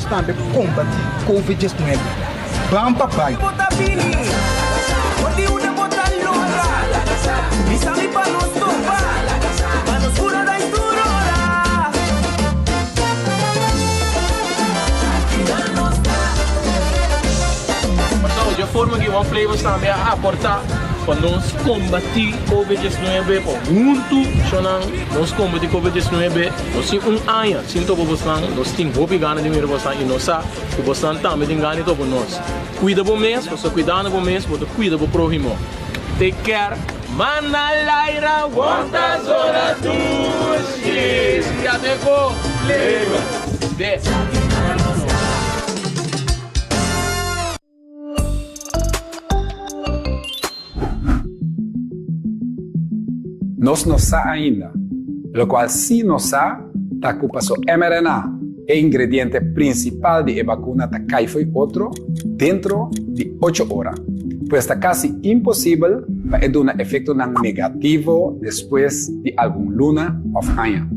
também combater Covid-19. Vamos papai. De forma que o Flavors também a aportar para nós combater Covid-19 junto nós combater Covid-19 nós temos ano sinto que nós temos roupa gana de dinheiro e nós que você também tem gana para nós cuida do mês você cuida do mês você cuida do próximo take care mana laira quantas horas tu já devo Flavors Nós não sabemos ainda, o qual se nós sabemos, está com o mRNA, é o ingrediente principal da vacuna que cai foi outro dentro de 8 horas. Pois está quase impossível para ter um efeito negativo depois de algum luna ou ano.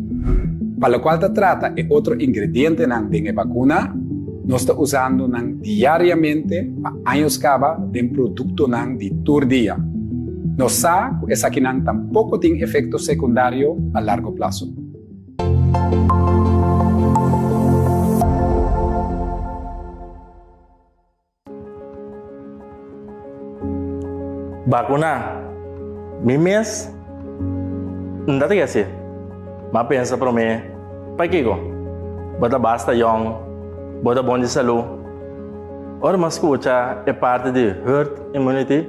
Para o qual se trata de outro ingrediente da vacuna, nós estamos usando diariamente para anos caba de produto de todo dia. Nós sabemos que essa aqui tampouco tem efeito secundário a largo prazo. Vacuna, mês, não dá que ser. Mas pensa para mim, para que bota basta young, bota bom de saúde. Ora, mas escuta é parte de herd immunity.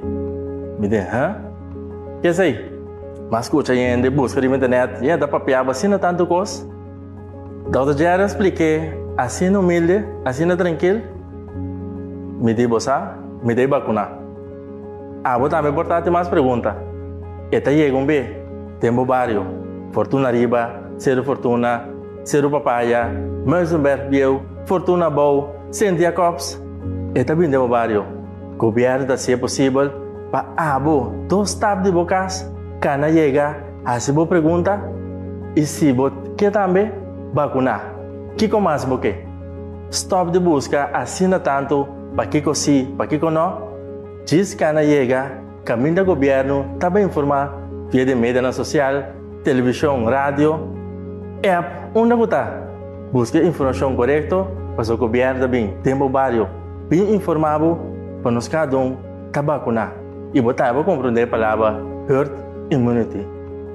Me diz, que é aí? Mas escuta ainda, busca na internet, e dá para pegar vacina tanto coisa. Dr. Jerry expliquei, assim humilde, assim tranquilo. Me diz você, me diz vacuna. Vou também importante mais pergunta. Eta chega bem, tempo barrio, Fortuna Riba, Cero Fortuna, Cero Papaya, Meusenberg Biel, Fortuna Bow, Saint Jacobs. Eta bem tempo barrio. Governo da se é possível, para dos tab de bocas, cana chega, a se boa pergunta, e se você quer também vacinar. Que mais você? Stop de busca, assina tanto, para que sim, para que não. Diz que chega, caminho do governo, também informar via de mídia social, televisão, rádio, app, onde você busca informação correta, para o governo também tempo vário, bem informado, para nós cada vacinar. E botar para compreender a palavra herd immunity.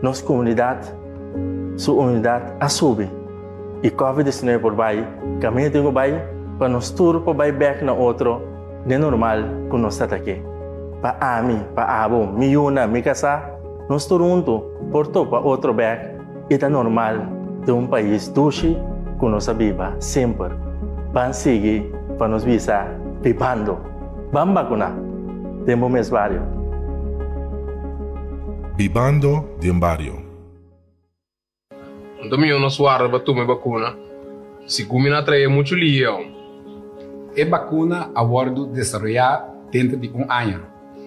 Nossa comunidade, sua unidade, a subir. E Covid-19 por vai, caminho de vai, para nós tudo para vai back na outro, não é normal que nós estamos aqui. Para mim, para abo, miúna, mi casa, nós todos portou para outro back, e é normal de país duche que nós viva sempre. Vamos seguir para nos visar vivendo. Vamos vacinar. Temos mês vário. Vivando de um barrio. Domingo não suara para tomar vacuna. Se combina trazer muito lío. A vacuna a bordo desarrollar dentro de ano.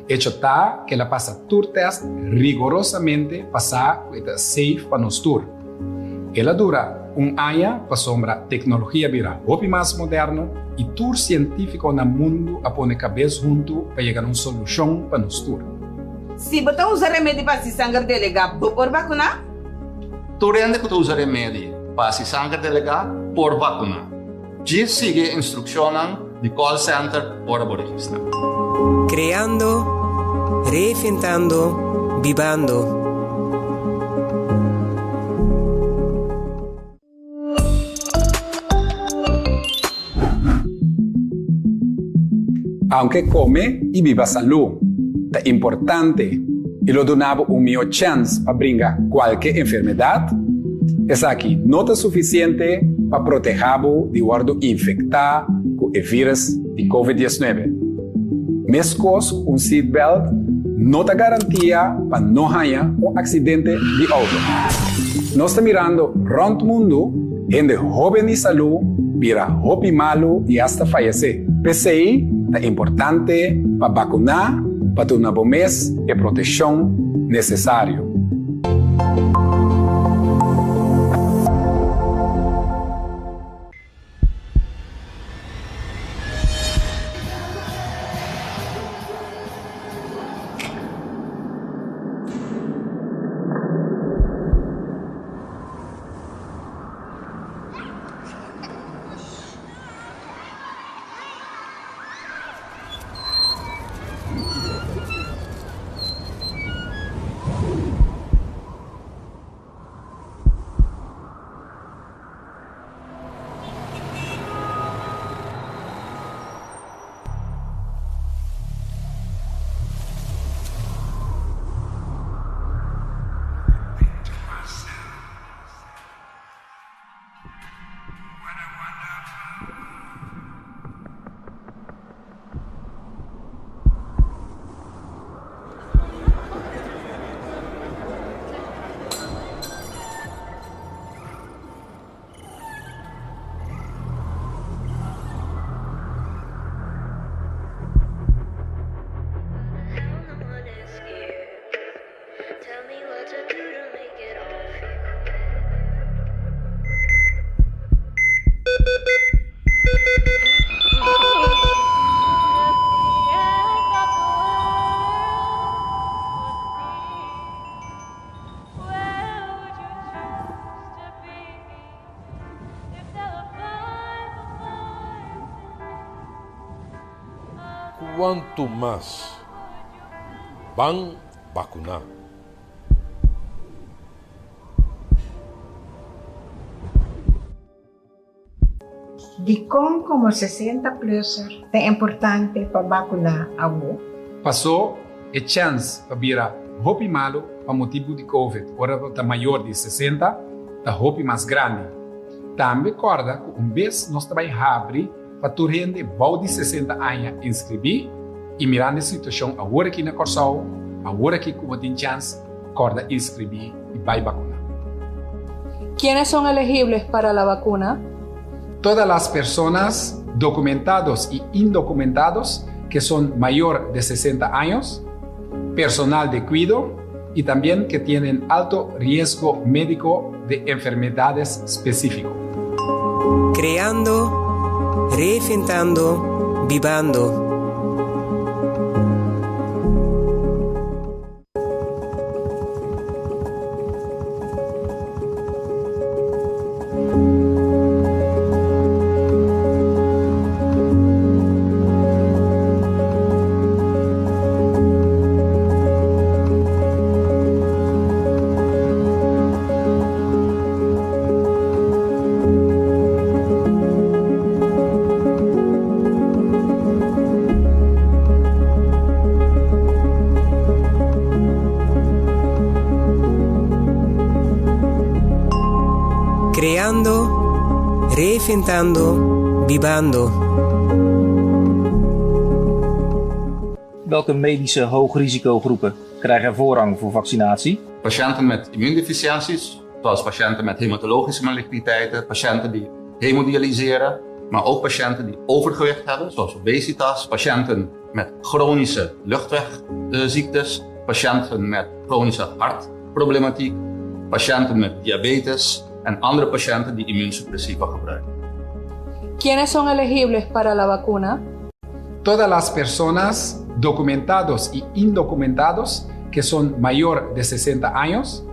Hecho está que ela passa todo teste rigorosamente passar que é safe para nós todos. Ela dura ano para sombra tecnologia virar o mais moderno e todo científico no mundo a pôr cabeça junto para chegar a uma solução para nós todos. Se você usa remédio para se sangue delegar por vacuna? Tu rende que tu usa remédio para se sangue delegar por vacuna. Diz sigue instrução de call center por aborígenes. Creando, reinventando, vivando. Aunque come y viva salud, es importante y lo donaba un mejor chance para brincar cualquier enfermedad, es aquí no es suficiente para protegerlo de guardo infectar con el virus de COVID-19. Mescos un seatbelt no te garantía para no haya un accidente de auto. No está mirando round mundo, gente joven y salud, vira joven malo y hasta fallece. PCI es importante para vacunar, para ter un buen mes y protección necesario. Quanto mais van vacunar. Di como 60 plus é importante para vacunar a wo. Passou a chance para virar hopi malo para motivo de Covid, ora está maior de 60, está hopi mais grande. Também recorda que vez nós também abrir para tu rende bom de 60 anos inscrever e mirando a situação agora aqui na Corsal, agora aqui que tem chance, corda inscrever e vai vacunar. ¿Quiénes son elegibles para la vacuna? Todas las personas documentados y indocumentados que son mayor de 60 años, personal de cuidado y también que tienen alto riesgo médico de enfermedades específicas. Creando, reinventando, vivando. Creando, reinventando, vivando. Welke medische hoogrisicogroepen krijgen voorrang voor vaccinatie? Patiënten met immuundeficiënties, zoals patiënten met hematologische maligniteiten, patiënten die hemodialyseren, maar ook patiënten die overgewicht hebben, zoals obesitas, patiënten met chronische luchtwegziektes, patiënten met chronische hartproblematiek, patiënten met diabetes en andere patiënten die immuunsuppressiva gebruiken. ¿Quiénes son elegibles para la vacuna? Todas las personas documentados y indocumentados que son mayor de 60 años,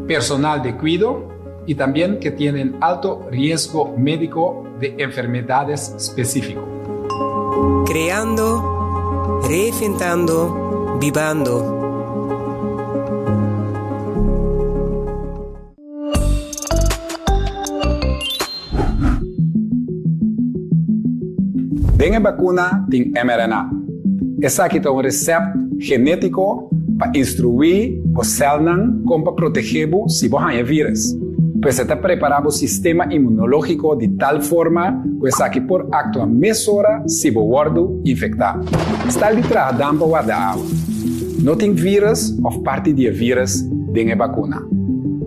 personal de cuidado y también que tienen alto riesgo médico de enfermedades específicas. Creando, reinventando, vivando. Dengue vacuna tem mRNA. Essa aqui é um receito genético para instruir o célula como para proteger se você vírus. Pois está preparado o sistema imunológico de tal forma que essa aqui por actuar mesura se o guardo infectado. Está ali atrás da água da água. Não tem vírus ou parte de vírus dengue vacuna.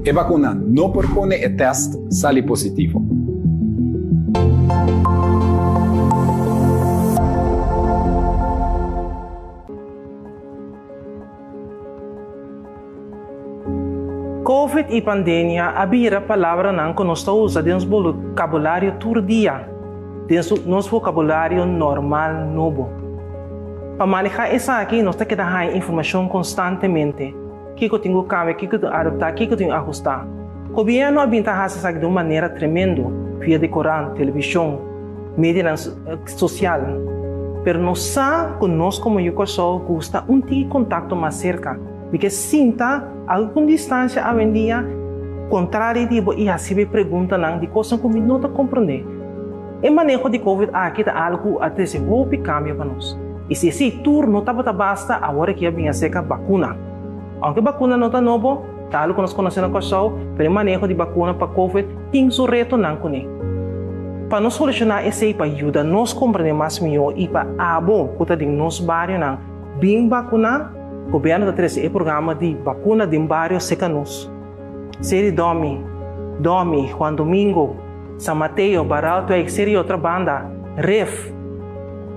A vacuna não propõe o teste sale positivo. COVID e pandemia abira palavra não que nós usamos dentro do vocabulário todo dia, dentro do nosso vocabulário normal novo. Para manejar essa aqui, nós temos que dar informação constantemente. O que eu tenho que cambiar, o que eu tenho que adaptar, o que eu tenho que ajustar. O governo avinta essa aqui de uma maneira tremenda, via decorar, televisão, mídia social. Mas nós sabemos que nós, como educação, gosta de contato mais cerca. Porque sinta alguma distância a vendia contrário de e assim me pergunta de coisas que não está compreender. O manejo de COVID aqui é algo até se houve cambio para nós. E se esse tour não estava basta, agora que vem a seca vacuna. Aunque vacuna não está novo, está algo que nós conhecemos na coisa, mas o manejo de vacuna para COVID tem seu reto não conhe. Para nós solucionar esse para ajudar nós compreender mais melhor e para abo que está em nosso bairro não bem vacunar. O governo está trazendo o programa de vacuna de bairro secanos. Série Domi, Juan Domingo, San Mateo, Baralto, série outra banda, Ref,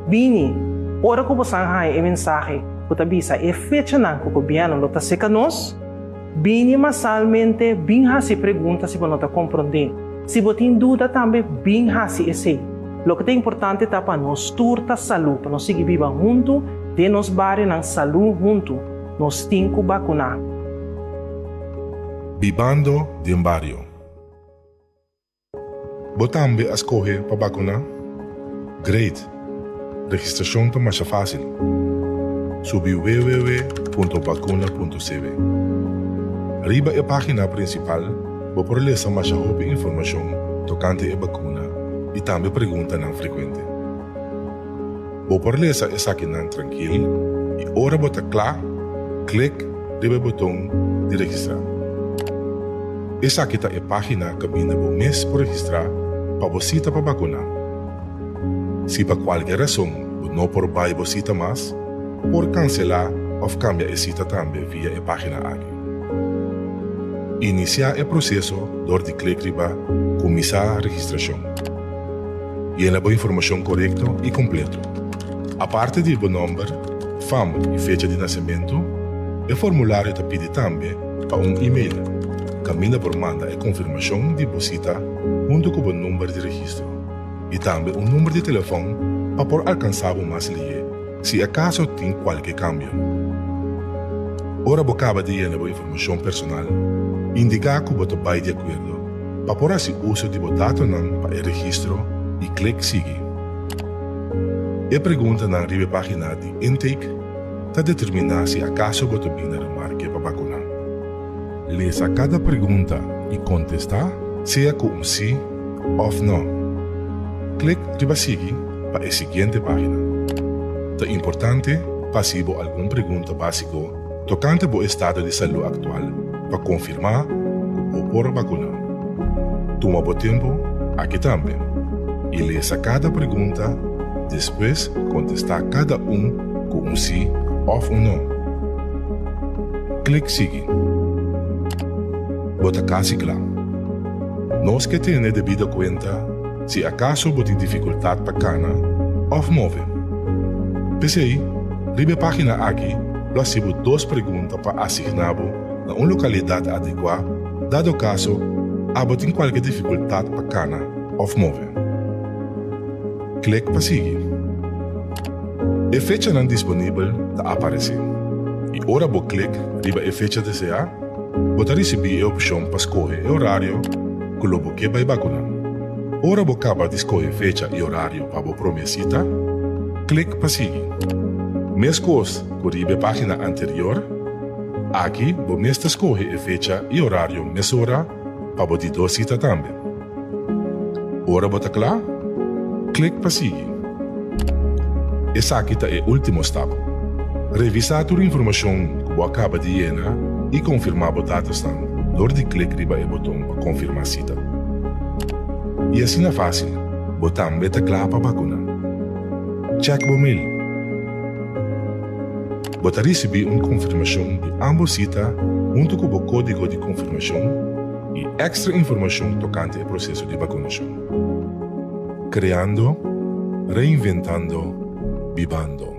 Bini. Ora que você tem mensagem, você avisa, é fecha não que o governo está secanos, Bini masalmente, bem se pergunta se você não está compreendendo. Se você tem dúvida também, bem se esse. O que é importante é para nós turta saúde, para nós seguir viva junto, de nos bairros na saúde junto, nos temos que vacunar. Vivando de um barrio. Você também escolhe para vacunar? Great. Registração está mais fácil. Subi www.vacuna.cv. Arriba a página principal, vou por ler mais informação tocante a vacuna e também pergunta não frequente. Vou por ler essa aqui não tranquilo e ora bota claro, clique no botão de registrar. Essa aqui é a página que vinda o mês por registrar para você para vacunar. Se por qualquer razão não por vai você mais, por cancelar ou cambiar a cita também via a página aqui. Iniciar o processo door de clique riba começar a registração. Llena a informação correta e completa. A parte do número, FAM e fecha de nascimento, o formulário te pede também para e-mail. Camina por manda a confirmação de visita junto com o número de registro. E também número de telefone para por alcançar mais linha, se acaso tem qualquer cambio. Ora acaba de llenar a informação personal, indicar que você vai de acordo, para por assim uso de dados para o registro e clique seguir. E pergunta na riba página de intake para determinar se acaso você vai na remarque para vacunar. Lesa cada pergunta e contestar, seja com sim ou não. Clique riba seguir para a seguinte página. É importante passar alguma pergunta básica tocante ao estado de saúde atual para confirmar que por vacunar. Toma o tempo aqui também e lesa cada pergunta, depois contestar cada com sim ou não. Clique seguir. Bota casi claro. Nós que temos devida conta se acaso você tem dificuldade para cana ou mover. PCI, ribe a página aqui, recebo 2 perguntas para assignar na uma localidade adequada, dado caso você tem qualquer dificuldade para cana ou mover. Clique para seguir. A fecha não disponível está aparecer. E ora você clique ribe a fecha desejada, você receber a opção para escolher o horário que você vai vacunar. Ora você acaba de escolher fecha e horário para a promessa, clique para seguir. Mesma coisa que a página anterior, aqui você escolhe a fecha e horário mesma hora para você dar cita também. Ora você claro? Clique para seguir. Essa aqui é o último step. Revisar a informação que você acaba de llenar e confirmar os dados door de clique riba o botão para confirmar a cita. E assim é fácil, você também está claro para vacunar. Check o mail. Você receber uma confirmação de ambas citas junto com o código de confirmação e extra informação tocante ao processo de vacunação. Criando, reinventando, vivando.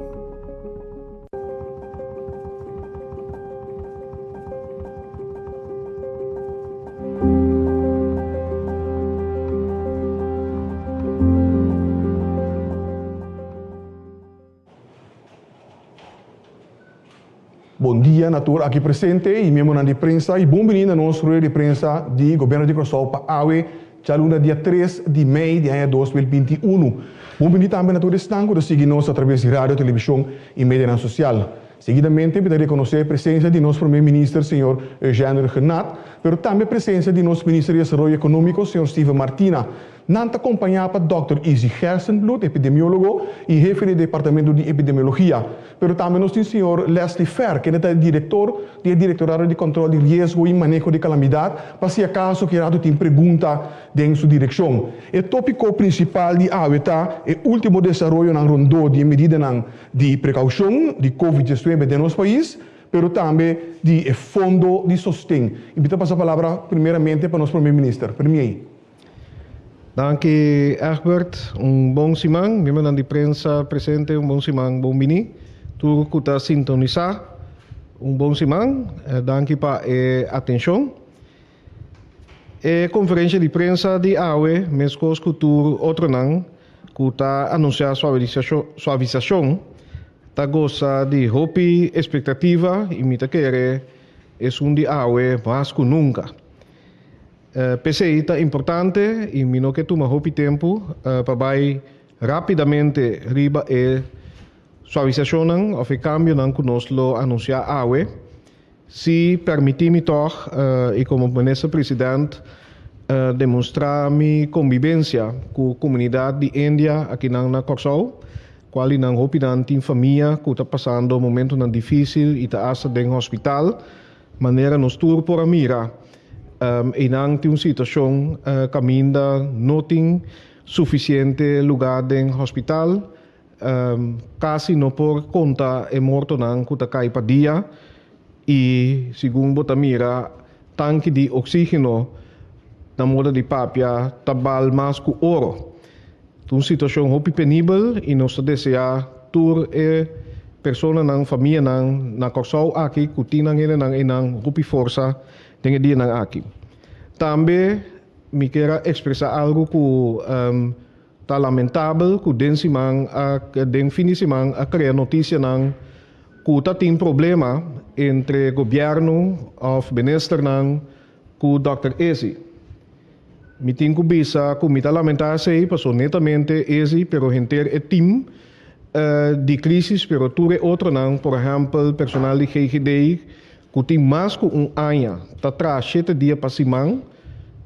Bom dia, Natur, aqui presente e membro de prensa e bem-vindo a nosso rede de prensa do governo de Curaçao para AWE, já dia 3 de maio de 2021. Bem-vindo também a todos que seguem-nos através de rádio, televisão e mídia social. Seguidamente, podemos reconhecer a presença de nosso primeiro-ministro, senhor Eugênio Renat, mas também a presença de nosso ministro de Desenvolvimento Econômico, senhor Steven Martina. Nanta acompanhada Dr. Izzy Hersenbloed, epidemiólogo e jefe do Departamento de Epidemiologia. Pero também nós temos o senhor Leslie Fer, que é diretor do Diretorado de Controle de Risco e Manejo de Calamidade, para se acaso que tem pergunta em sua direção. O tópico principal de AWETA é o último desenvolvimento na rondô de medida de precaução de Covid-19 de nosso país, pero também de fundo de sustento. Invito a passar a palavra primeiramente para o nosso primeiro-ministro. Premier. Dank Egbert, bom semana, membro de prensa presente, bom semana, bom bini. Tu que está sintonizar, bom semana, dank para a atenção. A conferência de prensa de AWE, mesmo que tu outro não, que está anunciando suavização, está gosta de hope expectativa e me querer é de AWE mais que nunca. PCI está importante e mino que toma hopi tempo para vai rapidamente riba suavização ou cambio não que nós lo anunciar awe. Se permitir-me toch, e como ministro presidente, demonstrar minha convivência com a comunidade de Índia aqui na Corsou, qual não opinam tem família que está passando um momento difícil e está dentro do hospital, maneira nos tour por a mira, e não tem uma situação caminda não tem suficiente lugar dentro do hospital, quase não por conta é morto não que está cai para dia. E segundo botamira, tanque de oxígeno na moda de papia tabal mais que ouro. Uma situação muito penível e nós desejamos tur pessoas na família na Corsou aqui que tinham nang rupi força dengan dia nang aqui. Também me quero expressar algo que tá lamentável que den fim de semana a criar notícia nang que tem problema entre governo of minister nang com Dr. Ezi. Me tenho que bisa, que me lamentar sei, passou netamente Ezi, pero enter e team de crise, pero ture outro nang, por exemplo, personal de GGD, que tem mais que ano, tá atrás 7 dias para semana,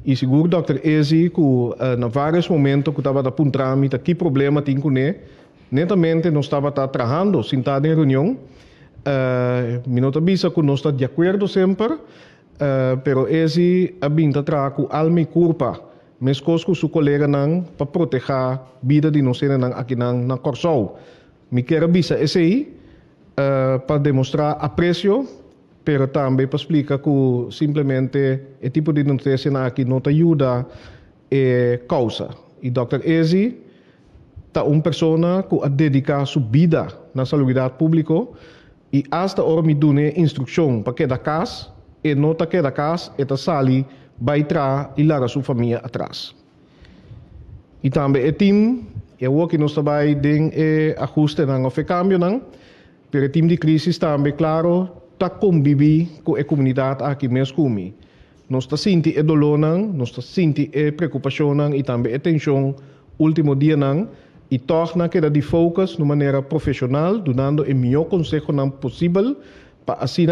e seguro Dr. Ezi, que na vários momentos que estava a apontar, que problema tem com ele, netamente não estava trabalhando, sentado em reunião. Minuto bisa que não está de acordo sempre, pero esse abinta trago alma e culpa, mas com seu colega não para proteger a vida de nós aqui na Corsou. Me quero bisa esse aí para demonstrar apreço, pero também para explicar que simplesmente o tipo de notícia aqui não ajuda a causa. E Dr. Ezi está uma pessoa que dedica sua vida na saúde pública. E hasta hora me dune instrução para cada casa, e não para cada casa, e tá sali, vai tra e larga sua família atrás. E também o time, eu que nós trabalhamos em ajuste não houve cambio não, pero o time de crise também claro tá conviver com a comunidade aqui mesmo comigo. Nós tá senti a dolor não, nós tá senti a preocupação não e também a tensão último dia não. E torna que de focus de maneira profissional, dando o melhor conselho não possível, para assim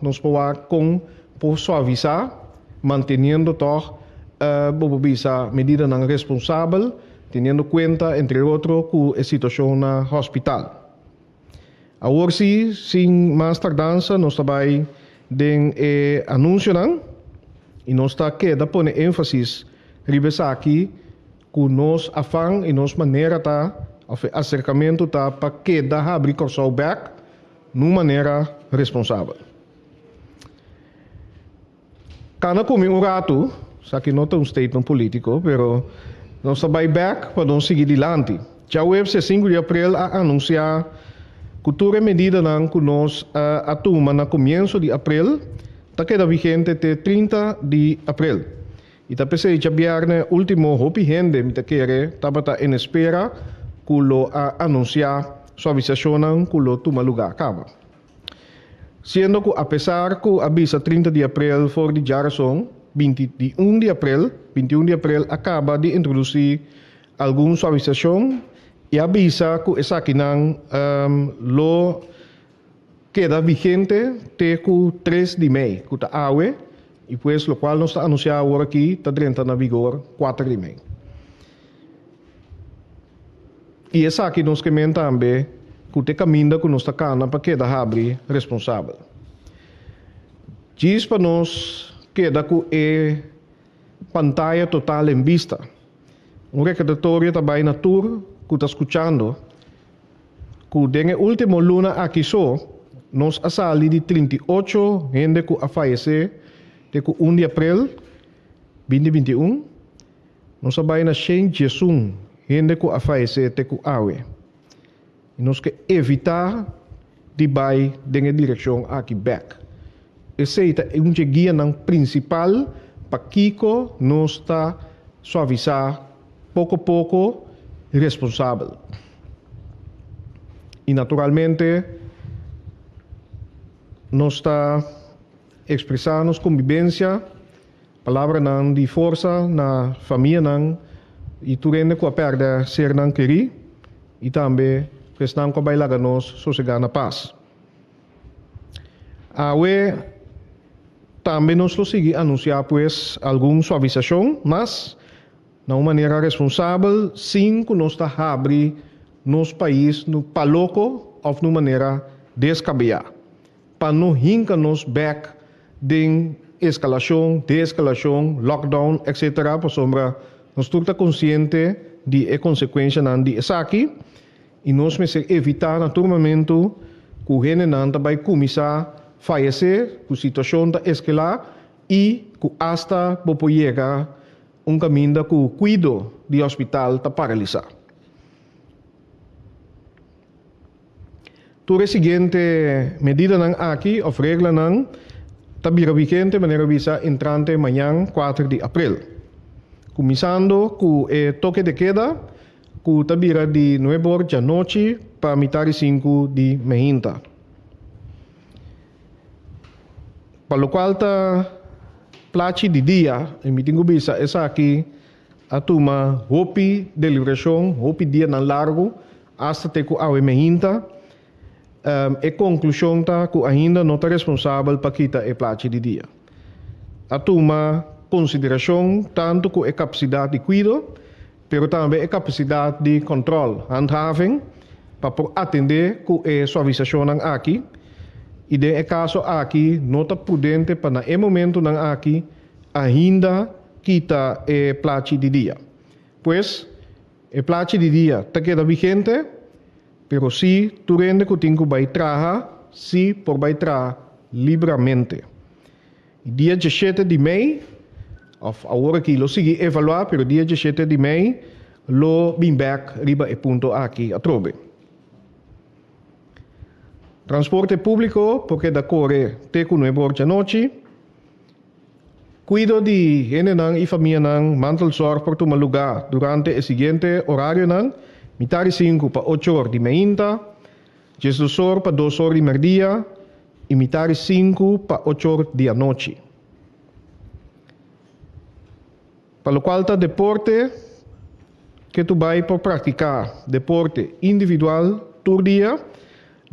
nós podemos por suavizar, mantendo a medida não responsável, tendo conta, entre outros, com a situação no hospital. Agora sim, sem mais tardança, nós trabalhamos em anúncio, e nós está queda pôr ênfase aqui, que nós afang e nós maneira acercamento para que da abrir Corsou back numa maneira responsável. Kana como um rato, só que não tem statement político, pero nós vai back para nós seguir adiante. Já o 5 de abril a anunciar que toda medida que nós atuma no começo de abril, está queda vigente até 30 de abril. E tá pensei que a último hopi gente me querer estava em espera que lo anunciar suavização que lo toma lugar acaba. Sendo que apesar que avisa 30 de abril for de geração, 21 de abril acaba de introduzir alguma suavização e avisa que essa aqui não lo queda vigente até 3 de maio, que tá awe. E pues, lo qual nos está anunciado agora aqui, está entrando na vigor 4 de maio. E essa aqui nos comenta também que o caminho que nos está cana para que da abrir responsável. Diz para nós que da que é pantalla total em vista. Recordatório também na tour que está escutando que den último luna aqui só, nos asali de 38 gente que a falecer de 1 de abril 2021, nós sabemos na 100 gente que a falecer de awe. E nós que evitar de vai na direção aqui back. Esse é um guia principal para Kiko nós está suavizar pouco a pouco responsável. E naturalmente nós está expressando convivência, palavra de força na família E turende com a perda ser não querer e também questão com a bailaga nós sossegar na paz. Awe também nós lo sigue anunciar pues alguma suavização, mas de uma maneira responsável, sem que nós está abrir nos país no paloco ou de uma maneira descabellada, para não hinca nos back de escalação, de-escalação, lockdown, etc. Por sombra, nós estamos conscientes de consequências de isso aqui e nós precisamos evitar naturalmente que o gente não vai começar a falecer, que a situação está escalar e que hasta pode chegar caminho que o cuidado do hospital está paralisado. Toda a seguinte medida aqui, ou regra, está vigente de maneira visa entrante amanhã, 4 de abril. Começando com o toque de queda, que está de 9 horas da noite para metade 5 de manhã. Para o qual está placi de dia, e me tenho visa essa aqui, a turma, hopi deliberação, hopi dia na largo, hasta teco awe manhã. E conclusão tá que ainda não está responsável para quitar o placi de dia. A turma consideração tanto com a capacidade de cuidado, mas também a capacidade de controle, handhaving, para atender com a suavização aqui. E de caso aqui, não está prudente para no momento aqui ainda quitar o placi de dia. Pois, o placi de dia está queda vigente, pero si tu rende que tenho vai trabalhar, si por vai trabalhar livremente. Dia 17 de maio, agora que lo sigue evaluar, pero dia 17 de maio, lo bem back riba e ponto aqui a trobe. Transporte público, porque da corre teco 9 horas da noite. Cuido de gente e família mantel zorg por tomar lugar durante o seguinte horário metade 5 para 8 horas de manhã, 10 horas para 2 horas de meio-dia e metade 5 para 8 horas da noite. Para o qual está deporte que tu vai para praticar, deporte individual, todo dia,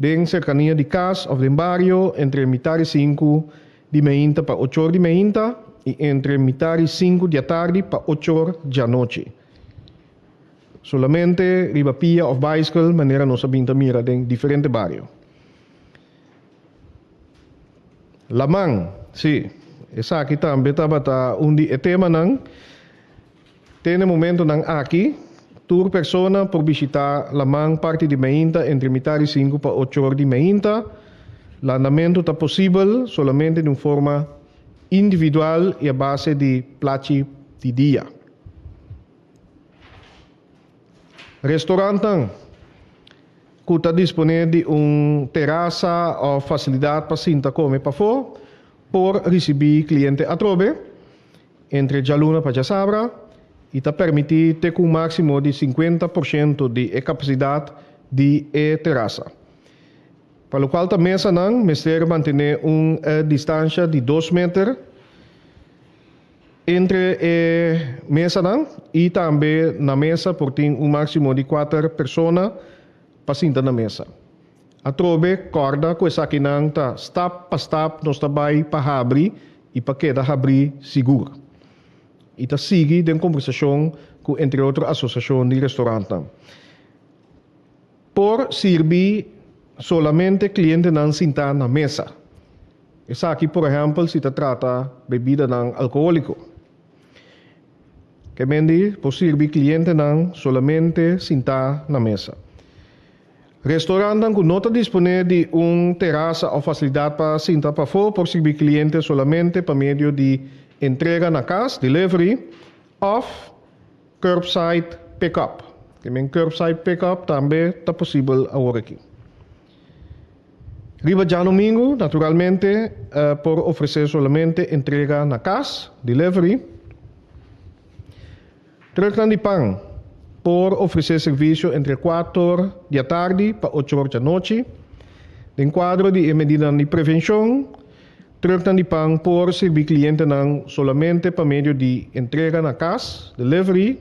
em cercania de casa ou de barrio, entre metade 5 de manhã para 8 horas de manhã e entre metade 5 da tarde para 8 horas da noite. Solamente riba pia of bicycle, maneira não sabem mira em diferente barrio. Lamang, sim. Essa aqui também estava onde o tema tem momento aqui, tour persona por visitar Lamang parte de manhã entre metade 5 para 8 horas de manhã. O andamento está possível solamente de uma forma individual e a base de placi de dia. Restaurante que está disponível de uma terraça ou facilidade para sentar comer para fora, por receber cliente a trobe, entre Jaluna para Jasabra, e está permitido ter um máximo de 50% de capacidade de terraça. Para o qual a mesa mestre manter uma distância de 2 metros entre a mesa e também na mesa por ter um máximo de 4 pessoas para sentar na mesa. A trobe corda com essa aqui está step para step nós trabalha para abrir e para quedar abrir seguro. E está seguindo em conversação com entre outras associações de restaurantes. Por servir solamente cliente não sentar na mesa. Essa aqui, por exemplo, se trata de bebida alcoólica. Que mendi, por servir cliente não solamente sentar na mesa. Restaurante que não está disponível de uma terraça ou facilidade para sentar para fora, por servir cliente solamente por meio de entrega na casa, delivery, ou curbside pick-up. Que curbside pick-up também está possível agora aqui. Riba já domingo, naturalmente, por oferecer solamente entrega na casa, delivery. Trocando de pão, por oferecer serviço entre 4 horas da tarde para 8 horas da noite. Em quadro de medida de prevenção, trocando de pão por servir cliente solamente por meio de entrega na casa, delivery,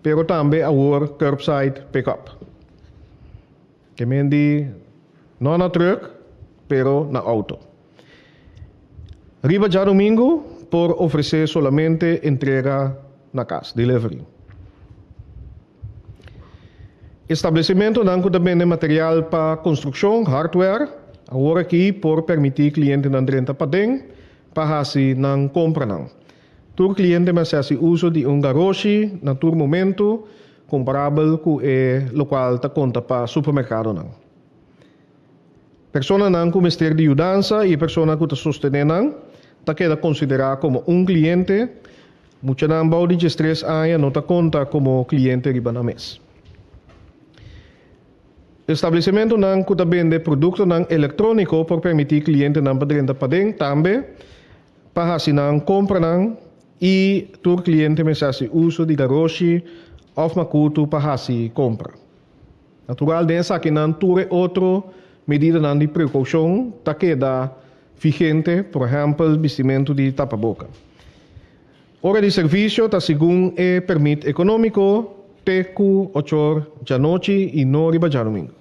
pero também our curbside pick-up. Que mendi não na truck, pero na auto. Riba já domingo, por oferecer solamente entrega na casa, delivery. Estabelecimento danco também de material para construção, hardware, agora aqui por permitir cliente não renta padeng, para assim não compra não. Tur cliente mas se uso de garage na tur momento comparável com o local ta conta para supermercado não. Persona não com mestre de ajudança e persona que ta sostener não, ta queda considerar como cliente, muita não bau de stress aia não ta conta como cliente riba na mês. Estabelecimento não que vende produto não eletrônico por permitir cliente não padrenta padeng também para assim não compra não e tur cliente mensaje uso de garage of makutu para assim compra. Natural dessa que não tur outro medida não de precaução tá queda vigente, por exemplo, vestimento de tapa-boca. Hora de serviço tá segundo o permit econômico teku 8 da noite e no riba já domingo.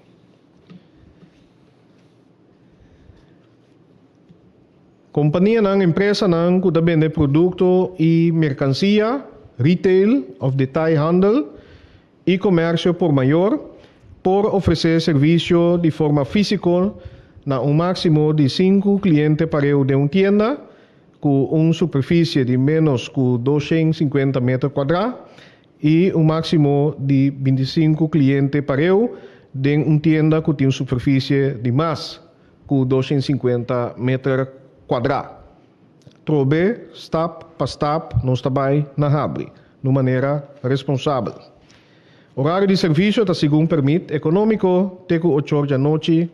Companhia não empresa não que vende produto e mercancia, retail of detailhandel e comércio por maior, por oferecer serviço de forma física na máximo de 5 clientes para de uma tienda com superfície de menos que 250 metros quadrados e máximo de 25 clientes para de uma tienda que tem superfície de mais que 250 metros quadrados. Trobe, stap, pastap, não está bem na abre, de maneira responsável. Horário de serviço está segundo permite econômico, teco 8 horas da noite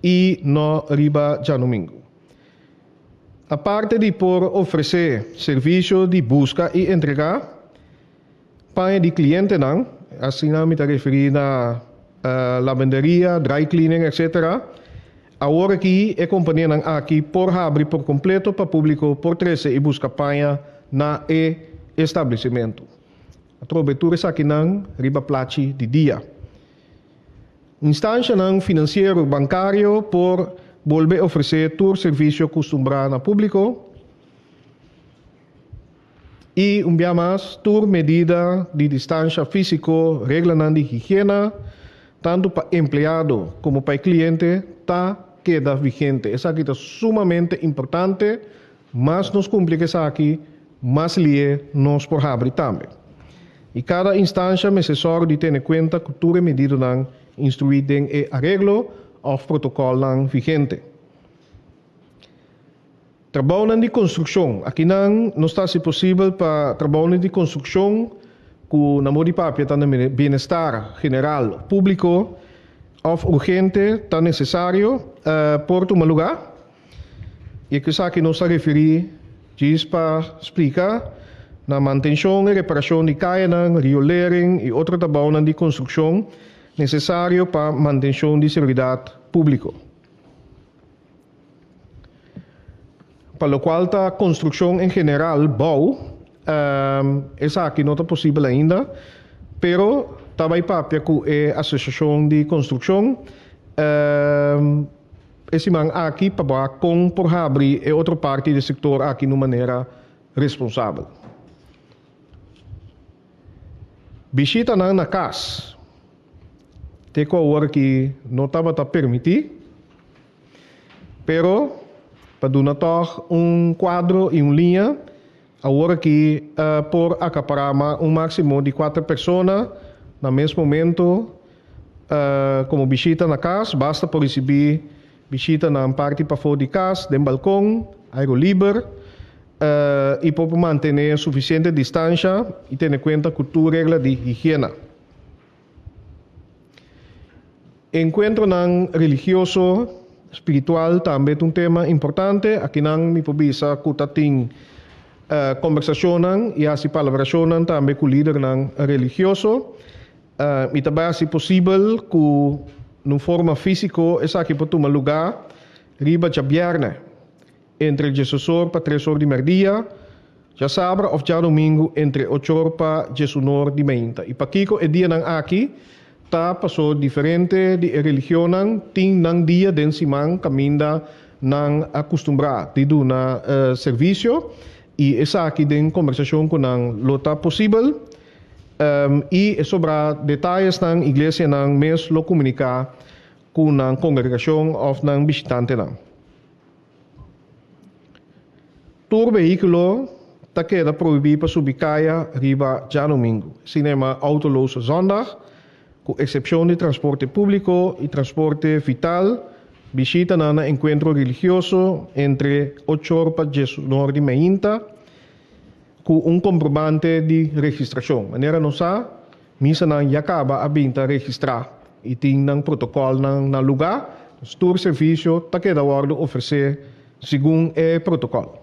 e no riba já domingo. A parte de por oferecer serviço de busca e entrega, para de cliente não, assim não me está referindo a lavanderia, dry cleaning, etc. Agora aqui a companhia não aqui por abrir por completo para público por 13 e busca panha na estabelecimento. A trobetura aqui não riba placi de dia. Instância não financeiro bancário por volver oferecer todo serviço acostumbrado ao público e dia mais toda medida de distância físico, regla de higiene, tanto para empregado como para cliente, está queda vigente. Essa aqui é sumamente importante, mas nos complica essa aqui, mas lhe nos por abrir também. E cada instância é necessário de ter em conta que toda medida não instruída em arreglo ou protocolo vigente. Trabalho de construção. Aqui não está se possível para trabalho de construção com na modi papia está no bem-estar general público ou urgente está necessário por um lugar. E que isso aqui não se refere diz para explicar na manutenção e reparação de caia, riolering e outro trabalho de construção necessário para manutenção de segurança pública. Para o qual a construção em geral, essa aqui não é possível ainda, pero também papia com a Associação de Construção, esse man aqui para com por abrir e outra parte do setor aqui de maneira responsável. Visita na casa. Tem coisa que não estava a permitir, pero para dar quadro e linha, agora que por acaparar máximo de 4 pessoas no mesmo momento, como visita na casa, basta por receber visita na parte para fora de casa, de balcão, aero livre, e por manter suficiente distância e ter em conta cultura e regra de higiene. Encontro religioso, espiritual também é um tema importante. Aqui não me pobisa que tem conversação e assim palabração também com o líder religioso. E também se possível que de forma física essa aqui pode tomar lugar riba de viernes entre 16 para 3 horas de merdia já sabra of já domingo entre 8 horas para 19 de meia. E para Kiko é dia nang aqui, tá passou diferente de religião nang ting nang dia den simang caminda nang acostumbrar de do na serviço e essa aqui den conversação com nang lota possível e sobra detalhes nang igreja nang mes lo comunicar com nang congregação of nang visitante nang. Tour veículo ta queda proibido para subir caia riba já domingo. Cinema autoloze zondag, com exceção de transporte público e transporte vital, visita na encontro religioso entre 8 horas para 19 de meia, com comprovante de registração. Maneira não sa, misa na acaba a binta registrar e tem nang protocolo na lugar, o tour serviço ta queda guardo oferecer segundo o protocolo.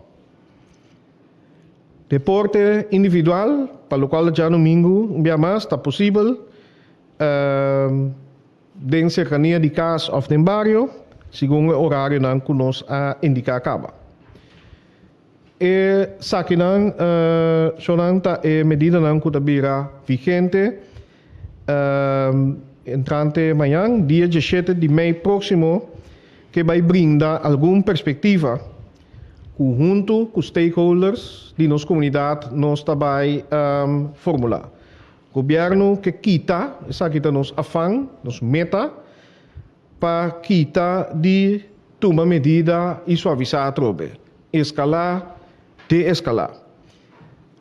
Deporte individual, para o qual já domingo, um dia mais, está possível, den cercania de casa ou de barrio, segundo o horário que nós indica acaba. E saki nang, sonanta e medida nang kutabira vigente, entrante amanhã, dia 17 de maio próximo, que vai brindar alguma perspectiva junto com os stakeholders de nossa comunidade nós também formular. Governo que quita, essa quita nos afã, nos meta, para quita de tomar medida e suavizar a trobe. Escalar, de-escalar.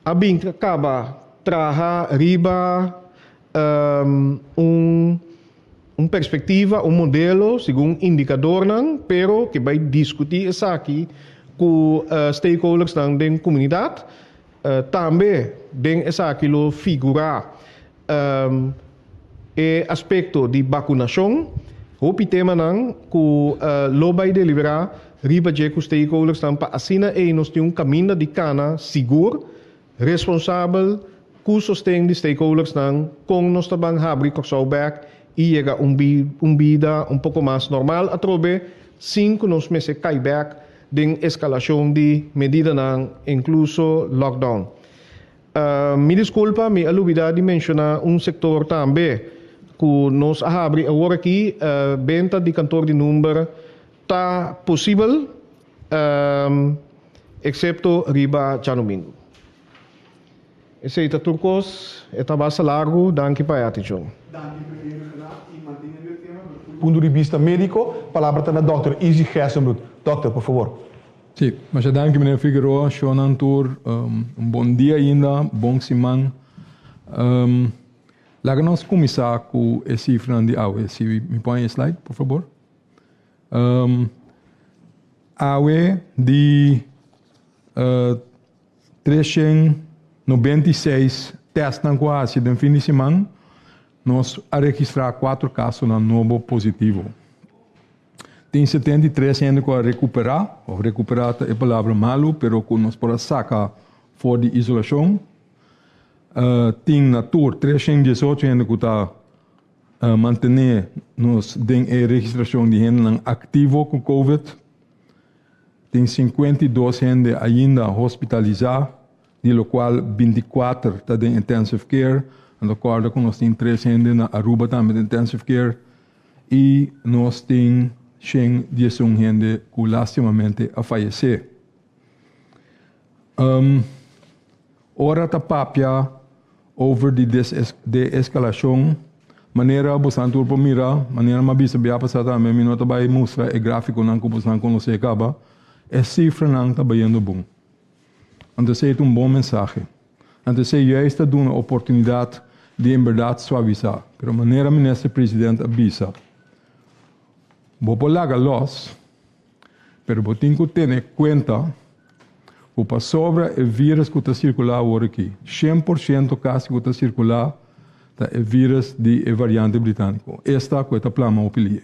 A bem acaba traha riba perspectiva, modelo, segundo indicador, pero que vai discutir essa aqui com stakeholders da comunidade, também tem essa aquilo figurar aspecto de vacunação, o tema não que lo vai deliberar riba de com stakeholders para assina e nós temos caminho de cana seguro, responsável, com sustento de stakeholders com nós também abrir Coxauberg e chega vida pouco mais normal a trobe 5 nos meses cai back de escalação de medida incluso lockdown. Me desculpa, me alubida de mencionar sector também que nós abrimos agora aqui, venda de cantor de número está possível, excepto riba já domingo. Esse é Turcos, é bastante largo, danke para a atenção. Punto de vista médico, palavra está na Dr. Izzy Gessenbroek. Doctor, por favor. Sim, mas eu danke meneer Figueroa, Shonan Tour, bom dia ainda, bom semana. Lá nós começar com a cifra de AUE. Se me põe a slide, por favor. AUE de 396 testes na quase de fim de semana, nós a registrar 4 casos na novo positivo. Tem 73 ainda que recuperar, ou recuperar é a palavra malo, pero que nós podemos sacar fora de isolação. Tem na tour 318 ainda que está manter nos den registração de gente ativo com COVID. Tem 52 ainda ainda hospitalizar, de lo qual 24 está em intensive care. De acordo com nós tem 3 ainda na Aruba também de intensive care e nós tem 100 gente que lastimamente a falecer. Ora ta papia over de escalação, maneira bastante por mira, maneira mais bisa bia passar também, minota vai mostrar o gráfico não que você não conhece acaba, é cifra não está bem bom. Então é bom mensagem. Então é está dando uma oportunidade de em verdade suavizar. Pero maneira ministro presidente avisa, vou polaga los, pero vou ter que ter em conta que para sobra o vírus que está circular agora aqui, 100% caso que está circular é vírus de variante britânico. Esta que está plama o pelie.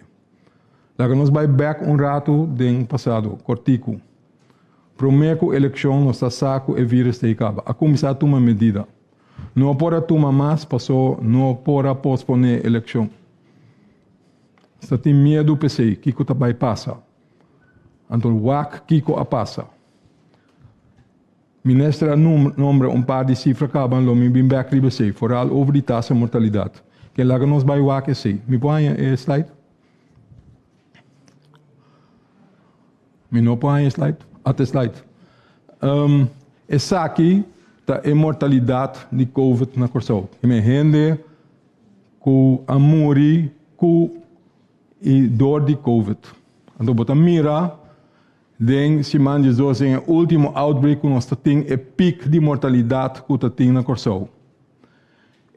Lá nós vai back rato do passado, cortico. Primeiro eleição nós está saco o vírus de acaba. A começar a tomar medida. Não pode tomar mais, passou, não pode posponer a eleição. Você tem medo para sei, Kiko vai passar. Então, o que Kiko a passa. Ministra nombra par de cifras que lo me bem back riba sei, vooral over die taxa mortalidade. Que laga nos bij waken sei. Me põe a slide. Me não põe a slide. Até slide. Essa aqui tá a mortalidade de COVID na Corsol. E me rende com a morrer com e dor de COVID. Então, bota mira, den se manjas dos em o último outbreak que nós temos é pico de mortalidade que nós temos na Corsol.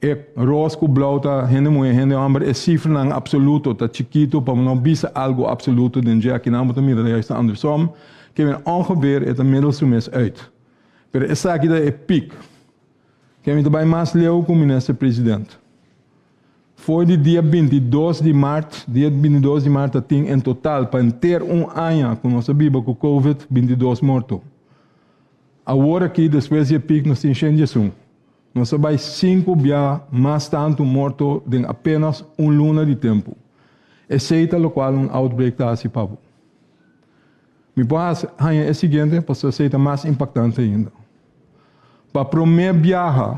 É rosa com blau, tá, rende mulher, rende homem, é cifra não absoluto, tá chiquito, para não bisa algo absoluto, den já aqui não, bota mira, daí está andersom, que é ongeveer het middelse mes uit. Pero essa aqui é pico. Que é também mais leu com o ministro-presidente. Foi de dia 22 de março, dia 22 de março, tem em total, para ter ano com nossa Bíblia com Covid, 22 mortos. Agora aqui, depois de pico, nós temos gente. Nós sabemos 5 dias mais tanto mortos em apenas luna de tempo. Exceto o qual outbreak está assim, Pablo. Me pode é o seguinte, para ser mais impactante ainda. Para o primeiro viagem,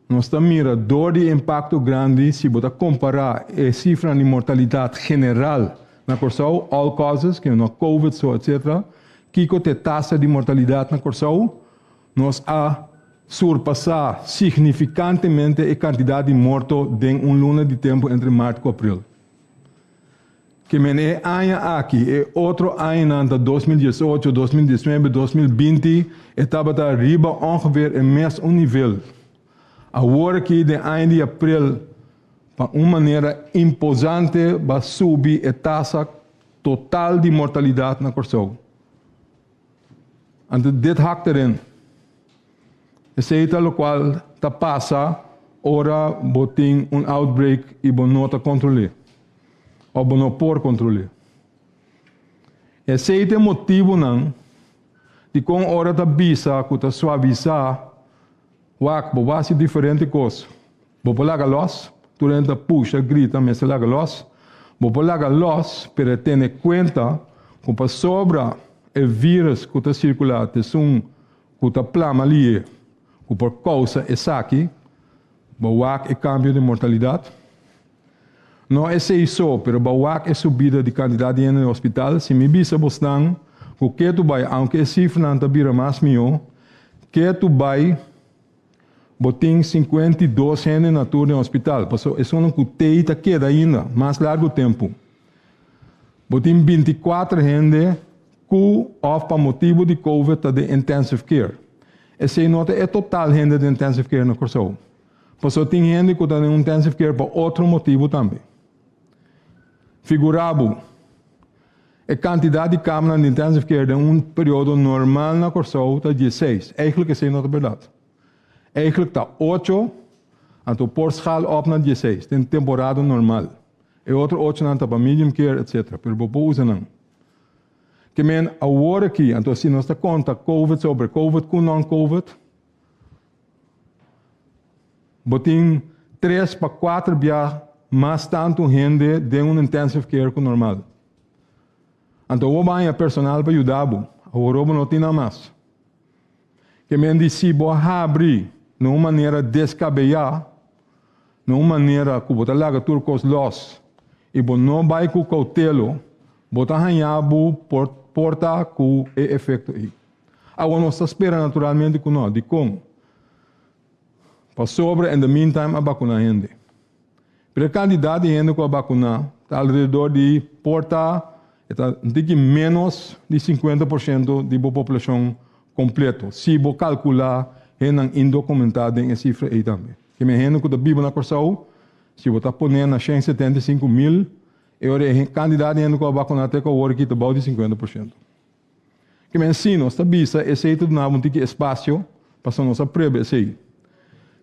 nós estamos mirando dor de impacto grande se você comparar a cifra de mortalidade general na Corsol, all causes, que não COVID, etc., que a taxa de mortalidade na Corsol, nós a surpassar significantemente a quantidade de mortos em luna de tempo entre março e abril. Que é ano aqui, é outro ano de 2018, 2019, 2020, estava arriba ongeveer em mesmo nível. Agora que de ano de abril, para uma maneira imposante, vai subir a taxa total de mortalidade na Corsol. Então, dit hakt erin. Esse é o qual está passa, ora, botem outbreak e bonota controlar. Ou não por controlar. Esse é o motivo não de com hora da bisa que está suavizar o base diferente coisa. Vou laga los, durante puxa grita mas laga los. Vou laga los para ter conta que para sobra o vírus que está circulando é que está plama ali que por causa essa aqui vou o cambio de mortalidade. Não é isso, mas bawak é subida de quantidade no hospital. Se me bisa bostang, o que tu vai, aunque a cifra não está mais mio, que tu vai, botem 52 gente na turma no hospital. Porque é só que teita queda ainda, mais largo tempo. Botem 24 gente que, para motivo de COVID, está de intensive care. Essa nota é total gente de intensive care na Corsol. Porque tem gente que está de intensive care por outro motivo também. Figurado, a quantidade de câmaras de intensive care de período normal na Corsol está 16. Eigenlijk is dat verdade. Eigenlijk está 8, então por schaal op na 16. Tem temporada normal. E outro 8 não está para medium care, etc. Pero por usa não. Que men agora aqui, então se nós está conta COVID sobre COVID com non-COVID, botem 3 para 4 dias mais tanto gente de intensive care que normal. Então, o banho personal para ajudar, agora não tem nada mais. Que me disse, vou abrir de uma maneira descabellada, de uma maneira que você larga turcos los, e você não vai com cautelo, você arranhar porta com o efeito aí. Agora, nós esperamos naturalmente que não, de como. Para sobre, in the meantime, a vacunar gente. Pero a quantidade de gente que a vacunar está alrededor de porta, está menos de 50% da população completa. Se você calcular, gente indocumentada em cifra aí também. Que me gente que vive na Corsol, se você põe na 175 mil, a quantidade de gente que a vacunar até agora aqui está about de 50%. Que me ensino, esta visa, esse aí tudo não tem espaço para nós aprender esse aí.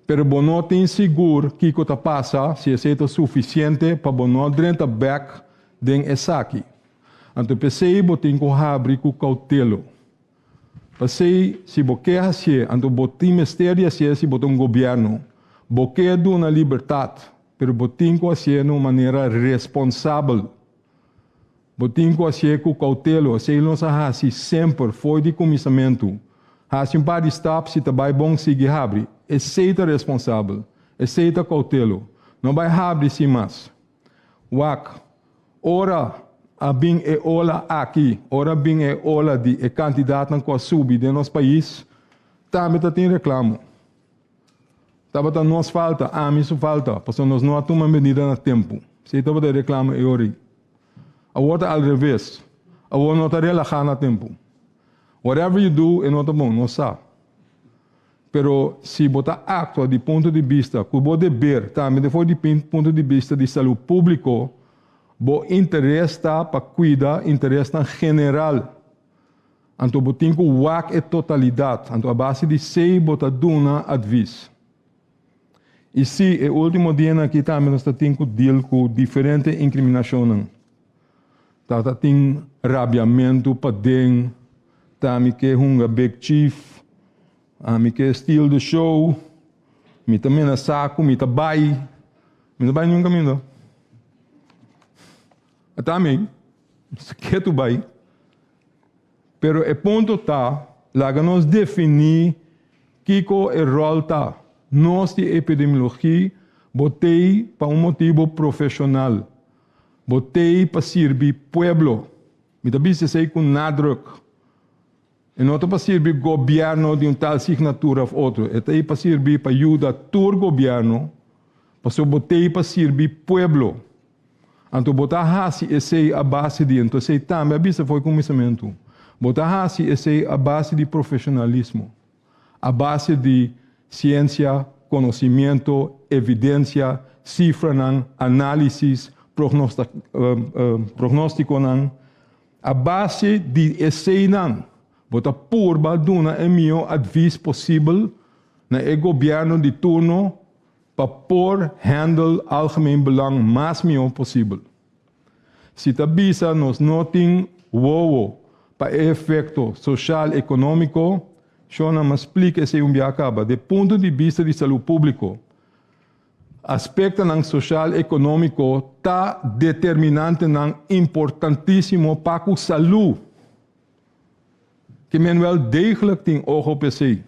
Pero não tem seguro que está passa se é suficiente para não drenta back den essa aqui. Então pensei botem com abrir com cautelo. Pensei se você assim, então botem mistério se botem governo, boquê do na liberdade, pero botem com assim de uma maneira responsável. Botem com assim com cautelo, se não se sempre foi de começamento. Há um par de stops se vai bom seguir abre. Aceita responsável. Aceita cautelo. Não vai abrir sem mais. Wak. Ora a bem é ola aqui. Ora bem é ola de candidato não qual subir de nosso país. Também tem reclamo. Tava nos falta, isso falta, porque nós não tomamos medida no tempo. Se estava de reclamo é ori. A outra ao revés. A outra não está relaxar no tempo. Whatever you do, é não tá bom, não sabe. Pero se botar actua de ponto de vista, que o dever, também de ponto de vista de saúde público, o interesse para cuidar, interesse general. Então, o tempo WAC é totalidade. Então, a base de sei, bota duna advis. E se é o último dia aqui também nós temos que deal com diferente incriminação. Tem rabiamento para dentro, também que é big chief, me que estilo de show, me também na saco, me tabai nenhum caminho. Também, se quer tu vai. Pero é ponto tá, lá que nós definir que é o rol tá. Nós de epidemiologia botei para motivo profissional. Botei para servir pueblo. Me também se sei com nadruk. E não para servir governo de tal signatura ou outro. É para servir para ajudar todo governo. Porque botei para servir pueblo. Então botar assim esse a base de então sei também a vista foi começamento. Botar assim esse a base de profissionalismo. A base de ciência, conhecimento, evidência, cifra, análise, prognóstico, a base de esse bota purba duna é meu advice possível na governo de turno para por handle algemeen belang mais meu possível. Se tabisa nos noting wow para efeito social econômico, Shona me explica esse acaba. De ponto de vista de saúde público, aspecto social econômico está determinante, importantíssimo para a saúde. Que men wel degelijk tem oog op si.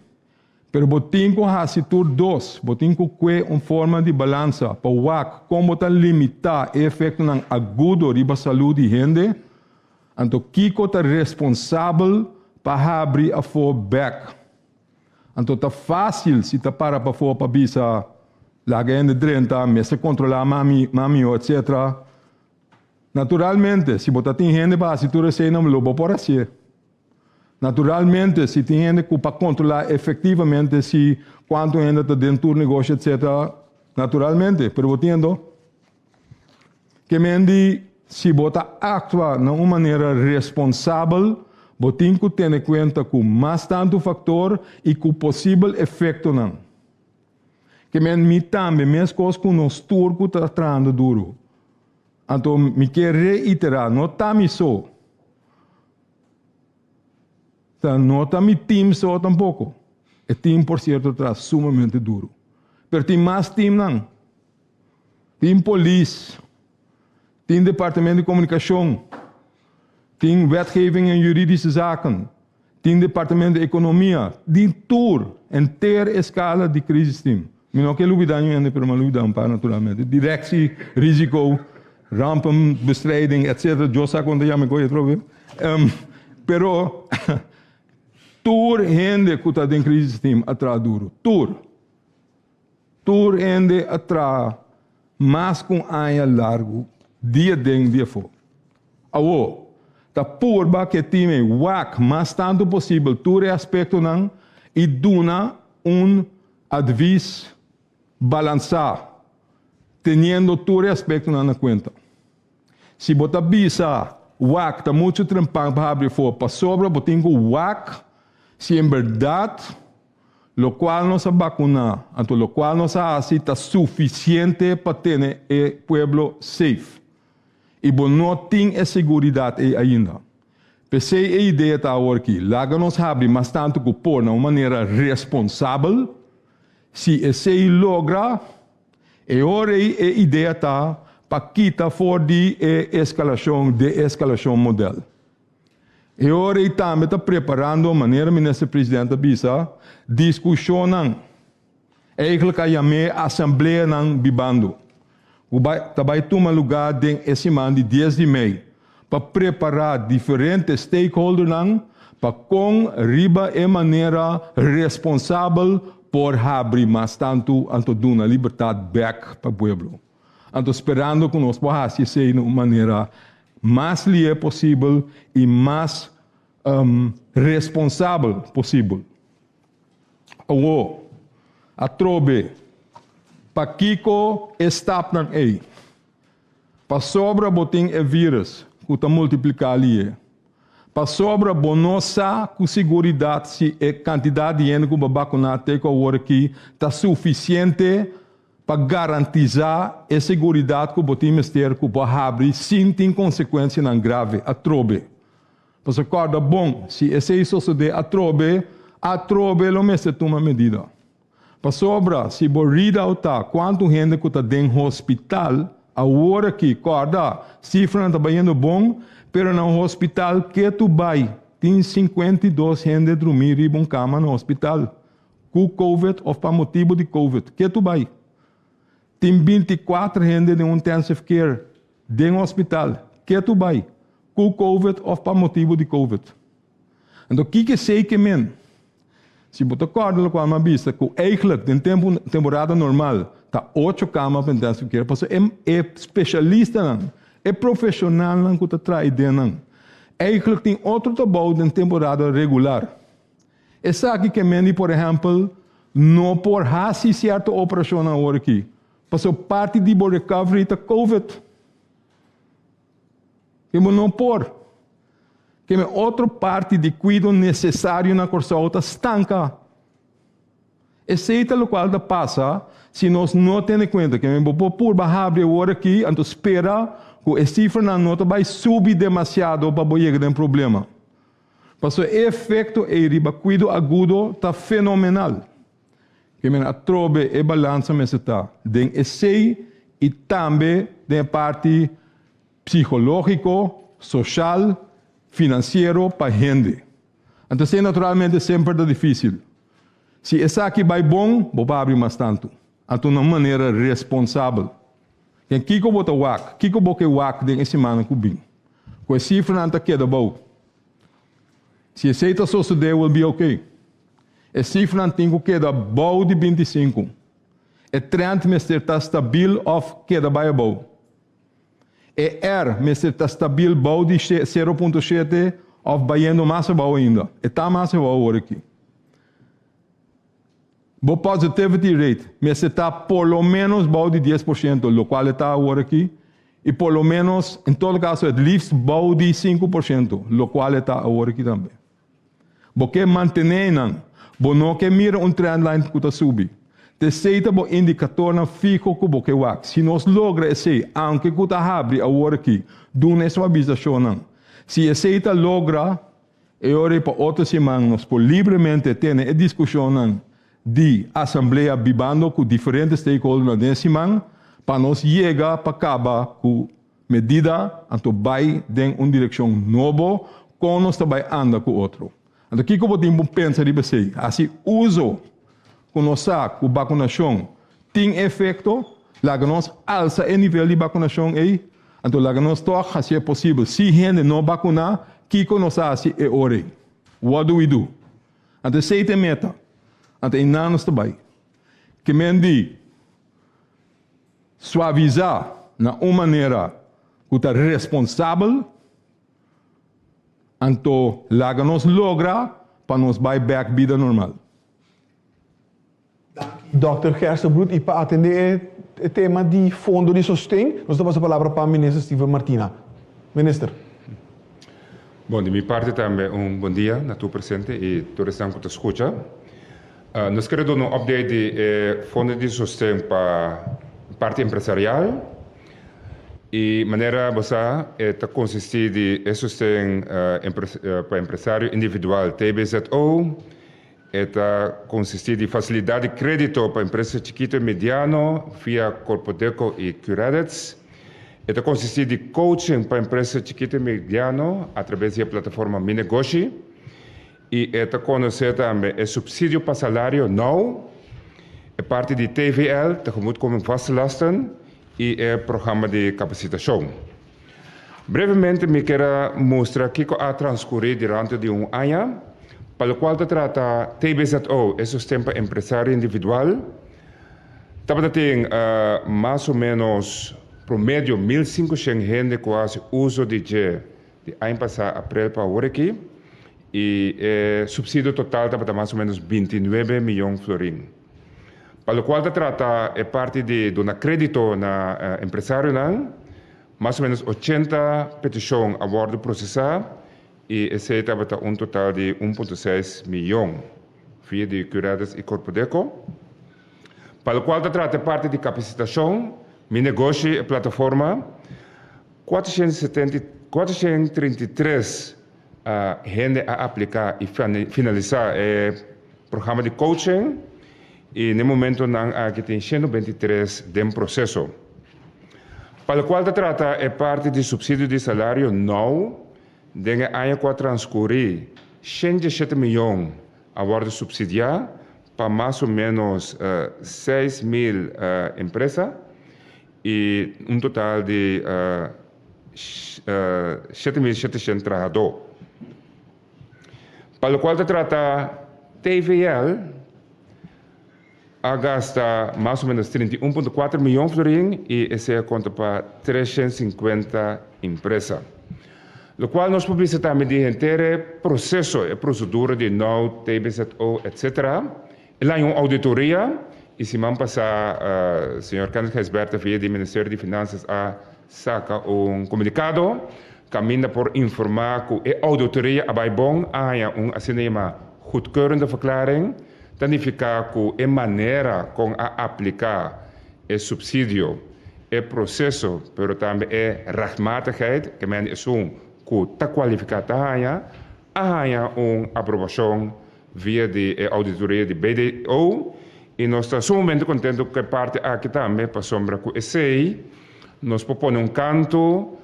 Pero botinco hasitur dos, botinco que forma de balança para WAC, como está limitar o efeito agudo riba saúde de gente, então Kiko está responsável para abrir a fallback. Então está fácil se está para bisa lá de 30, mesa controlar mami, etc. Naturalmente, se botar tem gente para asitur se não lobo por assim. Naturalmente, se tem gente para controlar efetivamente se quanto ainda está dentro do negócio, etc. Naturalmente, pero botando que mendi se botar atua de uma maneira responsável, botem que ter em conta com mais tanto fator e com possível efeito não. Que me também mesmo coisa com nós turco está tratando duro. Então me quer reiterar, não tá me só. Não está me time só tampouco. O time por certo está sumamente duro. Pero tem mais time não. Tem polícia. Tem departamento de comunicação, tem wetgeving en juridische zaken, tem departamento de economia, die tour inteira escala de crise team. Eu não quero olvidar ainda, pero mal olvidar naturalmente. Directie, risiko, rampenbestrijding, etc. Eu sei quando já me conheço trouxe. Pero tour gente que está em crise team atrás duro. Tour gente atrás, mas com anha largo. Dia deng dia fo. Awo, ta purba que time WAC mas tanto possível todo aspecto não e duna advice balançar, tendo todo aspecto na conta. Se botar bisa WAC tá muito trampang para abrir for para sobra botingo WAC se em verdade lo qual nos vacuna, então lo qual nos hace está suficiente para ter o pueblo safe. E não tem a segurança ainda. Pensei a ideia está aqui. Lá nos abre mais tanto que por uma maneira responsável. Se esse logra, e ora a ideia está para quitar fora de escalação modelo. E ora também está preparando maneira ministro-presidente bisa discussão eigenlijk a chamei assembleia não bibando. Vai tomar lugar em semana de 10 de maio para preparar diferentes stakeholders para com riba e maneira responsável por abrir mais tanto anto dar uma liberdade back para o povo. Anto esperando que nós possamos ser de uma maneira mais livre possível e mais responsável possível. A trobe, para Kiko está na aí. Para sobra botem e vírus, que está multiplicar ali. Para sobra bonosa com segurança se a quantidade de gente que vai vacinar até agora aqui está suficiente para garantizar a segurança que o ministério que vai abrir sem ter consequências não grave a trobe. Para se acorda bom, se esse suceder a trobe o mestre toma medida. Para sobra, se borrida ou tá, quanto gente que está dentro do hospital, a hora que, corda, cifra não está indo bom, pero no hospital que tu vai, tem 52 gente dormir em uma cama no hospital, com Covid ou para motivo de Covid, que tu vai. Tem 24 gente de intensive care dentro do hospital, que tu vai, com Covid ou para motivo de Covid. Então, o que sei que men? Se você acorda com uma vista que eigenlijk em temporada normal está 8 camas para intensive care, porque é especialista, é profissional que está trazendo. Eigenlijk tem outro trabalho em temporada regular. Essa aqui que men, por exemplo, não por fazer certa operação agora aqui, porque parte de recovery está COVID. Que não por. Que outra parte de cuidado necessário na corção está estanca. Esse é o qual passa se nós não temos em conta que por abrir agora aqui, então espera que a cifra na nota vai subir demasiado para chegar a um problema. Porque o efeito é cuidado agudo está fenomenal. Que a trobe e balança me está. Den esse e também da parte psicológico, social, financeiro para a gente. Então, naturalmente, sempre é difícil. Se essa aqui vai bom, vou abrir mais tanto. Então, de uma maneira responsável. Quem Kiko bota wak, Kiko boke wak de semana que vem. Com a cifra não está queda bom. Se esse está suceder, will be okay. A cifra não tem que queda bom de 25. E 30 mês está estável of queda vai bom. E mas está estável bom de 0,7 of baiando mais bom ainda. E está mais bom agora aqui. O positivity rate, mas está por lo menos bom de 10%, o qual está agora aqui. E por lo menos, em todo caso, at least bom de 5%, o qual está agora aqui também. Porque manter não que mira trendline que está subindo. Terceiro, o indicador na fico que você vai. Se nós logramos esse, aunque que está abre agora aqui, do essa avisação. Se esse logra, e ora para outra semana, nós por livremente ter a discussão de assembleia bibando com diferentes stakeholders na semana, para nós chegar para acabar com medida, então vai em uma direção nova, com nós também anda com outro. Então, o que eu vou pensar de você? Assim, uso conosco a vacinação tem efeito, lá nós alça o nível de vacinação aí, então lá nós toca se é possível, se gente não vacinar, que conosco assim é hora. What do we do? Então, se é meta, então nós também, que mendi suavizar na uma maneira que está responsável, então lá nós logra para nós vai back vida normal. Dr. Gerson Brut, e para atender o tema de fundo de sustento, nós damos a palavra para o ministro Steven Martina. Minister. Bom, de minha parte também bom dia a tu presente e todos que te escutam. Nós queremos dar um update de fundo de sustento para a parte empresarial e maneira você consiste de sustento para empresário individual TBZO. Consiste de facilidade de crédito para empresas chiquitas e medianas via Corpodeco e Curadets. Esto consiste de coaching para empresas chiquitas y medianas a través de la plataforma Mi Negocio. Y esto conoce también el subsidio para salario no, es parte de TVL, tegemoet komen vaste lasten, y el programa de capacitación. Brevemente me quiero mostrar que ha transcurrido durante de un año, para lo cual se trata TBZO, es un sistema empresario individual. También tiene más o menos promedio 1.500 gente que hace uso de año pasado, abril para ahora aquí. Y el subsidio total está más o menos 29 millones de florins. Para lo cual se trata es parte de un crédito na empresario, más o menos 80 peticiones a bordo procesadas y ese está un total de 1,6 millones via de curadas y Corpodeco. Para lo cual se trata parte de capacitación, Mi Negocio, plataforma, 433 gente a aplicar y finalizar el programa de coaching y en el momento que tem 123 de proceso. Para lo cual se trata es parte de subsidio de salario no, de el año que transcurrir 107 millones a bordo subsidiar para más o menos 6.000 empresas y un total de 7.700 trabajadores. Para lo cual se trata TVL gasta más o menos 31,4 millones de florins y ese cuenta para 350 empresas. Lo cual nos publica también el entero proceso, la procedura de no, TBZO, etc. El año auditoría y si man pasa, señor Carlos Geisberta, via el Ministerio de Finanzas, saca un comunicado, camina por informar que la auditoría a bon haya un asinema goedkeurende verklaring, significa que a maneira com a aplicar o subsídio, o processo, pero também a rechtmatigheid, que men is que está qualificado a uma aprovação via de auditoria de BDO e nós estamos sumamente contentes que parte aqui também para sombra que esse nos propõe canto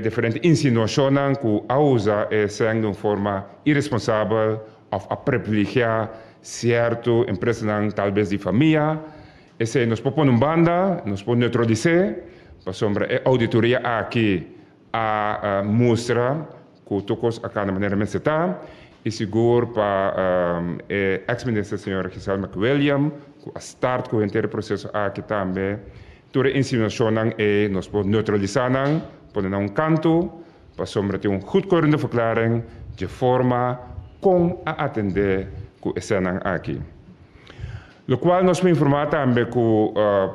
diferente insinuações que a usa sendo de uma forma irresponsável ou a privilegiar certo empresa talvez de família. Esse nos propõe banda, nos pode neutralizar, para sombra a auditoria aqui a mostra que todos a cada maneira me está e seguro para ex-ministro senhor Giselle McWilliam que a start com o inteiro processo aqui também toda insinuação e nos pode neutralizar, pode dar canto para sombra ter goedkeurende verklaring de forma com a atender que estão aqui. Lo qual nos informa também que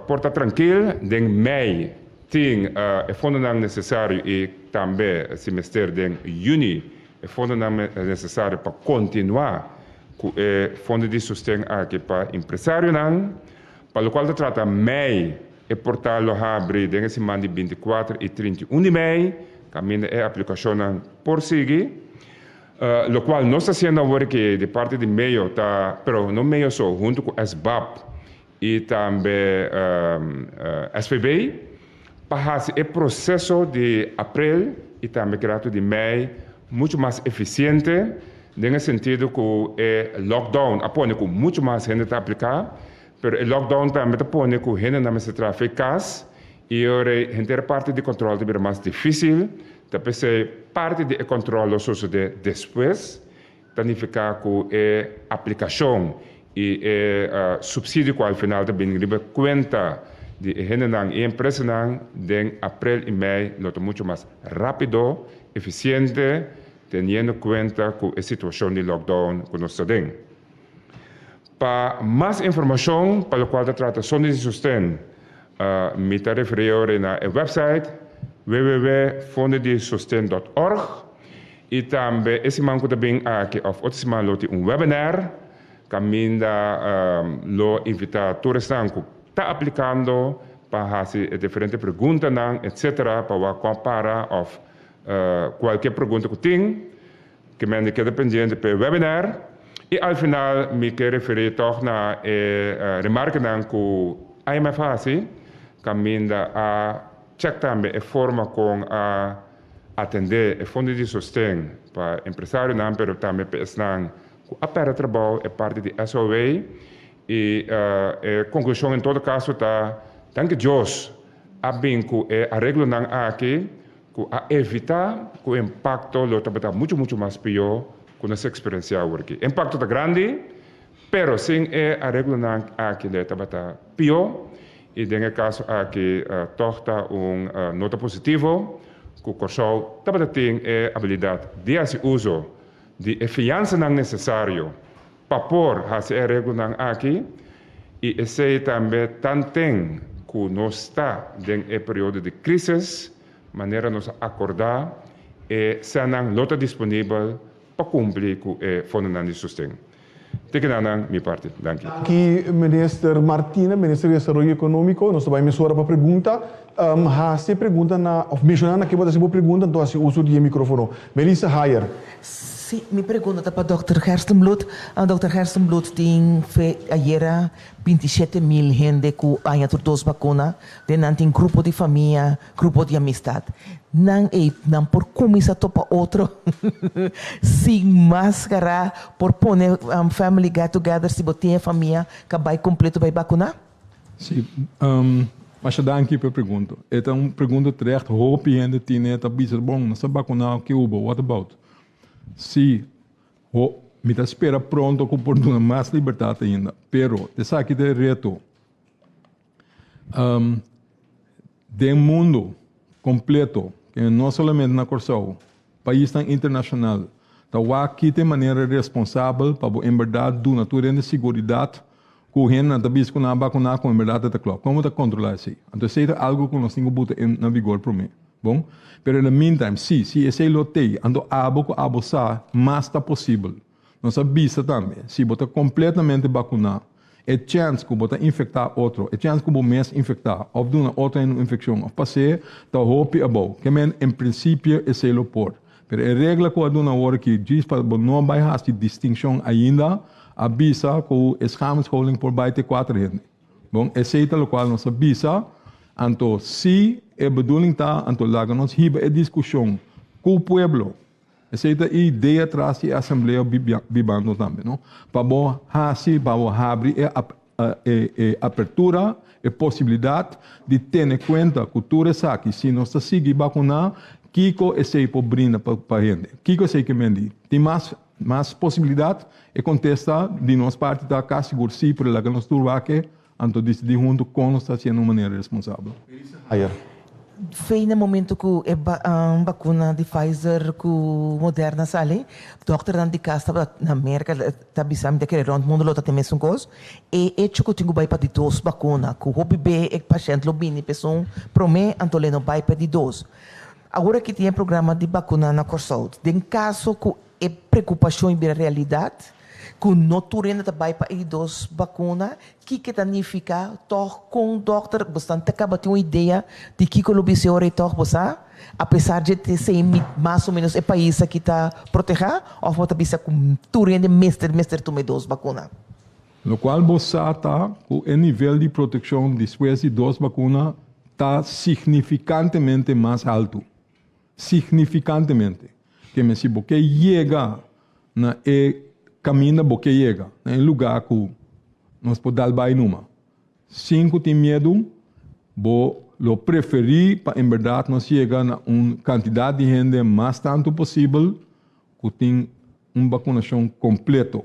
porta tranquilo, em mei tem o fundo necessário e também o semestre de junho o fundo necessário para continuar com o fundo de sustento aqui para empresário, para lo qual se trata mei e portal lo abre de semana de 24 e 31 de mei, caminha a aplicação por seguir. Lo qual nós está sendo agora que de parte de meio tá, pero não meio só, junto com SBAP e também SVB, para o processo de abril e também grato de maio muito mais eficiente, no sentido que o lockdown apone com muito mais gente a aplicar, pero o lockdown também apone com gente não se trata eficaz e agora a inteira parte de controle é mais difícil. Depois, parte do controle sucede depois, significa que a aplicação e o subsídio que ao final também riba conta de gente e empresa de abril e maio, é muito mais rápido, eficiente, tendo conta com a situação de lockdown que nós temos. Para mais informação, para o qual se trata de sustento, me referir na website www.fondedesustento.org e também esse manco também aqui of outra semana tem webinar caminda lo invitar todos que está aplicando para fazer diferentes perguntas etc para comparar of qualquer pergunta que tem que me queda pendente para o webinar e ao final me quero referir toch na remarca que aí me faz caminda a check também a forma com a atender o fundo de sustento para empresário, não, pero também para a para trabalho é parte de SOA e a conclusão em todo caso tá, danke Deus, a bem que a regra não aqui, que a evitar que o impacto lo tá muito mais pior com essa experiência aqui. Impacto tá grande, pero sem a regra não aqui le tá pior e nesse caso aqui torta nota positivo que o Corsol tem a habilidade de fazer uso de eficiência não necessário para pôr a regra não aqui e esse também tem que nós está em período de crise, maneira nos acordar e se não está disponível para cumprir com o fundo de sustento. Tekenanang, minha parte. Danke. Aqui, ministro Martina, ministro do Desenvolvimento Econômico, nós também mencionamos para a pergunta. Você pergunta, mencionando aqui, você pergunta, então, assim, uso de microfone. Melissa Hayer. Sim, minha pergunta para o Dr. Gerstenblut. O Dr. Gerstenblut tem ayer 27,000 gente que ganha duas vacinas, tem grupo de família, grupo de amistade. Não por começar para outro, sem máscara, por pôr family get together, se botar a família, que vai completo, vai vacinar? Sim, mas danke pela pergunta. É uma pergunta terecht, hoop je ainda tem esta bisa bom, não sabe vacinar que ubo, what about? Se me está espera pronto com por mais liberdade ainda, pero essa aqui é reto. Do mundo completo, que não somente na Corsol, país internacional, está aqui de maneira responsável para em verdade do natureza de segurança que o gente está visto na vacuna com em verdade da clock. Como está controlar isso? Então isso é algo que nós temos que botar na vigor para mim. Bom, pero no meantime, se esse lote ando abo sa mais está possível. Nós sabemos também, se botar completamente vacinar, é chance que botar infectar outro, é chance que o mês infectar, ou de uma outra infecção, ou passar, tá hope abo, que em princípio esse lo por. Pero a regra que a dona hora que diz para não vai fazer distinção ainda, avisa que escamos holding por baite 4 gente. Bom, esse é o qual nós avisa. Então, se a bedoeling está, então lá nós riba a discussão com o povo. Essa é a ideia atrás da Assembleia Bibando também, não? Para abrir a abertura, a possibilidade de ter em conta a cultura aqui. Se nós seguimos vacinar, Kiko esse por brinda para a gente. Kiko esse que mendi. Tem mais possibilidade de contestar de nossa parte da casa seguro se por lá que nós turva aqui. Então, decidir junto com nós está sendo de maneira responsável. Foi no momento que a vacuna de Pfizer que Moderna sale, o doutor de casa na América está bisando que o mundo lá tem mesmo coisa, e hecho que tenho vai para de 2 vacinas, que o hobby B é paciente lobini pessoa promete antoleno vai para de 2. Agora que tem programa de vacuna na Corsol, em caso que é preocupação em a realidade, que não turena também para ir 2 vacinas, que significa toch com o doutor, bastante acaba de uma ideia de que o biseu é toch você, apesar de ter ser mais ou menos o país que está protegido, ou você bisa com turena mestre tomar 2 vacinas. No qual você está com o nível de proteção depois de 2 vacinas está significantemente mais alto, significantemente, que se você chega na caminha porque chega em lugar que nós podemos dar numa. 5 tem medo, lo preferir para em verdade nós chegar na uma quantidade de gente mais tanto possível que tem uma vacinação completa.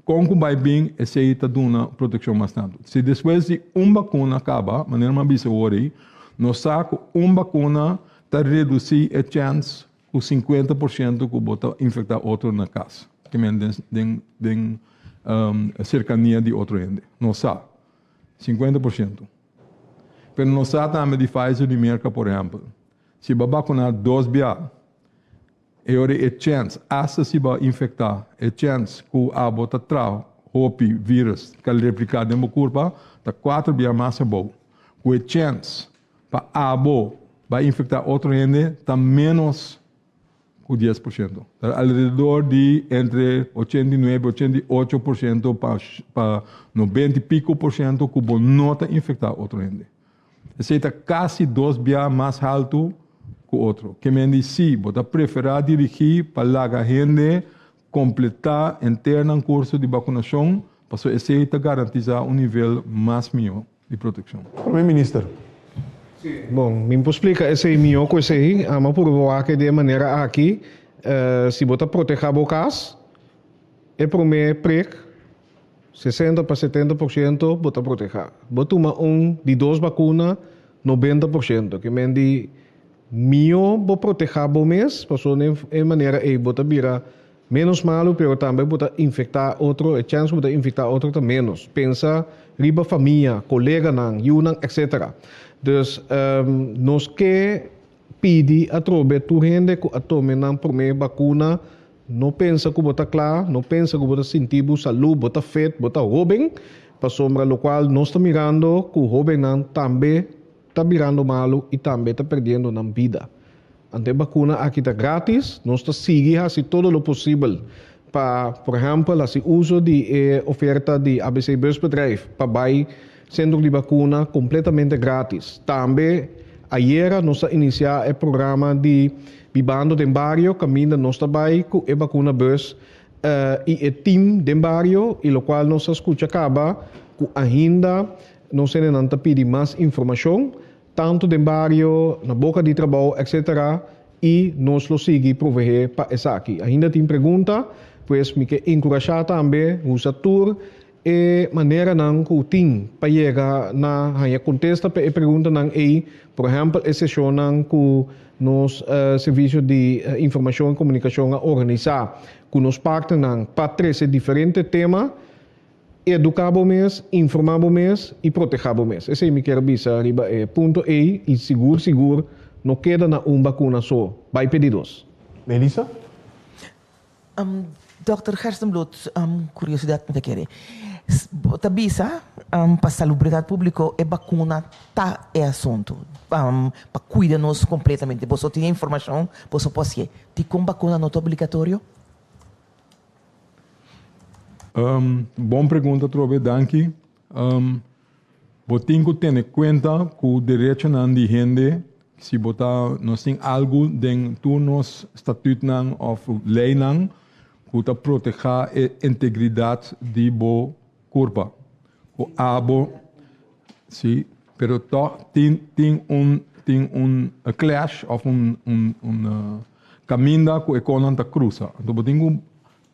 Com que vai bem, essa aí está dando uma proteção mais tanto. Se depois de uma vacuna acaba, maneira mais bisa hoje, nós sabemos que uma vacuna está reduzir a chance com 50% que bota infectar outro na casa. Que tem cercania de outro gente. Não sabe. 50%. Mas não sabe também de Pfizer de Merca, por exemplo. Se vai vacinar 2 BA, é chance, hasta se vai infectar, é chance que a bota trau, hopi, vírus, que ele replicar dentro do corpo, está 4 BA mais bom. Que é chance para a vai infectar outro gente, está menos com 10%. Alrededor de entre 89 e 88% para 90 e pico por cento que não está infectar outro gente. Está casi 2 vezes mais alto que o outro. Que me diz, sim, você prefere dirigir para a gente completar interno um curso de vacunação, para que está garantizar nível mais melhor de proteção. Primeiro-Ministro. Bom, me explica esse melhor coisa aí, ama por boa que de maneira aqui, se você proteger o caso, é para mim prek 60 para 70% você proteger. Você toma de 2 vacinas, 90%, que me diz melhor você proteger o mês, para de maneira aí você vira menos malo, mas também você infectar outro, a chance de infectar outro está menos. Pensa, riba família, colega, etc. Dus nós que pedir a trobe tu gente que a tome na primeira vacuna, não pensa que você claro, não pensa que você sentir saúde, você fit, você jovem, para sombra lo qual nós está mirando que o jovem também está virando malo e também está perdendo na vida. Ante vacuna aqui está grátis, nós está seguindo assim todo o possível para, por exemplo, assim uso de oferta de ABC Busbedrijf para vai centro de vacuna completamente grátis. Também, ayer nós iniciamos o programa de Vivando de Barrio, caminho nós também com a vacuna bus e o team de Barrio, e o qual nós escuta acaba com ainda nós ainda pedir mais informação, tanto de Barrio, na boca de trabalho, etc. E nós lo seguimos prover para essa aqui. Ainda tem pergunta, pois me quer encorajar também o setor e maneira não que tem para chegar na contesta para a pergunta não é, por exemplo, a sessão não que nos serviço de informação e comunicação a organizar, que nos partem não para 13 diferentes temas, educar o mês, informar o mês e proteger o mês. Esse é me quer avisar arriba ponto e seguro não queda na vacuna só, vai pedidos. Melissa? Dr. Gerstenbloed, curiosidade me querer. Tabisa, para a salubridade pública, a vacuna tá é assunto. Para cuidar-nos completamente. Você tem informação, você pode ser. Tem como vacuna não é obrigatório? Boa pergunta, Trobe, danke. Você tem que ter em conta que o direito de gente, se nós tem algo dentro dos estatutos ou lei, que proteger a integridade de bo corpo. O abo, sim, pero tem clash of caminho que a economia cruza. Então, você tem que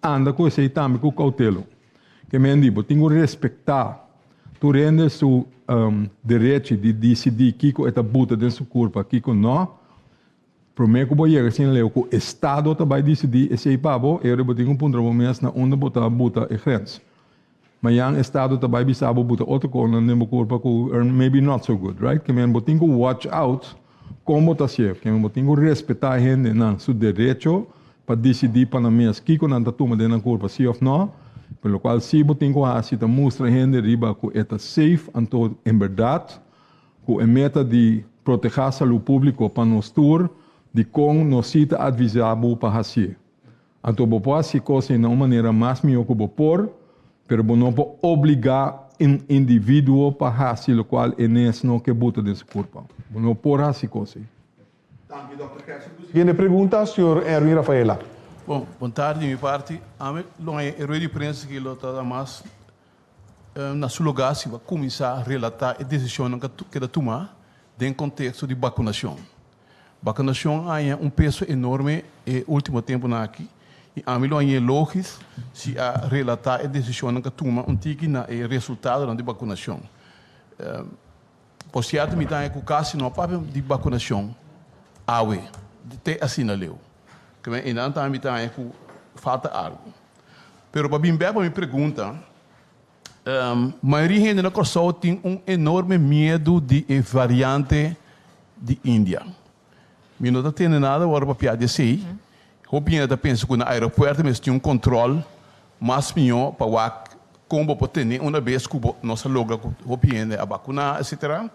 andar com esse também com cautela. Que me diz, você tem que respeitar tu rende seu direito de decidir que é a buta dentro do seu corpo, que não. Primeiro que você assim leu que o Estado também decidir esse papo, eu vou ter um ponto de mês na onde botar buta e grenze. Mas o Estado também bisa buta outra coisa no meu corpo que maybe not so good, right? Que me botem que watch out como está certo, que me botem que respeitar a gente na seu direito para decidir para mês que quando anda toma dentro do corpo sim ou não, pelo qual se botem que assim tá mostra a gente riba que é safe, então em verdade, que é meta de proteger a saúde pública para nós todos de como nós cita advisamos para fazer. Então, você pode fazer coisas de uma maneira mais melhor que você pode, mas não pode obrigar um indivíduo para fazer o qual é necessário que bota desse corpo. Você não pode fazer coisas. Seguinte pergunta, senhor Erwin Rafaela. Bom, boa tarde, minha parte. A mim, não é herói de imprensa que ele está mais na sua lugar se vai começar a relatar a decisão que ele toma dentro do contexto de vacunação. Vacinação é peso enorme no último tempo aqui. E a mim é lógico se a relatar a decisão que toma tique na resultado da vacinação. Por certo, me dá que o caso não é de vacinação. Awe, até assim na leu. Que me não tá me dá que falta algo. Pero para mim me pergunta, a maioria gente na Corsol tem enorme medo de variante de Índia. Eu não tenho nada agora para piada sei. Eu penso que no aeroporto mas tem controle mais melhor para como pode ter uma vez que nossa logra a vacunar, etc.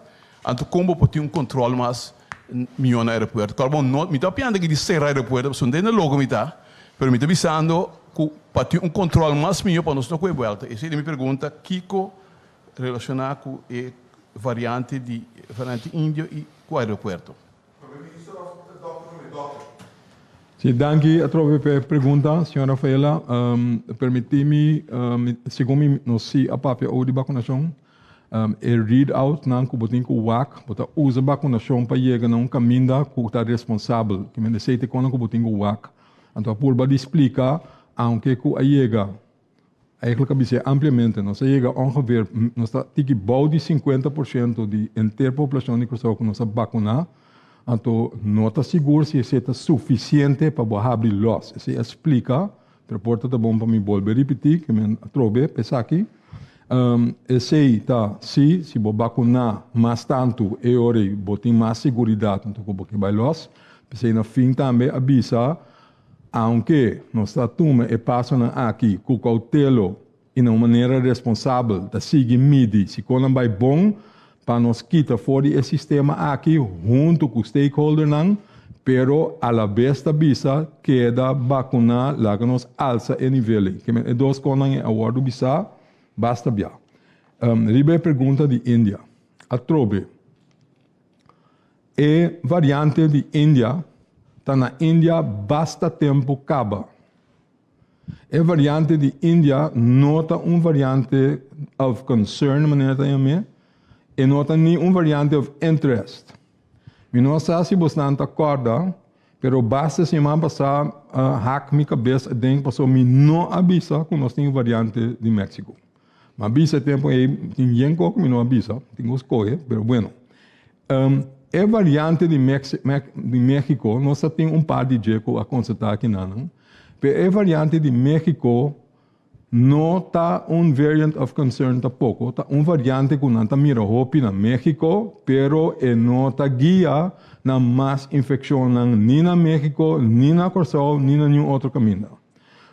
Então como pode ter controle mais melhor no aeroporto. Claro, não me estou pensando que de ser aeroporto, só dentro logo me está, mas me estou pensando que para ter controle mais melhor para nós não volta. Essa é a minha pergunta, Kiko relacionado com variante índio e qual aeroporto? Sim, danke a trove per pergunta, senhora Rafaela. Permiti-me, segundo não sei a papel ou de vacunação, read out não que botem com o WAC, botar usa vacunação para chegar num caminho que está responsável, que me disse que quando botem com o WAC, então por para explicar, aunque que a chega, eigenlijk heb je ampliamente, nós chega ongeveer, nós está tiki bouw de 50% de inteira população de Curaçao que nós vacunar. Então, não está seguro se é suficiente para abrir los. Se explica, reporta tá bom para mim voltar repetir, que me trobe, pensar aqui. Se tá, se vou vacunar mais tanto, e ora, vou ter mais segurança, então que vai los. Se no fim também avisa, aunque nós está toma e passa aqui com cautela e de uma maneira responsável, da seguir midi, se quando vai bom, para nós quitar fora o sistema aqui junto com o stakeholder não, pero a la vez da bisa queda vacunar lá que nós alça o nível. Que me dois coisas é agora do bisa basta bia. Ribe pergunta de Índia. A trobe. E variante de Índia tá na Índia basta tempo acaba. E variante de Índia nota variante of concern maneira também. E nota nem variante of interest. Eu não sei se você não acorda, pero basta semana passada hack minha cabeça dentro passou me não avisa que nós temos variante de México. Mas avisa tempo aí ninguém que me não avisa, tenho escolha, pero bueno. É variante de México, nós temos par de jeito a constatar aqui não. Pero é variante de México não está variant of concern tampoco, está variante que não está mira hopi na México, pero não está guia na mais infecção nem na México, nem na Curaçao, nem na nenhum outro caminho.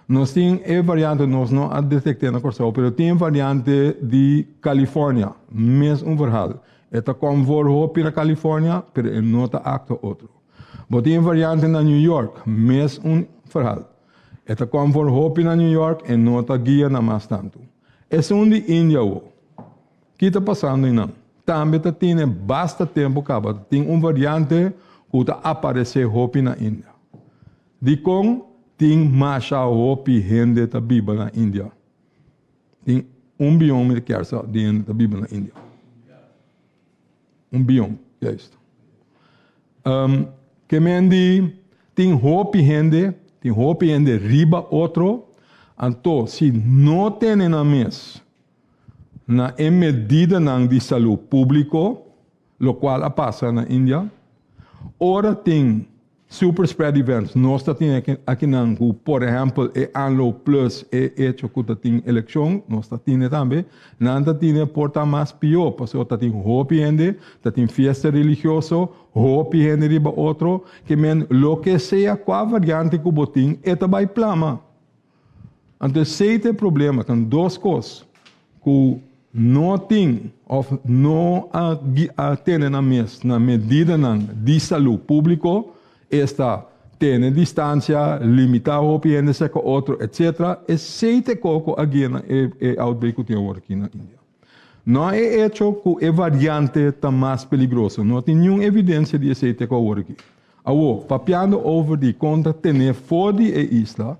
Nós temos variante, nós não a detectamos na Curaçao, pero tem variante de Califórnia, mesmo verhal. Está com hopi na Califórnia, pero não está acto outro. Mas tem variante na New York, mesmo verhal. Esta com hopi na New York e não está guia na mais tanto. Esse é de Índia. O que está passando não? Também tem basta tempo acaba. Tem variante que está aparecer hopi na Índia. De com tem mais hopi gente está viva na Índia. Tem bilhão de crianças de gente está viva na Índia. Bilhão, é isso. Que me tem hopi gente tem hopi em riba outro, então se não tem na mesa na medida de saúde público, o qual passa na Índia, ora tem super spread events, nós temos aqui por exemplo, Anlo Plus e hecho que tem eleição, nós temos também, nada tem porta mais pior, porque tem hopi gente, tem festa religiosa, hopi gente riba outro, que lo que seja qual variante que botin, vai plama. Então, se tem problema com duas coisas, que não tem, ou não tem na mesa, na medida de saúde público, esta tem distância, limitar o PN, seca outro, etc. E se te coco aqui na outbreak que tem aqui na Índia. Não é hecho que a variante está mais perigosa. Não tem nenhuma evidência de esse te coco aqui. Agora, papiando over de conta ter fora de isla,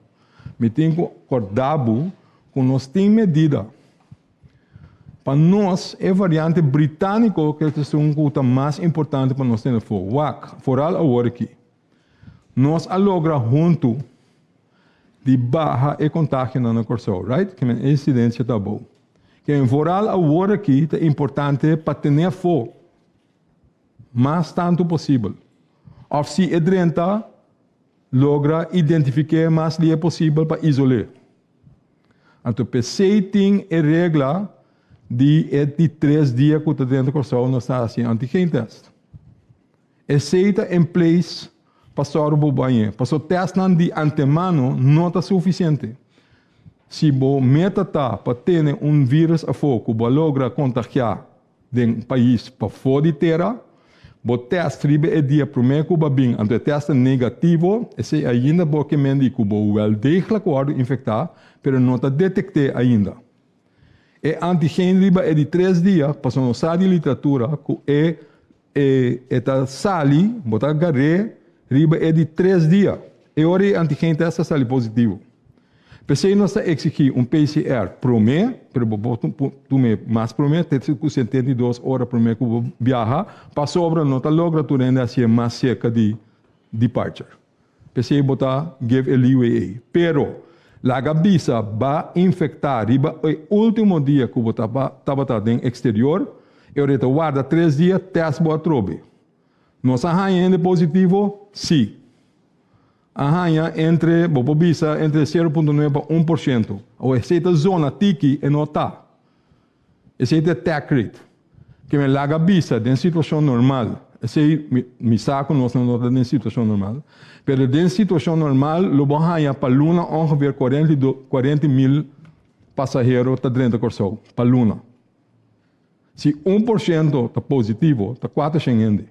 me tenho acordado que nós temos medida. Para nós, é variante britânico que é um coisa mais importante para nós ter fora. WAC, foral agora aqui. Nós logra junto de barra e contágio na Curaçao, right? Que a incidência está boa. Que em voral agora aqui é importante para ter fogo mais tanto possível. Ou se é 30, logra identificar mais que é possível para isolar. Então, se tem a regra de 3 dias que está dentro da Curaçao, nós estamos fazendo antigen test. E se está em place, passar o banho. Passar o teste de antemano não está suficiente. Se você metata para ter vírus a fogo, você logra contagiar de país para fora de terra, você teste o dia primeiro que você vem, então o teste negativo, esse ainda porque me diz que você well degelijk wordt infectar, mas não está detectado ainda. E antigênio riba é de 3 dias, passou no site de literatura, que é sali, botar garé, riba é de 3 dias. E ora antigênio testa sali positivo. Pensei nós exigir PCR promê, pero tu me mais promê, ter 72 horas promê que viaja, para sobra não tá logra tu ainda assim mais cerca de departure. Pensei botar give a leeway, pero la gabisa va infectar riba o último dia que você estava dentro exterior, eu reta guarda 3 dias, teste boa trobe. Nós arranha positivo, sim. Arranha entre 0,9 a 1%. Ou essa zona tiki é nota. Esse é tax rate. Que me laga bisa em situação normal. Esse me saco nós não nota em situação normal. Mas em situação normal, lo arranha para luna ongeveer 40.000 passageiros tá dentro do corso para luna. Se 1% está positivo, está 400 gente.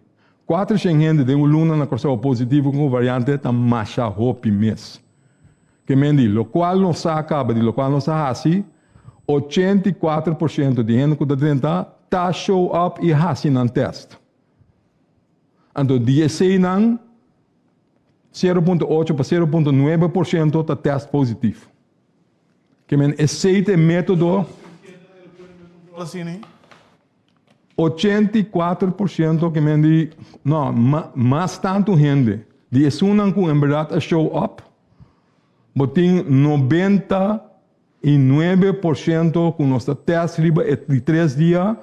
400 gente de uma luna na corso positivo com variante está macha hopi mês. Que me diz, lo qual não se acaba de lo qual não se assim, 84% de gente que está dentro está show up e assim no teste. Então, 16 não, 0,8 para 0,9% está teste positivo. Que me esse método 84% que me diz, não, mais tanto gente, de sunan com em verdade a show up, botin 99% com nossa teste riba de 3 dias,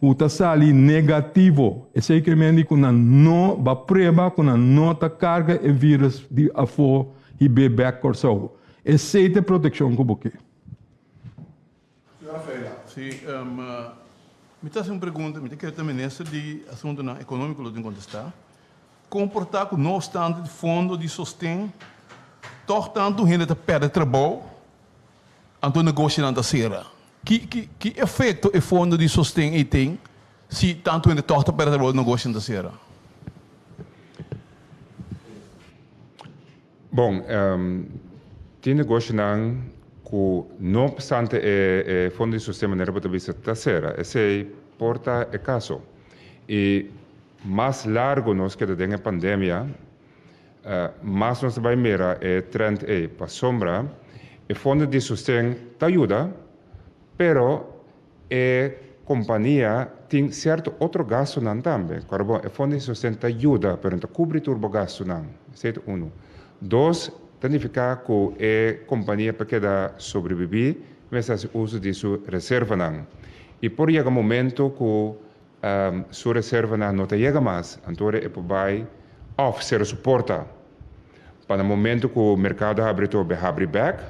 que está sali negativo. Esse que me diz que não vai prova, que não está carga e vírus de afo e back corso. Esse é a proteção que eu vou querer. Sim, me está uma pergunta, me quero também nessa de assunto econômico que eu tenho que contestar. Comportar que não obstante de fundo de sustento, toch tanto gente perde trabalho, então negócio não está cera. Que efeito o fundo de sustento tem se tanto gente toch perde trabalho, negócio não está cera? Bom, tem negócio não não obstante o fundo de sistema de reputação terceira, esse porta é caso. E mais largo nós que tem a pandemia, mais nós vai mirar é trend para sombra, o fundo de sistema ajuda, pero a companhia tem certo outro gasto não também. O fundo de sistema ajuda, pero não cobre turbo gasto não. Certo? 1. 2. Significa que a companhia para sobreviver, mas faz uso de sua reserva não. E por chegar momento que sua reserva não chega mais, então é para off ser suporta. Para o momento que o mercado abre back,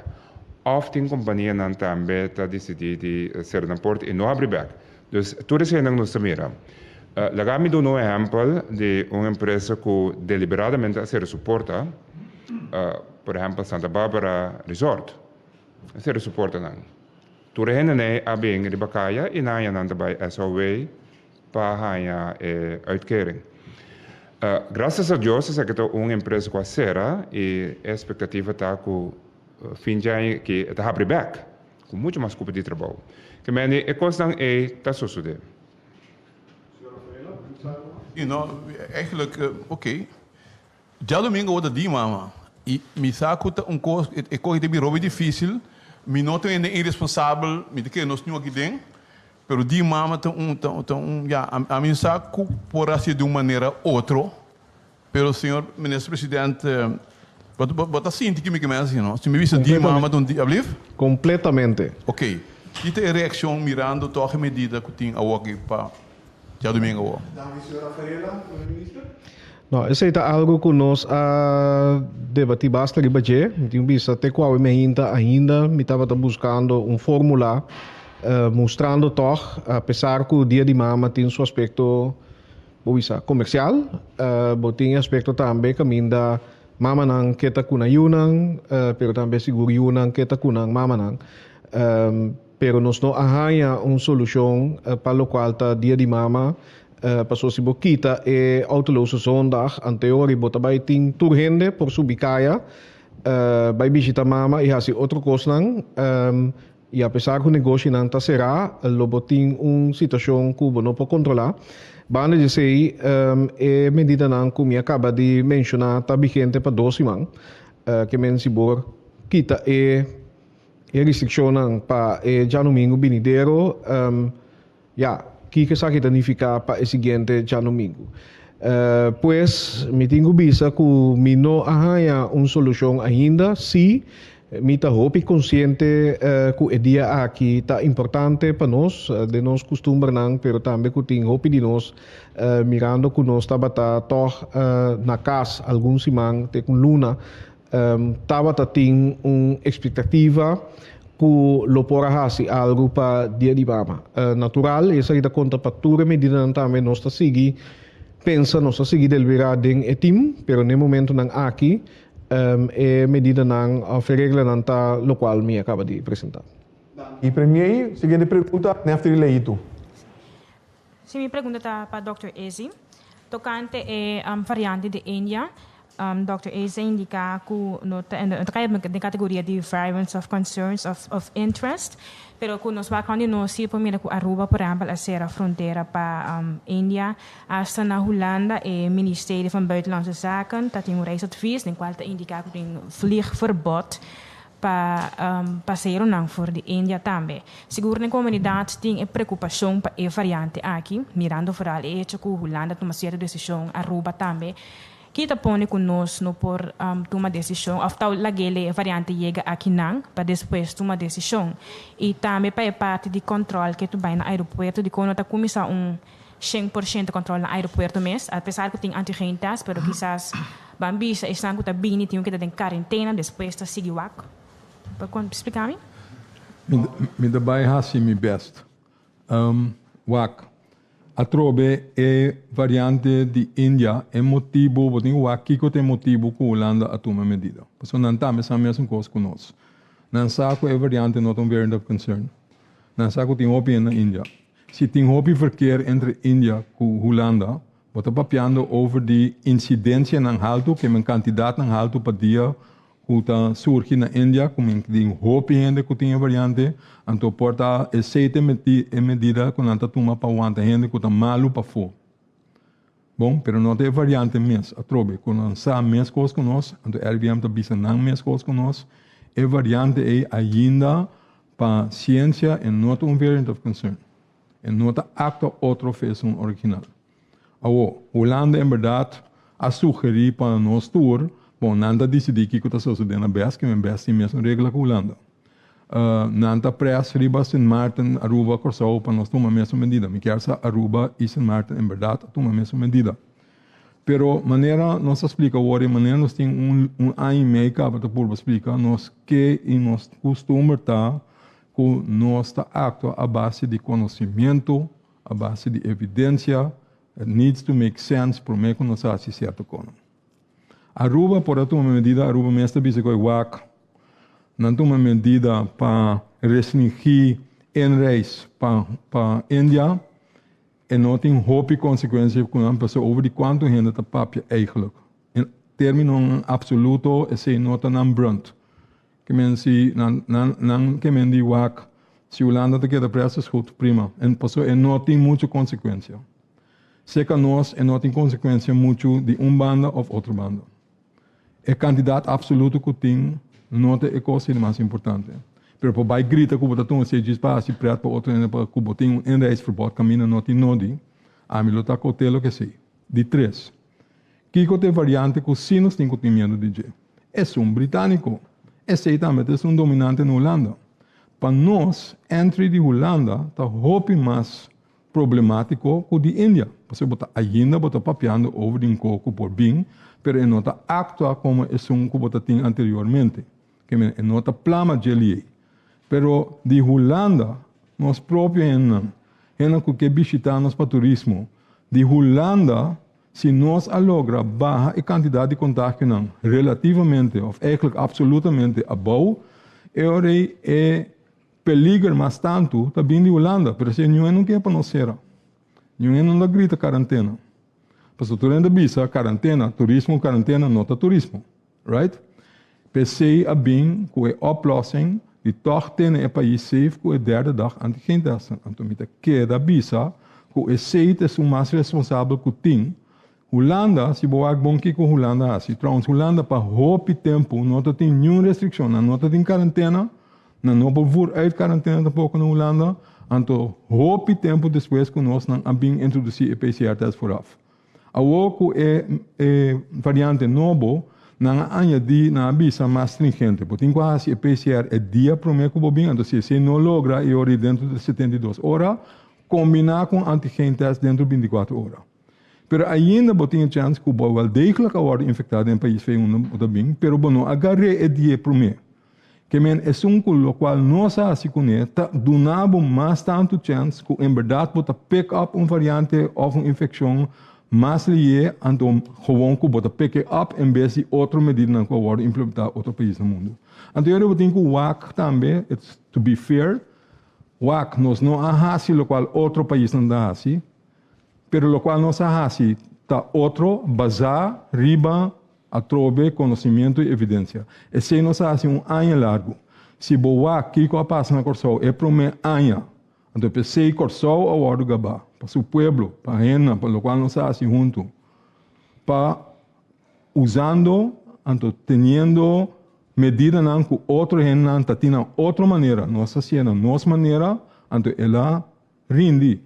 off tem companhia não também está decidido de ser na porta e não abre back. Então, tudo isso não nos mira. Lagami do um exemplo de uma empresa que deliberadamente ser suporta. Por exemplo, Santa Barbara Resort. Esse suporta não. Tudo é a bem de bacana e não é nada by SOW para a uitkering. Graças a Deus, essa é uma empresa com a cera e a expectativa está que fim de ano que está abre back com muito mais culpa de trabalho. Que meni é coisa não está sucedendo. Eigenlijk, oké. Já domingo outra dia, mama. E me saco um coisa, é coisa que é difícil. Me não tenho irresponsável, me diz que nós não aqui dentro. Pero di mama já a mim saco por assim de uma maneira outra. Pero senhor ministro presidente, bota assim que me começa, não? Se me visse di mama ablief? Completamente. Ok. Que tem reação mirando toda a medida que tem a aqui para já domingo. Não, esse é algo que nós debatimos bastante hoje. Então, até qual ainda me estava buscando fórmula mostrando toch, apesar que o dia de mama tem seu aspecto comercial, tem aspecto também que ainda mama não que está com a yunang, pero também seguro yunang que está com a mama não. Pero nós não arranha uma solução para o qual está dia de mama. Passou se boquita e autoloze zondag aan teorie bota bij 10 turgende por subicaya bij visita mama e hasi outro cosnang E apesar que o negócio não está será, lobo tem uma situação que não pode controlar. Banda de sei, é medida não que me acaba de mencionar, está vigente para 2 semanas, que men sibor kita restrição para já domingo venideiro, que sa kita significa para o seguinte já domingo. Pues me tenho vista que me não há uma solução ainda, sim. Me hope consciente que o dia aqui está importante para nós, de nós costumes não, pero também que tem hope de nós, mirando que nós estava toch na casa alguns semanas, com luna, estava tem uma expectativa que lo porá fazer algo para dia de mama. Natural, essa é a conta para toda medida também nós está seguir, pensa nós está seguir deliberado em etim, pero no momento não aqui, medida não regla não tá lo qual me acaba de apresentar. E primeiro, seguinte pergunta, nefter leito. Sim, minha pergunta está para Dr. Eze. Tocante a variante de Índia, Dr. Eze indica que não cai na categoria de variants of concerns of interest, pero que nós vamos não se por mira que Aruba, por exemplo, a ser a fronteira para Índia, hasta na Holanda, o Ministerie van Buitenlandse Zaken, dat tem um reisadvies, em qual indica que tem vliegverbod para passeio não for de Índia também. Seguro na comunidade tem preocupação para a variante aqui, mirando vooral que a Holanda toma certa decisão, Aruba também. Kita põe que nós não por tomar decisão, ou tal a variante chega aqui não, para depois tomar decisão. E também para a parte de controle que tu vai no aeroporto, de quando está começando 100% de controle no aeroporto mesmo, apesar que tem antigentes, mas quizás bambisa estão que está bem, tem que estar em quarentena, depois está seguir o ac. Pode explicar-me? Me dá bem assim, me best. Wak. A trobe é variante de Índia, é motivo, porque o aqui que tem motivo que a Holanda a toma medida. Porque não está a mesma coisa com nós. Não sabe que é variante not um variant of concern. Não sabe que tem hobby na Índia. Se tem hobby verkeer entre Índia e Holanda, você está papiando over de incidência na alto, que é uma quantidade na alto para dia que está surge na Índia, como tem hobby gente que tem variante, então porta aceita medida que não está tomando para o gente que está malo para fora. Bom, pero não tem variante mesmo. A trobe, quando não sabe mesmo coisas com nós, então o RBM está bisa não mesmo coisas com nós, é variante é ainda para ciência e não um variant of concern. E não está acta outro fez um original. Holanda, em verdade, a sugerir para nós tour, bom, nada decidir que está sucedendo na BES, que é BES mesmo regra com a Holanda. Nada pressa, Riba, Sint Maarten, Aruba, Corsau, para nós tomar a mesma medida. Me quer dizer, Aruba e Sint Maarten, em verdade, tomam a mesma medida. Pero, maneira, nós explica agora, maneira, nós temos ano e meio que para explicar, nós que e nós costumamos estar, que nós está acto a base de conhecimento, a base de evidência, it needs to make sense, para mim, que nós fazemos certo coisa. Aruba, por uma medida, Aruba mesmo está dizendo que é WAC. Não toma medida para restringir en-reis para Índia e não tem hobby consequência com uma pessoa over de quanto gente está papia eigenlijk. Em termino absoluto, esse não está não brunt. Que men se não que men di WAC, se Holanda te queda pressa, goed, prima. En pessoa não tem muita consequência. Seca nós e não tem consequência muito de banda ou outra banda. É candidato absoluto que tem, não é a coisa mais importante. Pero por vai grita que o botão se diz para se preto para outro para que o botão reis verbod caminha não tem nodi, a mim está cotelo que sei. De 3. Que tem variante que os sinos têm que ter medo de dizer. É britânico. Esse também é dominante na Holanda. Para nós, entre de Holanda, está hopi mais problemático que de Índia. Você bota ainda bota papiando over de coco por bem, pero não está actua como é que bota tinha anteriormente, que não está plama de ali. Pero de Holanda, nós próprios não que visitamos para turismo. De Holanda, se nós logra baixa a quantidade de contágio não, relativamente, ou eigenlijk absolutamente abaixo, é peligro mais tanto também de Holanda, pero se não quer para nós ser. Não dá grita quarentena. Porque tu ainda bisa quarentena, turismo, quarentena, não é turismo. Right? Pensei a bem que é oplossing die toch tenen e país safe com a derde dag antigentesting. Então, me queda bisa, com o seite é o mais responsável que tem. Holanda, se boa bom que com Holanda assim. Trouwens, Holanda para hope tempo, não tem nenhuma restrição, não tem quarentena, não pode vir uit quarentena tampouco na Holanda. Então, hope tempo depois que nós não abim introduzir o PCR-test vooraf. Awoku é variante novo, não añadir na visa mais stringente. Porque quase o PCR é dia primeiro que bobinho, então se não logra e ori dentro de 72 horas, combinar com antigen test dentro de 24 horas. Pero ainda botinha chance que o wel degelijk wordt infectado em país feio não bem, pero bono agarre é dia primeiro. Que men é lo qual nós assim conecta, donamos mais tanto chance que em verdade bota pick up variante ou infecção mais lié então gewoon que bota pick up em vez de outra medida que wordt implementar outro país no mundo. Então eu tenho que o WAC também, it's to be fair, WAC nós não há lo qual outro país não dá assim, pero lo qual nós há assim tá outro bazar riba a trobe conhecimento e evidência. E se nós há assim ano largo, se boa que a passa na Corsol é para um ano, então pensei Corsol ao Ordo Gabá, para o povo, para a rena, para o qual nós há assim junto, para usando, então tendo medida não com outra rena, tá tendo outra maneira, nós fazendo nossa maneira, então ela rende.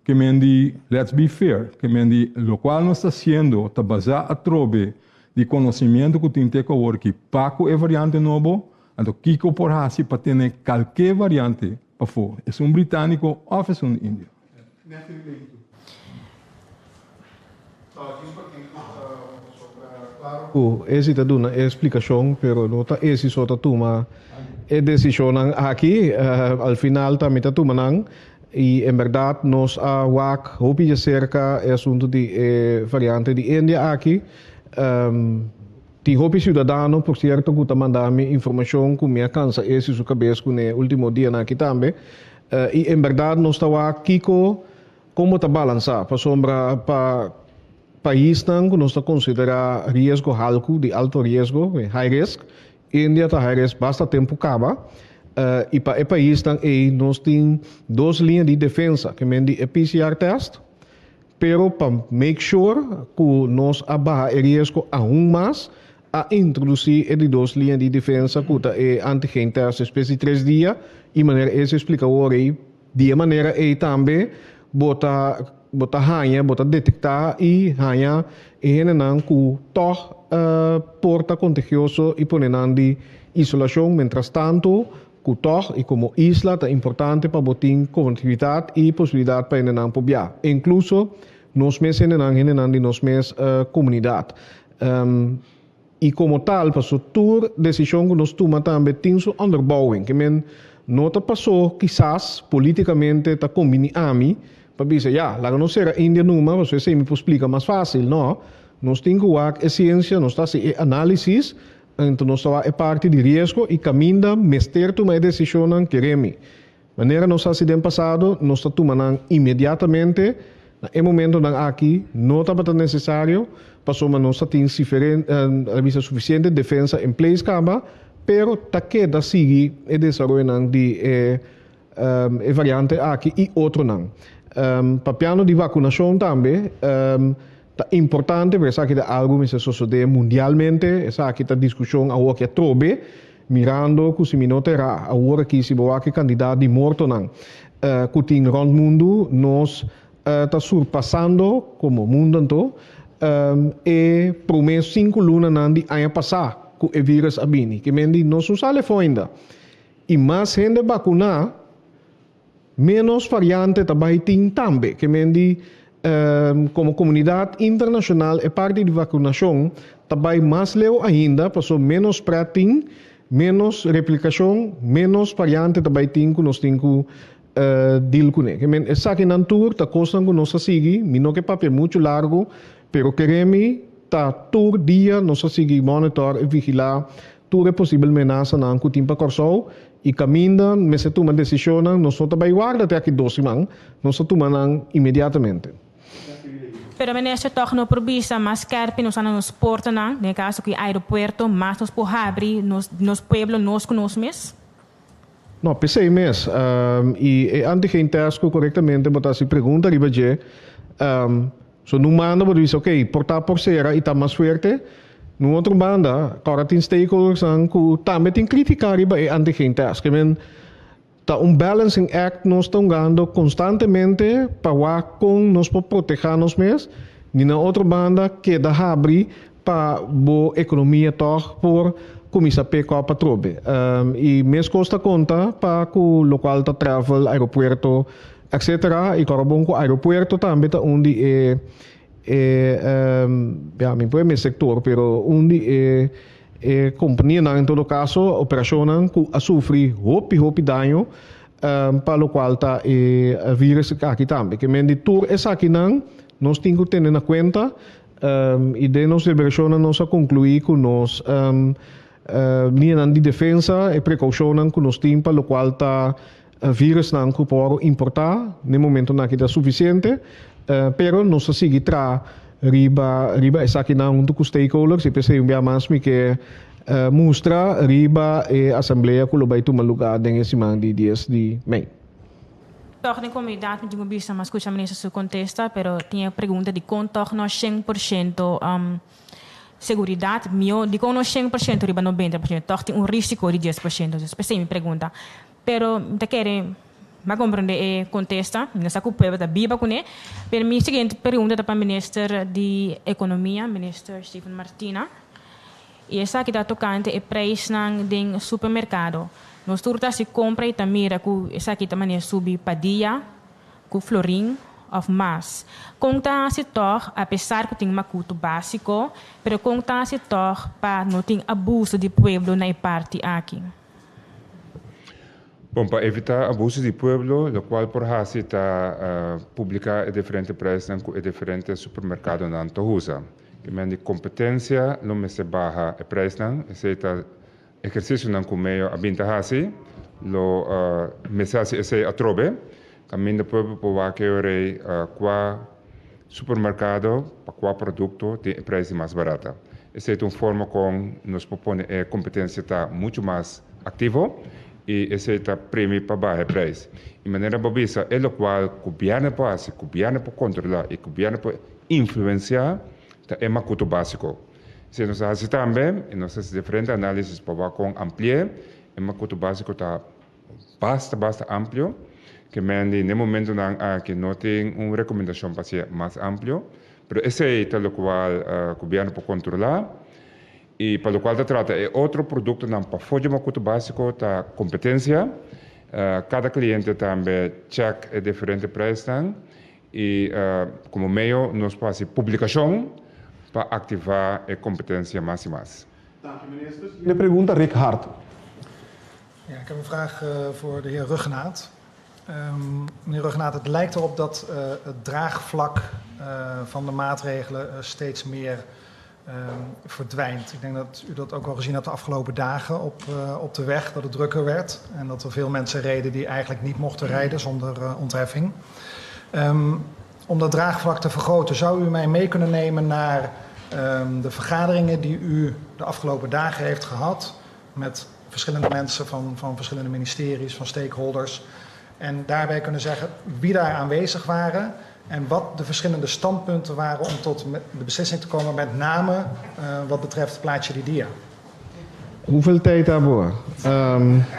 Que mendi, let's be fair, que mendi, lo qual nós está fazendo, está baseado a trobe de conhecimento que tem que ver que Paco é variante novo, então Kiko por assim para ter qualquer variante para fora. É britânico ou é índio. Esse está dando explicação, pero não está esse só está tomando a decisão aqui, al final também está tomando. E, em verdade, nós a WAC, hopi cerca o assunto de variante de Índia aqui. Tem hopi cidadano, por certo, que está mandando informação que me alcança esse sua cabeça no último dia aqui também. E, em verdade, nós está aqui como está balançar. Para sombra, para país que nós está considerar risco alto, de alto risco, high risk. Índia está high risk, basta tempo acaba. E para o país nós temos duas linhas de defesa, que é o PCR test, pero para make sure que nós abaixamos o risco ainda mais, a introduzir as duas linhas de defesa, que é antigen test, espécie 3 dias, e maneira essa explica hoje, de maneira é também bota detectar e hanha e não que toch porta contagioso e ponen de isolação, mientras tanto que toch e como isla é importante para botar conectividade e possibilidade para enem poblar. Incluso nós mesmos de nós mesmos comunidade. E como tal, para a decisão que nós tomamos também tem sua underbouwing. Que não passou, quizás, politicamente, está combinando para dizer, lá não será Índia numa, você se me explica mais fácil, não. Nós temos que a ciência, nós temos que análise, então nós estamos a parte de risco e caminha, mestre tomar a decisão que queremos. Maneira nós acidente passado, nós estamos tomando imediatamente, no momento aqui, não está necessário, passou mas nós temos suficiente defesa em place cama, pero está queda seguir o desenvolvimento de variante aqui e outro não. Para piano de vacinação também, é importante, porque essa aqui é algo que se sucede mundialmente, essa aqui é a discussão a que trobe, mirando que se não terá a hora que se vai candidato de morto não. Que tem rond mundo, nós está surpassando como mundo todo, e por menos 5 lunas não de ano passado, que o vírus abini, que mendi não se sale ainda. E mais gente vacinar, menos variante também tem também, que mendi como comunidade internacional e parte de vacinação também mais leu ainda, passou menos prating, menos replicação, menos variante também tem que nós temos que deal com ele. Essa aqui na tour, está costando que nós seguir, não que papel muito largo, pero queremos tá todo dia nós seguir monitor e vigilar tudo é possível ameaça não que tempo corso e caminha, mas se toma decisão, nós também guarda até aqui 2 semanas, nós tomamos imediatamente. Pero ministro toch no provisa mas carpe nos nos porta na, no caso que aeroporto, mas nos por abrir nos pueblo nos conosco mes. No, pensei mesmo. E antigeen teste corretamente, mas se pergunta riba je, so num manda você diz, ok, portar por sera e tá mais forte. No outro banda, agora tem stakeholders que também tem criticar riba e antigeen teste. Que tá balancing act nós estamos ganhando constantemente para com nós para proteger nós mesmos. E na outra banda que dá abrir para a economia toch por começar a pegar para trobe. E mesmo custa conta para o local de travel, aeroporto, etc. E corabon com o aeroporto também tá onde me põe meu sector, pero onde companhia em todo caso operação que a sofrer hopi dano para o qual tá vírus aqui também. Que men de tour essa aqui não nós temos que ter na conta e de nossa operação nós a concluir com nós linha de defesa e precaução que nós temos para o qual tá vírus não que pode importar no momento não que está suficiente, pero nós a seguir tra riba essa aqui não com stakeholders e pensei mais que mostra riba e assembleia que vai tomar lugar nesse mês de 10 de maio. Toch de comunidade de mobilista, mas escuta ministro su contesta, pero tinha pergunta de como toch nós 100% seguridade, mio, de como nós 100% riba 90%, toch tem risco de 10%, então pensei me pergunta. Pero te quere ma compreende e contesta, nessa culpa da biba com ele. Per mi seguinte pergunta para o ministro de economia, ministro Stephen Martina. E essa aqui está tocante é preço no supermercado. Nós turta se compra e tamira com essa aqui também subi padia, com florim of mas. Conta se tor, apesar que tem macuto básico, pero conta se tor para não ter abuso de pueblo na parte aqui. Bom, para evitar abuso de pueblo, o qual por hasi está publicar diferentes preços em diferentes supermercados na Antohusa. Que de competência, não me se barra o preço, esse exercício não com meio a binta hasi, lo me se hasi esse atrobe, caminho do pueblo para que eu rei qua supermercado, para qual produto tem preço mais barato. Essa é uma forma como nos propõe a competência está muito mais ativo. E esse é o prêmio para baixo preço. De maneira bobisa, é o qual o governo pode controlar e o governo pode influenciar, é uma coisa básica. Se nós fazemos também, e nós fazemos diferentes análises para ampliar, é uma coisa básica está bastante amplo, que no momento que não tem uma recomendação para ser mais amplo, mas esse é o qual o governo pode controlar. E para o qual se trata é outro produto não para fugir uma coisa básica da competência. Cada cliente também check é diferente preço e como meio nós fazemos publicação para ativar a competência mais e mais. Dank u minister. De pergunta Rick Hart. Ja, ik heb een vraag voor de heer Ruggenaat. Meneer Ruggenaat, het lijkt erop dat het draagvlak van de maatregelen steeds meer verdwijnt. Ik denk dat u dat ook al gezien hebt de afgelopen dagen op de weg, dat het drukker werd en dat er veel mensen reden die eigenlijk niet mochten rijden zonder ontheffing. Om dat draagvlak te vergroten, zou u mij mee kunnen nemen naar de vergaderingen die u de afgelopen dagen heeft gehad met verschillende mensen van verschillende ministeries, van stakeholders en daarbij kunnen zeggen wie daar aanwezig waren en wat de verschillende standpunten waren om tot de beslissing te komen, met name wat betreft Plaatje di Dia. Hoeveel tijd daarvoor?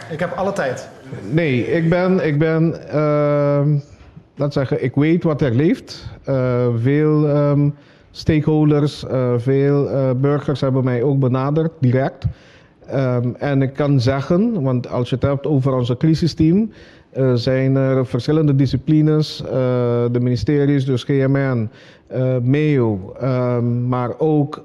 Ik heb alle tijd. Nee, ik ben laat zeggen, ik weet wat er leeft. Veel stakeholders, veel burgers hebben mij ook benaderd, direct. En ik kan zeggen, want als je het hebt over onze crisisteam, zijn er verschillende disciplines, de ministeries, dus GMN, MEO, maar ook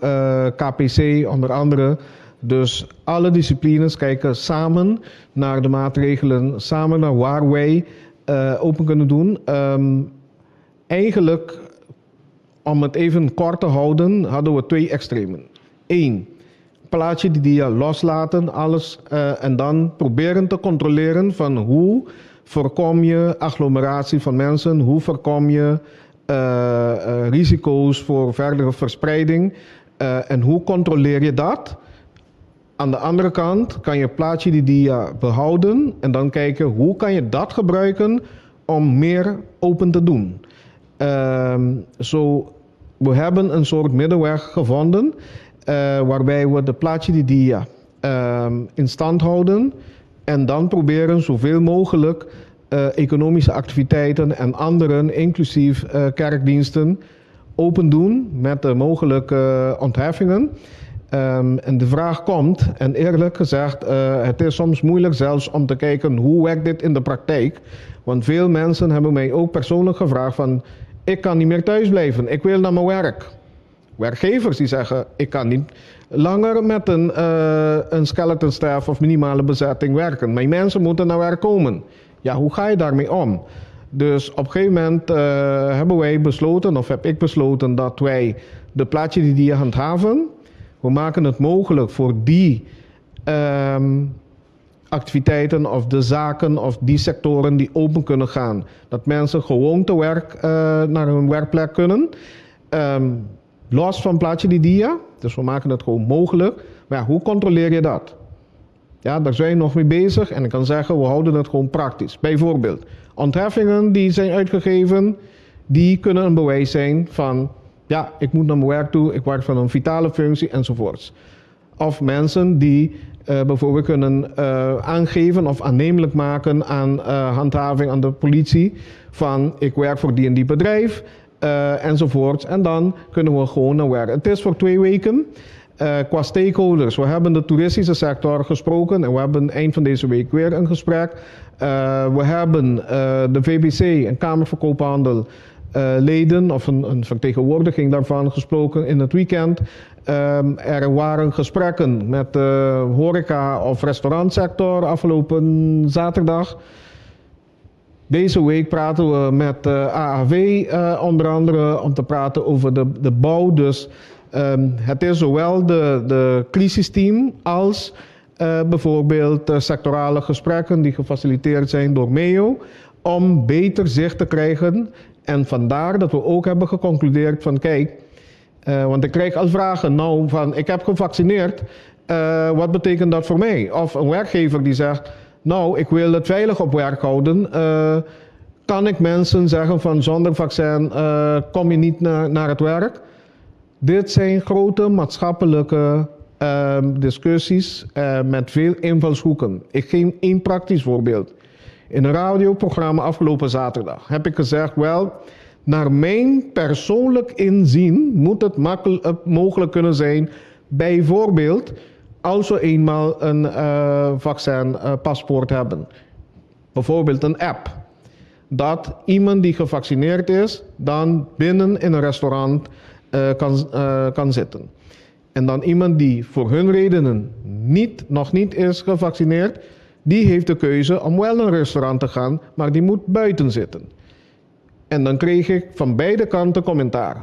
KPC onder andere. Dus alle disciplines kijken samen naar de maatregelen, samen naar waar wij open kunnen doen. Eigenlijk, om het even kort te houden, hadden we 2 extremen. 1. Plaatje die dia loslaten, alles, en dan proberen te controleren van hoe voorkom je agglomeratie van mensen, hoe voorkom je risico's voor verdere verspreiding en hoe controleer je dat? Aan de andere kant kan je plaatje die dia behouden en dan kijken hoe kan je dat gebruiken om meer open te doen. We hebben een soort middenweg gevonden waarbij we de plaatje die dia in stand houden en dan proberen zoveel mogelijk economische activiteiten en anderen, inclusief kerkdiensten, open doen met de mogelijke ontheffingen. En de vraag komt, en eerlijk gezegd, het is soms moeilijk zelfs om te kijken hoe werkt dit in de praktijk. Want veel mensen hebben mij ook persoonlijk gevraagd van, ik kan niet meer thuis blijven, ik wil naar mijn werk. Werkgevers die zeggen, ik kan niet langer met een skeleton staff of minimale bezetting werken. Mijn mensen moeten naar werk komen. Ja, hoe ga je daarmee om? Dus op een gegeven moment hebben wij besloten, of heb ik besloten, dat wij de plaatje die handhaven. We maken het mogelijk voor die activiteiten of de zaken of die sectoren die open kunnen gaan. Dat mensen gewoon te werk naar hun werkplek kunnen. Los van plaatje die dia. Dus we maken het gewoon mogelijk. Maar ja, hoe controleer je dat? Ja, daar zijn we nog mee bezig en ik kan zeggen, we houden het gewoon praktisch. Bijvoorbeeld, ontheffingen die zijn uitgegeven, die kunnen een bewijs zijn van, ja, ik moet naar mijn werk toe, ik werk van een vitale functie enzovoorts. Of mensen die bijvoorbeeld kunnen aangeven of aannemelijk maken aan handhaving aan de politie van, ik werk voor die en die bedrijf enzovoorts. En dan kunnen we gewoon naar werk. Het is voor 2 weken. Qua stakeholders, we hebben de toeristische sector gesproken en we hebben eind van deze week weer een gesprek. We hebben de VBC, een Kamer van Koophandel, leden of een vertegenwoordiging daarvan gesproken in het weekend. Er waren gesprekken met de horeca- of restaurantsector afgelopen zaterdag. Deze week praten we met AAW onder andere om te praten over de bouw. Dus het is zowel de crisisteam als bijvoorbeeld sectorale gesprekken die gefaciliteerd zijn door MEO om beter zicht te krijgen. En vandaar dat we ook hebben geconcludeerd van kijk, want ik krijg al vragen nou van ik heb gevaccineerd, wat betekent dat voor mij? Of een werkgever die zegt nou ik wil het veilig op werk houden, kan ik mensen zeggen van zonder vaccin kom je niet naar het werk? Dit zijn grote maatschappelijke discussies met veel invalshoeken. Ik geef 1 praktisch voorbeeld. In een radioprogramma afgelopen zaterdag heb ik gezegd, wel, naar mijn persoonlijk inzien moet het mogelijk kunnen zijn, bijvoorbeeld als we eenmaal een vaccinpaspoort hebben. Bijvoorbeeld een app. Dat iemand die gevaccineerd is, dan binnen in een restaurant kan zitten. En dan iemand die voor hun redenen nog niet is gevaccineerd, die heeft de keuze om wel naar een restaurant te gaan, maar die moet buiten zitten. En dan kreeg ik van beide kanten commentaar.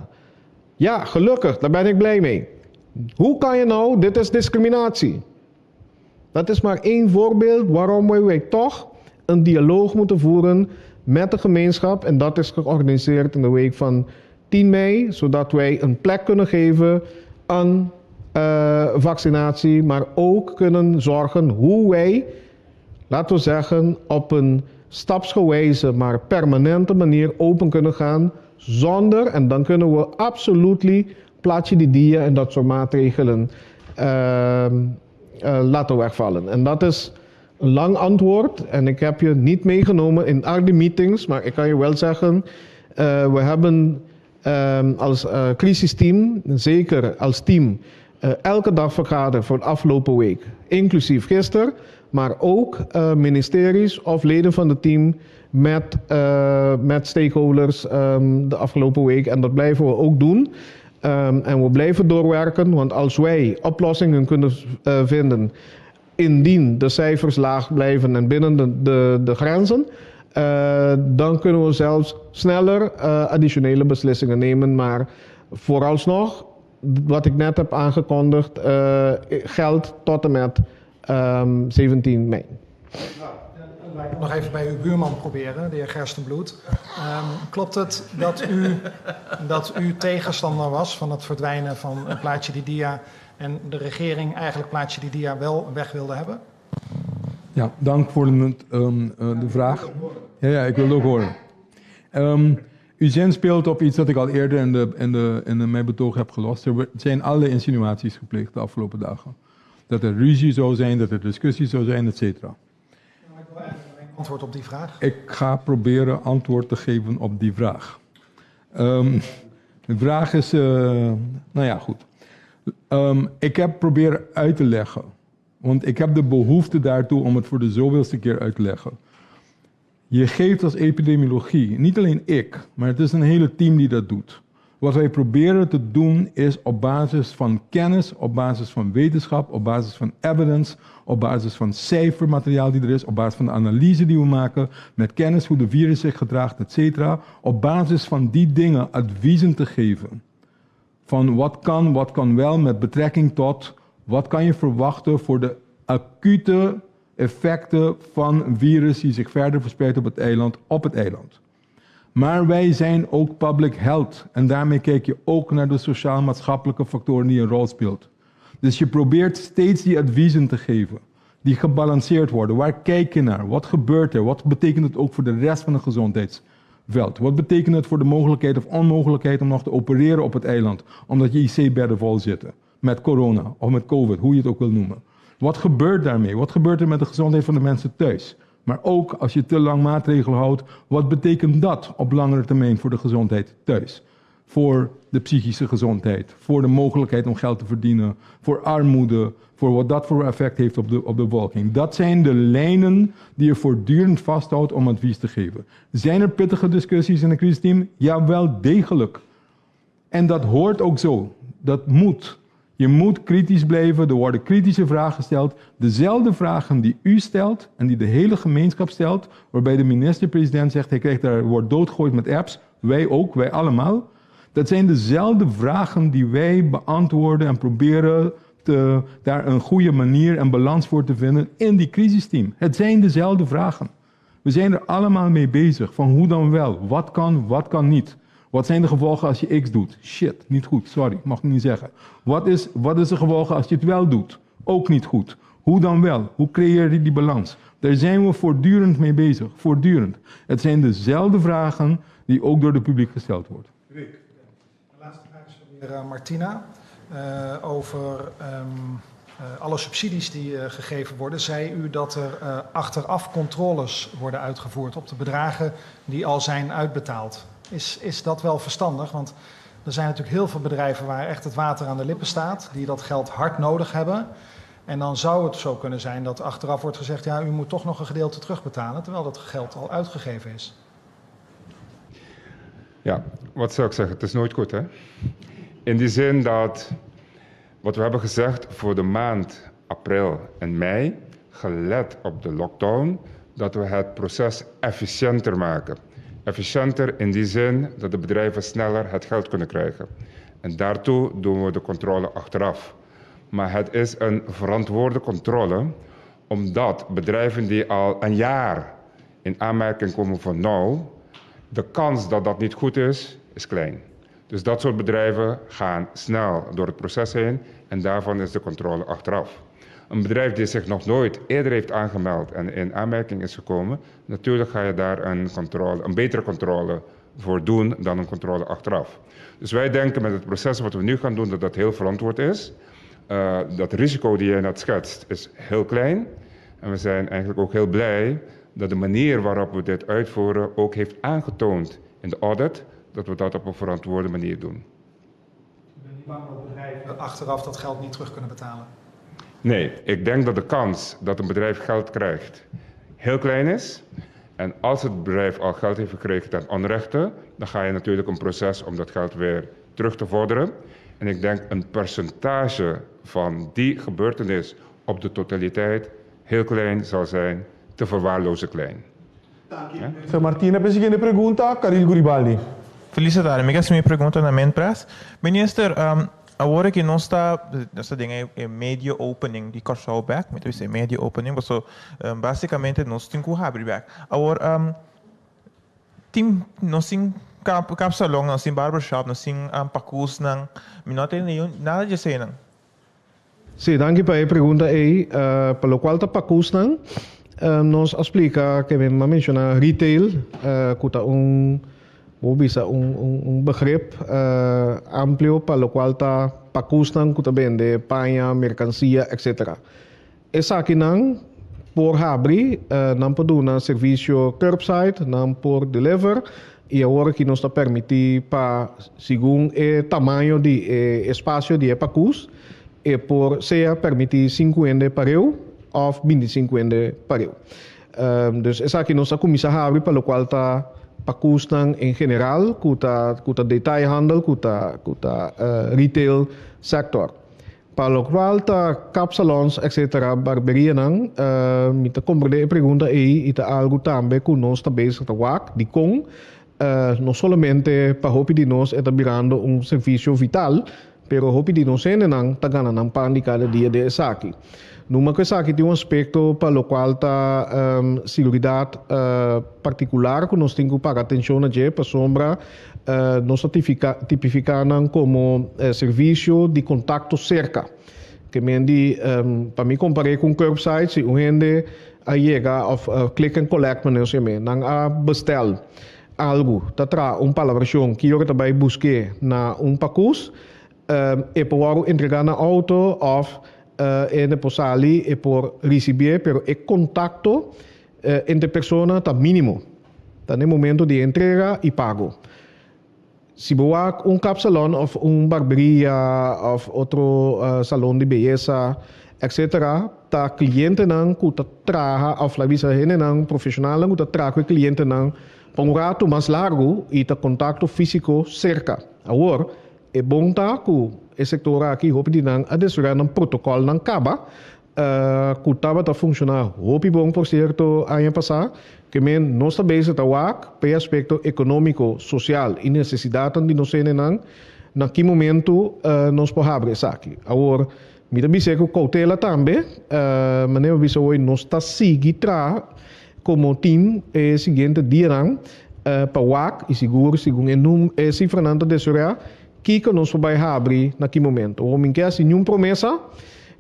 Ja, gelukkig, daar ben ik blij mee. Hoe kan je nou, dit is discriminatie. Dat is maar 1 voorbeeld waarom wij toch een dialoog moeten voeren met de gemeenschap. En dat is georganiseerd in de week van 10 mei, zodat wij een plek kunnen geven aan vaccinatie, maar ook kunnen zorgen hoe wij, laten we zeggen, op een stapsgewijze, maar permanente manier open kunnen gaan, zonder, en dan kunnen we absoluut plaatje die dia en dat soort maatregelen laten wegvallen. En dat is een lang antwoord en ik heb je niet meegenomen in al die meetings, maar ik kan je wel zeggen, we hebben als crisisteam, zeker als team, elke dag vergaderd voor de afgelopen week, inclusief gisteren, maar ook ministeries of leden van het team met stakeholders de afgelopen week. En dat blijven we ook doen. En we blijven doorwerken, want als wij oplossingen kunnen vinden, indien de cijfers laag blijven en binnen de grenzen, dan kunnen we zelfs sneller additionele beslissingen nemen. Maar vooralsnog, wat ik net heb aangekondigd, geldt tot en met 17 mei. Nog even bij uw buurman proberen, de heer Gerstenbloed. Klopt het dat u tegenstander was van het verdwijnen van een plaatje die dia en de regering eigenlijk plaatje die dia wel weg wilde hebben? Ja, dank voor de vraag. Ja, ik wil het ook horen. U zinspeelt op iets dat ik al eerder in mijn betoog heb gelost. Er zijn allerlei insinuaties gepleegd de afgelopen dagen. Dat er ruzie zou zijn, dat er discussie zou zijn, et cetera. Antwoord op die vraag? Ik ga proberen antwoord te geven op die vraag. De vraag is, nou ja, goed. Ik heb proberen uit te leggen, want ik heb de behoefte daartoe om het voor de zoveelste keer uit te leggen. Je geeft als epidemiologie, niet alleen ik, maar het is een hele team die dat doet. Wat wij proberen te doen is op basis van kennis, op basis van wetenschap, op basis van evidence, op basis van cijfermateriaal die er is, op basis van de analyse die we maken, met kennis hoe de virus zich gedraagt, et cetera, op basis van die dingen adviezen te geven. Van wat kan wel met betrekking tot wat kan je verwachten voor de acute effecten van een virus die zich verder verspreidt op het eiland. Maar wij zijn ook public health en daarmee kijk je ook naar de sociaal-maatschappelijke factoren die een rol speelt. Dus je probeert steeds die adviezen te geven, die gebalanceerd worden. Waar kijk je naar? Wat gebeurt er? Wat betekent het ook voor de rest van het gezondheidsveld? Wat betekent het voor de mogelijkheid of onmogelijkheid om nog te opereren op het eiland, omdat je IC-bedden vol zitten met corona of met COVID, hoe je het ook wil noemen? Wat gebeurt daarmee? Wat gebeurt er met de gezondheid van de mensen thuis? Maar ook als je te lang maatregelen houdt, wat betekent dat op langere termijn voor de gezondheid thuis? Voor de psychische gezondheid, voor de mogelijkheid om geld te verdienen, voor armoede, voor wat dat voor effect heeft op de bevolking. Dat zijn de lijnen die je voortdurend vasthoudt om advies te geven. Zijn er pittige discussies in een crisisteam? Ja, wel degelijk. En dat hoort ook zo. Dat moet. Je moet kritisch blijven, er worden kritische vragen gesteld. Dezelfde vragen die u stelt en die de hele gemeenschap stelt, waarbij de minister-president zegt, hij wordt doodgegooid met apps. Wij ook, wij allemaal. Dat zijn dezelfde vragen die wij beantwoorden en proberen daar een goede manier en balans voor te vinden in die crisisteam. Het zijn dezelfde vragen. We zijn er allemaal mee bezig, van hoe dan wel, wat kan niet. Wat zijn de gevolgen als je X doet? Shit, niet goed, sorry, mag ik niet zeggen. Wat is de gevolgen als je het wel doet? Ook niet goed. Hoe dan wel? Hoe creëer je die balans? Daar zijn we voortdurend mee bezig, voortdurend. Het zijn dezelfde vragen die ook door het publiek gesteld worden. De laatste vraag is van de heer Martina. Over alle subsidies die gegeven worden. Zei u dat er achteraf controles worden uitgevoerd op de bedragen die al zijn uitbetaald? Is dat wel verstandig? Want er zijn natuurlijk heel veel bedrijven waar echt het water aan de lippen staat, die dat geld hard nodig hebben. En dan zou het zo kunnen zijn dat achteraf wordt gezegd, ja, u moet toch nog een gedeelte terugbetalen, terwijl dat geld al uitgegeven is. Ja, wat zou ik zeggen? Het is nooit goed, hè? In die zin dat wat we hebben gezegd voor de maand april en mei, gelet op de lockdown, dat we het proces efficiënter maken. Efficiënter in die zin dat de bedrijven sneller het geld kunnen krijgen. En daartoe doen we de controle achteraf. Maar het is een verantwoorde controle, omdat bedrijven die al een jaar in aanmerking komen voor nou, de kans dat dat niet goed is klein. Dus dat soort bedrijven gaan snel door het proces heen en daarvan is de controle achteraf. Een bedrijf die zich nog nooit eerder heeft aangemeld en in aanmerking is gekomen, natuurlijk ga je daar een betere controle voor doen dan een controle achteraf. Dus wij denken met het proces wat we nu gaan doen dat dat heel verantwoord is. Dat risico die je net schetst is heel klein. En we zijn eigenlijk ook heel blij dat de manier waarop we dit uitvoeren ook heeft aangetoond in de audit dat we dat op een verantwoorde manier doen. Ik ben niet bang dat bedrijven achteraf dat geld niet terug kunnen betalen. Nee, ik denk dat de kans dat een bedrijf geld krijgt heel klein is. En als het bedrijf al geld heeft gekregen ten onrechte, dan ga je natuurlijk een proces om dat geld weer terug te vorderen. En ik denk een percentage van die gebeurtenis op de totaliteit heel klein zal zijn, te verwaarlozen klein. Sir Martina, pensi che ne pregunta? Caril Guribaldi. Felicitare, mi chiesto mi pregunta na main press. Minister, agora que não está essa dinha é media opening de Corsau back, mas isso é media opening, so basicamente nós temos que abrir back. Agora tim nós sim cap salão, nós sim barbershop, nós sim pacus nang, não tem nada de ser nang. Sim, danke para a pergunta aí. Pelo qual está Pakustan, nos explica que me menciona retail, que um begrip amplio pelo qual está Pakustan, que vende panha, mercancia, etc. Essa aqui não por abrir, não por dar serviço curbside, não por deliver, e agora que nos está permitir para, segundo o tamanho de espaço de Pacus, e por ser permitir 50 para eu ou 25 para eu. Dus essa aqui nós começar a abrir para o qual está Pacus em geral, que está detailhandel, que está retail sector. Para o qual está capsalons, etc., barberia não, me está compreender a pergunta aí, e algo também que nós está bezig de com, não somente para hope de nós está virando serviço vital, pero hope de nós ainda não está ganhando pan de cada dia de essa aqui. Numa coisa aqui tem um para o qual está seguridade particular que nós temos que pagar atenção a para sombra nós tipificando como serviço de contato cerca. Que mendi para mim comparei com curbside, se o gente chega ou click and collect, mas não há bestel algo, tá palavração que eu também busquei na Pacus, e por entregar na auto ou depois ali e por receber, pero o contacto entre pessoas está mínimo, está no momento de entrega e pago. Se boa capsalon ou barberia ou outro salão de beleza, etc., tá cliente não que tá traga ou flavisa não profissional que tá traga o cliente não para um rato mais largo e tá contato físico cerca. Agora é bom tá que o setor aqui hope de não adesrar um protocolo não acaba que estava a funcionar hope bom por certo ano passado que nós também estamos para aspecto econômico, social e necessidade de nós não naquele momento nós podemos abrir isso aqui. Agora me também sei que cautela também maneira que hoje nós está seguindo como time seguinte dia não para WAC e seguro segundo a cifra não de segurar que nós vamos abrir naquele momento. O homem quer assim nenhuma promessa,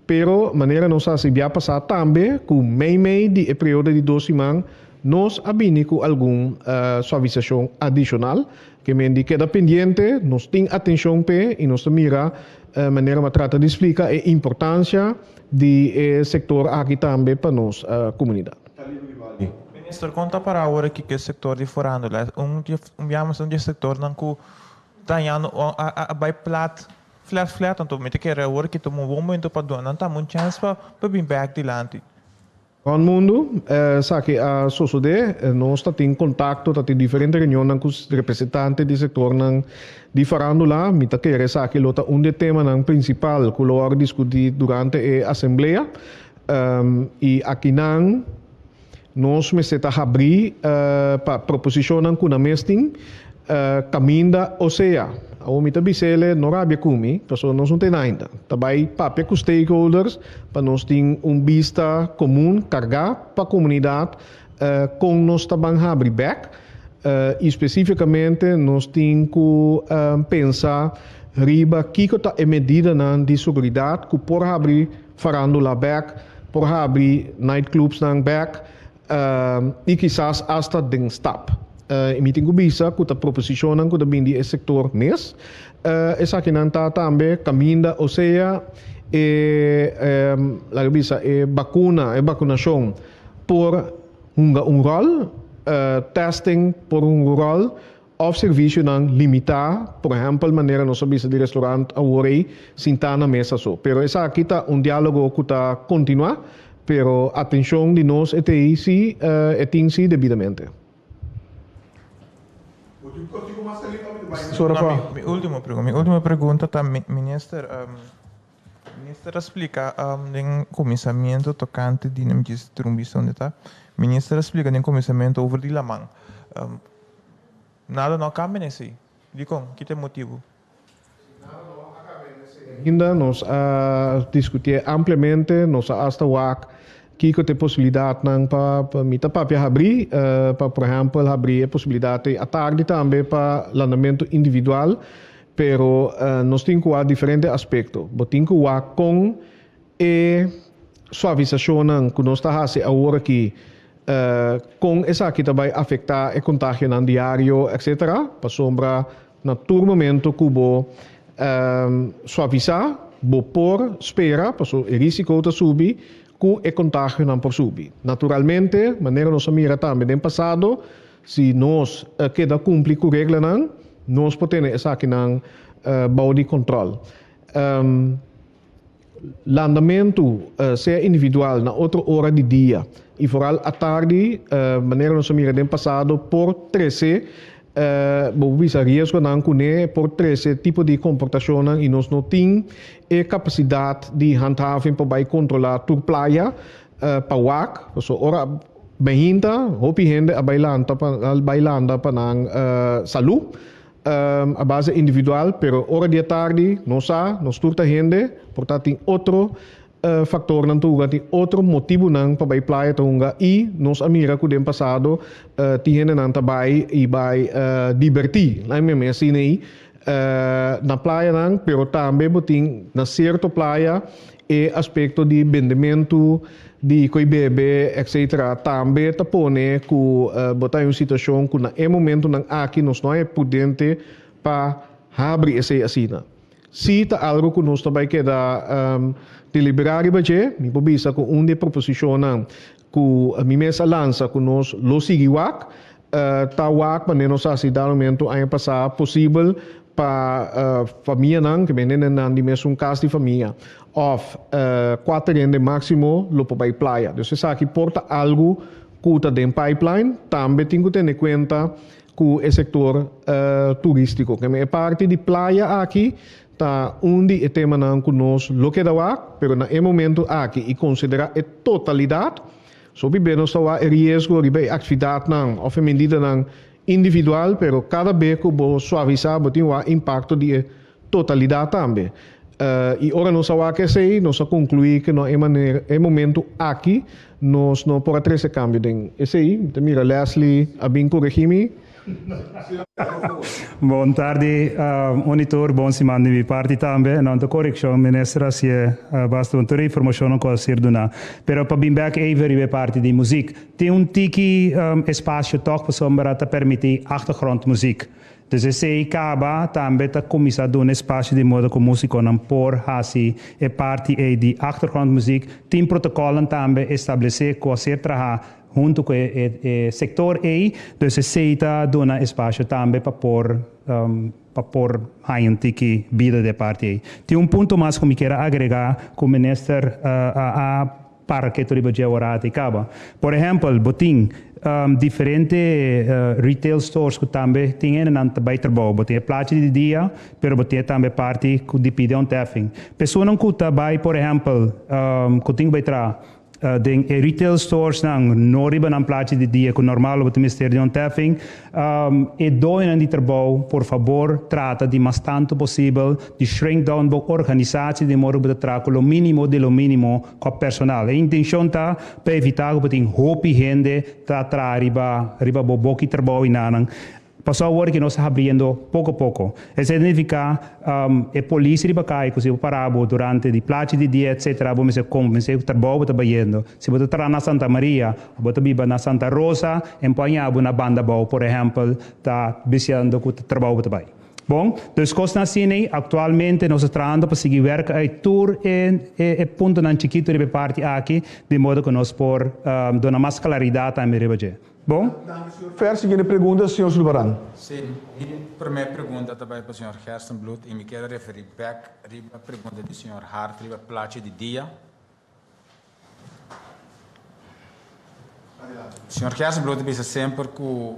pero maneira nós se vai passar também com meio de período de 2 semanas nós abrimos com alguma suavização adicional que me queda pendente, nós temos atenção para e nós mira maneira que trata de explicar a importância do setor aqui também para nossa comunidade. Ministro, conta para agora que o setor de forando, um setor não que está vai plat flat, então me que agora que tomou bom momento para doar, não está muito chance para vir back dilante. Todo mundo sabe a sociedade nós está em contato, está em diferentes reuniões com os representantes do setor de farándola, me está querendo sabe que é um tema principal que nós discutir durante a assembleia e aqui nós me está abrir para proposição com a mesting caminho ou seja o mita bisele não rabia kumi, pessoa nós não tem ainda. Também papel com stakeholders para nós ter vista comum carregar para a comunidade com nós também abrir back e especificamente nós temos que pensar riba que está a medida de segurança que por abrir farándola back, por abrir nightclubs back e quizás hasta den stop. E tenho bisa que a proposição que também do setor mês essa aqui não está também caminho ou seja vacunação por rol testing por rol ou serviço não limitar por exemplo maneira nós bisa de restaurante agora sentar na mesa só pero essa aqui está diálogo que está continuar pero atenção de nós é tem se devidamente. Minha última pergunta está, ministro explica em comissamento tocante de distribuição de tá. Ministro explica em comissamento over de lamang. Nada não cabe nesse. Dico, que tem motivo? Ainda nós discutir amplamente, nós hasta WAC que tem possibilidade para mita papel abrir para por exemplo abrir a possibilidade à tarde também para lançamento individual pero nós temos diferentes aspectos temos com e suavização que nós está fazendo agora aqui com essa que vai afetar o contágio no diário, etc. Para sombra no momento que vou suavizar, vou por espera, para o risco de subir, que o contágio não por subir. Naturalmente, maneira nós mira também no passado, se nós queda cumprir com a regra, nós podemos essa aqui não body control. L'andamento seja individual na outra hora do dia e vooral à tarde, maneira nós mira no passado por 13 visa risco não conhe por 13 tipo de comportação e nós não tem a capacidade de handhaving para controlar tur playa para wak, so ora behinta hopi hende a bailanda para nang salu a base individual, pero hora de tarde nós turta hende, portanto tem outro factor nan tuga, tem outro motivo nang para playa tunga e nós amira que no passado tinha nan tabai e vai divertir, lá mesmo assim aí na playa nang, pero também botin na certa playa e aspecto de vendimento de coi bebê, etc. Também tapone que botar em uma situação que na momento nang aqui nós não é prudente para abrir essa assina. Se está algo que nós também queda deliberar e bater, me pobisa com uma proposição que a minha mesa lança que nós lo seguiwak, tá wak para nós assim dar momento a passar possível para família que vem na dimensão casa de família of 4 rende máximo lo para playa. Então se aqui porta algo que está em pipeline, também tem que ter em conta que o setor turístico, que é parte de playa aqui, tá onde é tema não que nós lo que dá, pero na momento aqui e considerar a totalidade, so bem nós está risco de atividade não, ou medida não individual, pero cada vez que vou suavizar, vou ter um impacto de totalidade também. E ora nós que sei, nós concluir que não é momento aqui, nós não podemos ter esse cambio. Esse aí, mira Leslie, abin corrigimi. Boa tarde, monitor, bom semana de minha parte também. Não te correção, ministra, se basta uma informação que eu ser dona. Pero para bem back even de parte de música, tem tiki espaço toch para sombra te permitir achtergrondmuziek. Dus esse acaba também a começar a dar um espaço de modo que o músico não por assim é parte de achtergrondmuziek. Tem protocolo também estabelecer que você trabalha junto com o setor aí, dus aceita dona espaço também para pôr gente que vida de parte aí. Tem ponto mais que me quero agregar com o ministro para que tu riba orate acaba. Por exemplo, botin diferentes retail stores que também têm na trabalho, botin placa de dia, pero botin também parte que depende de taffing. Pessoa não cuta vai, por exemplo, que tem que tra den retail stores não riba na placa de dia que normal o ministério de taffing e doem de trabalho, por favor, trata de mais tanto possível de shrink down a organização de modo de trabalho o mínimo com o personal. A intenção tá para evitar que tem roupa gente tá riba bobo trabalho inanang. Passou a hora que nós estamos abrindo pouco a pouco. Isso significa que a polícia riba cai, que se parava durante a placa de dia, etc., vamos comecei a trabalho trabalhando. Se você está na Santa Maria, você vive na Santa Rosa, empanhava na banda boa, por exemplo, está visitando o trabalho também. Bom, dus costa assim, atualmente nós estamos trabalhando para seguir werk uit tour e ponto na chiquito de parte aqui, de modo que nós por dar mais claridade a minha bom? Fer, seguinte pergunta, senhor Silvaran. Sim, e a minha pergunta também para o senhor Gerstenbloed, e me quero referir back à pergunta do senhor Hart, a placa de dia. O senhor Gerstenbloed diz sempre que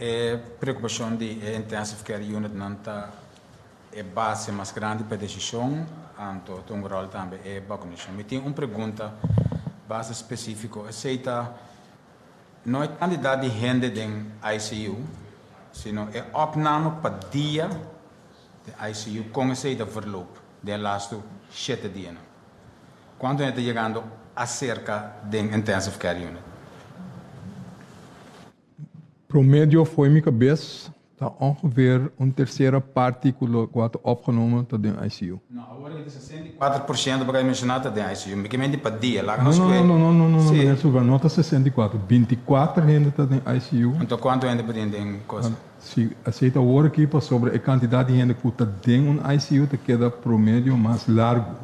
a preocupação de intensive care unit não está a base mais grande para a decisão, então tem rol também é vacinação. Me tem uma pergunta base específica, aceita não é quantidade de gente em ICU, sino é opname para dia de ICU com esse verloop de laatste 7 dias. Quando está chegando a cerca de intensive care unit? Promédio foi minha cabeça, está ongeveer een terceira parte que wordt opgenomen tot de ICU. Nou, agora 4% para mencionar da ICU, me que para dia lá não, Sim. Não, nota 64. 24 gente está em ICU. Então quanto ainda para tem coisa? Se aceita o aqui para sobre a quantidade de gente que está dentro do ICU, te queda promédio mais largo.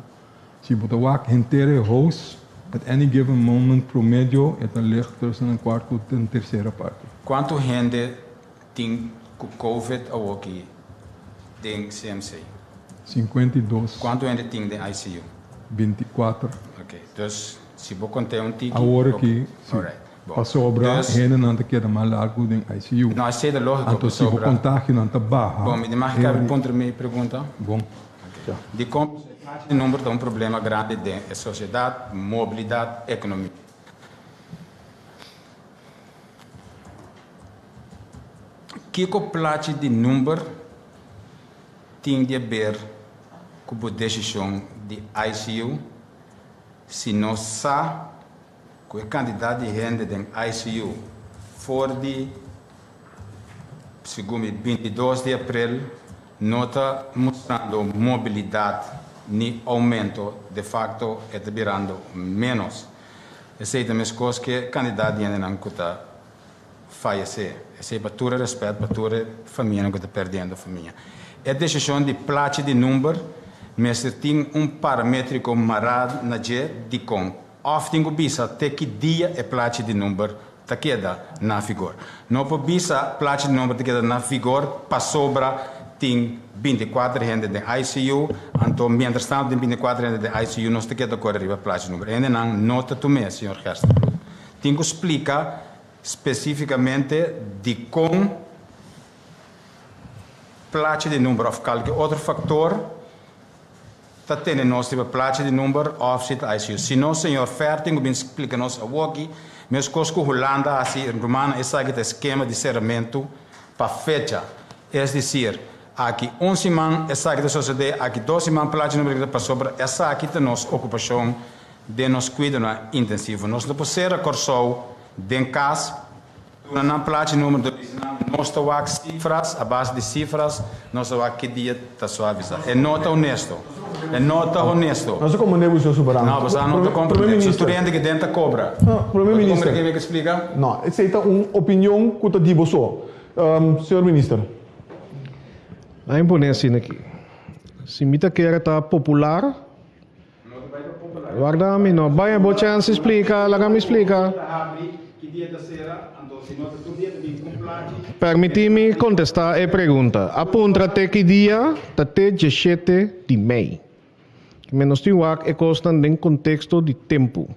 Se você walk inteira house, at any given moment promédio é ligt tussen een kwart tot een terceira parte. Quanto gente tem com COVID ou aqui tem CMC? 52. Quanto gente tem de ICU? 24. Ok, então se você contar ticket... Agora aqui, para sobrar, Dus- gente não te queda mais largo do ICU. Não, isso é da lógica. Então, se o contágio não está baixo... Bom, me demais que responder minha pergunta. Bom. De como o número de problema grande da sociedade, mobilidade, economia. Que plate de número tem de ver com a decisão de ICU se não sabe que a quantidade de gente de ICU for de segundo 22 de abril nota mostrando mobilidade ni aumento de facto está virando menos. Essa é também coisa que a quantidade de gente não está falecer. Essa é para todo respeito, para toda a família que está perdendo a família. A decisão de plate de número, mas tem paramétrico marado na de com. Often o bisa até que dia é plate de número está queda na vigor. Não por bisa plate de número está queda na vigor, para sobra tem 24 gente de ICU, então, mientras tanto, tem 24 gente de ICU, não está queda correr arriba plate de número. Ainda não nota também, senhor Gerson. Tem que explicar especificamente de como plate de número of qualquer outro fator está tendo nosso tipo plate de número of sit ICU. Se não, senhor Fer, tem que explicar nos aqui, mas coisas que Holanda, assim, em Romana, esse aqui é esquema de serramento para fecha. É dizer, aqui 11 man, essa aqui da sociedade, aqui 12 man plate de número para sobre, essa aqui é nossa ocupação de nos cuidar intensivo. Nós não podemos ser a corção de casa, na plate número de nós estamos cifras, a base de cifras, nós estamos que dia está suavizar. É nota honesto. É nota honesto. Nós como negócio soberano. Não, você não está compreendendo. Se tu que dentro cobra. Não, Primeiro-Ministro. Como é que explica? Não, essa é uma opinião que eu digo só. Senhor Ministro. A imponência aqui. Se me quer estar popular, guarda-me, não. Vai a boa chance explica, lá me explica. Permiti-me contestar a pergunta. Aponta até que dia? Até 17 de maio. Menos de é constante em contexto de tempo.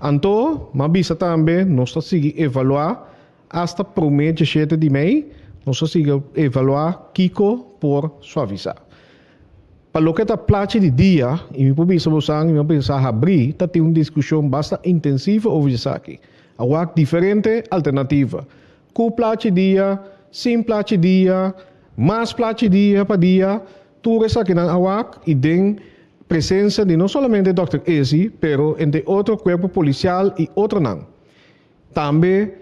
Então, mas bisa também, nós estamos seguindo evaluar hasta o mês 17 de maio, nós estamos seguindo evaluar Kiko por suavizar. Para o que está plate de dia, e me pode abrir, está tendo uma discussão bastante intensiva sobre isso aqui. Há diferente alternativa. Com plate dia, sem plate dia, mais plate dia para dia, tudo isso aqui há e tem presença de não somente o Dr. Ezi, pero entre outro corpo policial e outro não. Também,